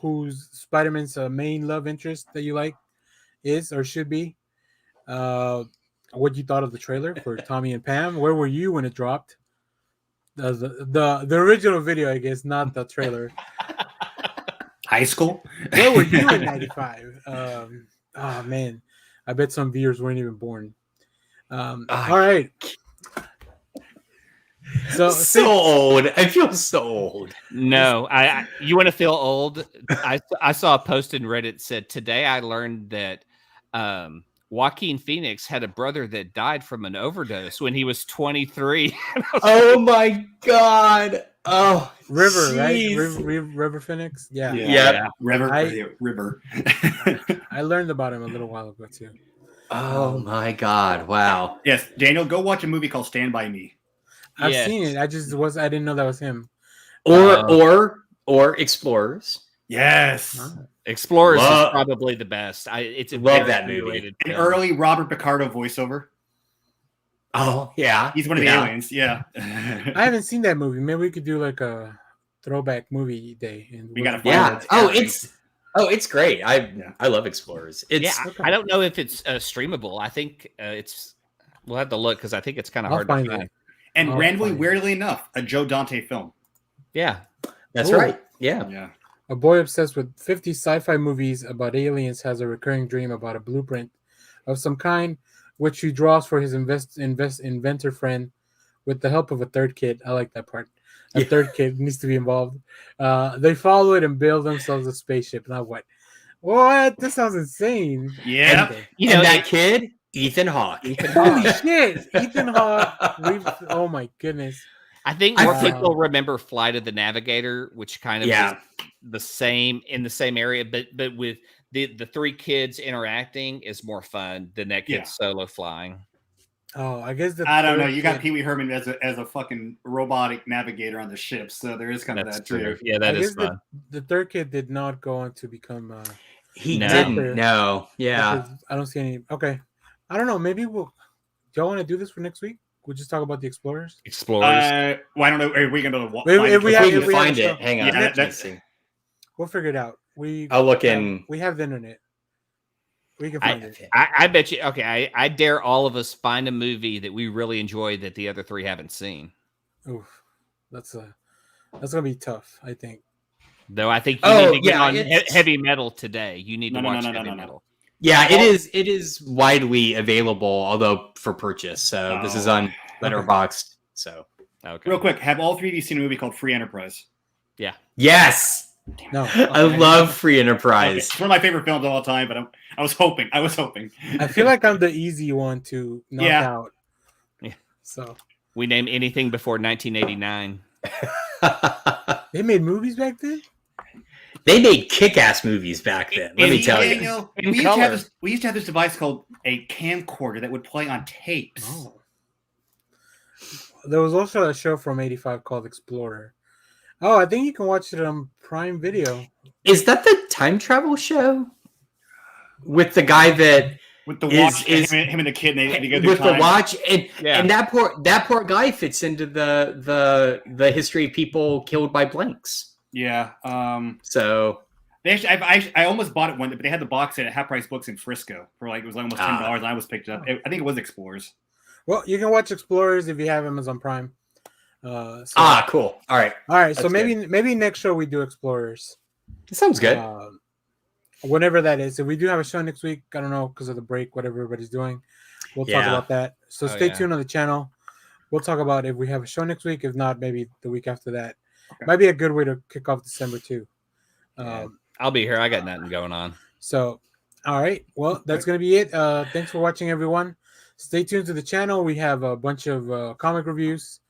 Who's Spider-Man's main love interest that you like is or should be. What you thought of the trailer for Tommy and Pam? Where were you when it dropped? The original video, I guess, not the trailer. High school? Where were you in 95? Oh man, I bet some viewers weren't even born. All right. So old. I feel so old. No, you want to feel old? I saw a post in Reddit said, today I learned that Joaquin Phoenix had a brother that died from an overdose when he was 23. Oh my God. Oh, River, geez. right? River Phoenix? Yeah. River. I learned about him a little while ago too. Oh my God. Wow. Yes, Daniel, go watch a movie called Stand By Me. I've seen it. I didn't know that was him. Or Explorers. Yes. Explorers is probably the best. It's love that movie. An early Robert Picardo voiceover. Oh yeah, he's one of the aliens. Yeah, I haven't seen that movie. Maybe we could do like a throwback movie day. And we gotta yeah. It's great. I love Explorers. It's I don't know if it's streamable. I think it's. We'll have to look because I think it's kind of hard to find. And randomly, weirdly enough, a Joe Dante film. Yeah, that's right. Yeah. Yeah. A boy obsessed with 50 sci-fi movies about aliens has a recurring dream about a blueprint of some kind, which he draws for his inventor friend with the help of a third kid. I like that part. A third kid needs to be involved. They follow it and build themselves a spaceship. Now what? What? This sounds insane. Yeah. And, that kid, Ethan Hawke. Holy shit. Ethan Hawke. Oh my goodness. I think more people remember Flight of the Navigator, which kind of is the same in the same area, but with the three kids interacting is more fun than that kid solo flying. Oh, I guess I don't know. You got Pee Wee Herman as a fucking robotic navigator on the ship, so there is kind of that true. too. Yeah, that is fun. The third kid did not go on to become. He didn't. No. Yeah. I don't see any. Okay, I don't know. Maybe we'll. Do y'all want to do this for next week? We'll just talk about the Explorers. Well, I don't know. Are we gonna? If we can find it, hang on. Let's see. We'll figure it out. I'll look in. We have the internet. We can find it. I bet you. Okay, I dare all of us find a movie that we really enjoy that the other three haven't seen. Oof, that's gonna be tough. I think. Though I think you need to get on heavy metal today. You need to watch heavy metal. Yeah, it is widely available, although for purchase. So this is on Letterboxd. So real quick, have all three of you seen a movie called Free Enterprise? Yeah. Yes. No, I love Free Enterprise. Okay. It's one of my favorite films of all time, but I was hoping. I feel like I'm the easy one to knock out. Yeah. So we name anything before 1989. They made movies back then. They made kick-ass movies back then. Let me tell you. We used to have this device called a camcorder that would play on tapes. Oh. There was also a show from '85 called Explorer. Oh, I think you can watch it on Prime Video. Is that the time travel show with the guy that with the watch, him and the kid, and they go through with time. The watch, and that poor guy fits into the history of people killed by blanks. Yeah. So they actually, I almost bought it one, but they had the box set at Half Price Books in Frisco for it was almost $10, and I almost picked it up. I think it was Explorers. Well, you can watch Explorers if you have Amazon Prime. Cool. All right. That's so maybe next show we do Explorers. It sounds good. Whenever that is. If we do have a show next week, I don't know because of the break, whatever everybody's doing, we'll talk about that. So stay tuned on the channel. We'll talk about if we have a show next week. If not, maybe the week after that. Okay. Might be a good way to kick off December too. I'll be here. I got nothing going on. So, all right. Well, that's gonna be it. Thanks for watching, everyone. Stay tuned to the channel. We have a bunch of comic reviews.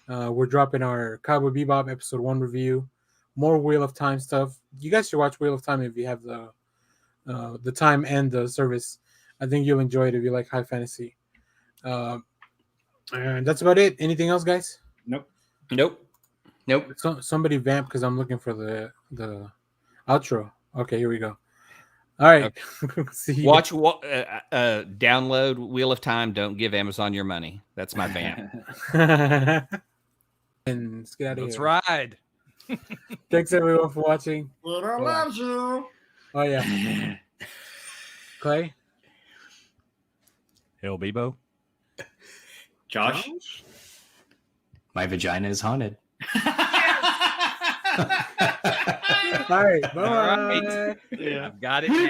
We're dropping our Cowboy Bebop episode 1 review. More Wheel of Time stuff. You guys should watch Wheel of Time if you have the time and the service. I think you'll enjoy it if you like high fantasy. And that's about it. Anything else, guys? Nope. So, somebody vamp because I'm looking for the outro. Okay, here we go. All right. Okay. See you. Watch, download Wheel of Time. Don't give Amazon your money. That's my vamp. And let's get out of here. Let's ride. Thanks everyone for watching. Twitter loves you. Oh yeah. Clay. Hail Bebo. Josh. My vagina is haunted. All right. Bye. All right. Yeah. I've got it now.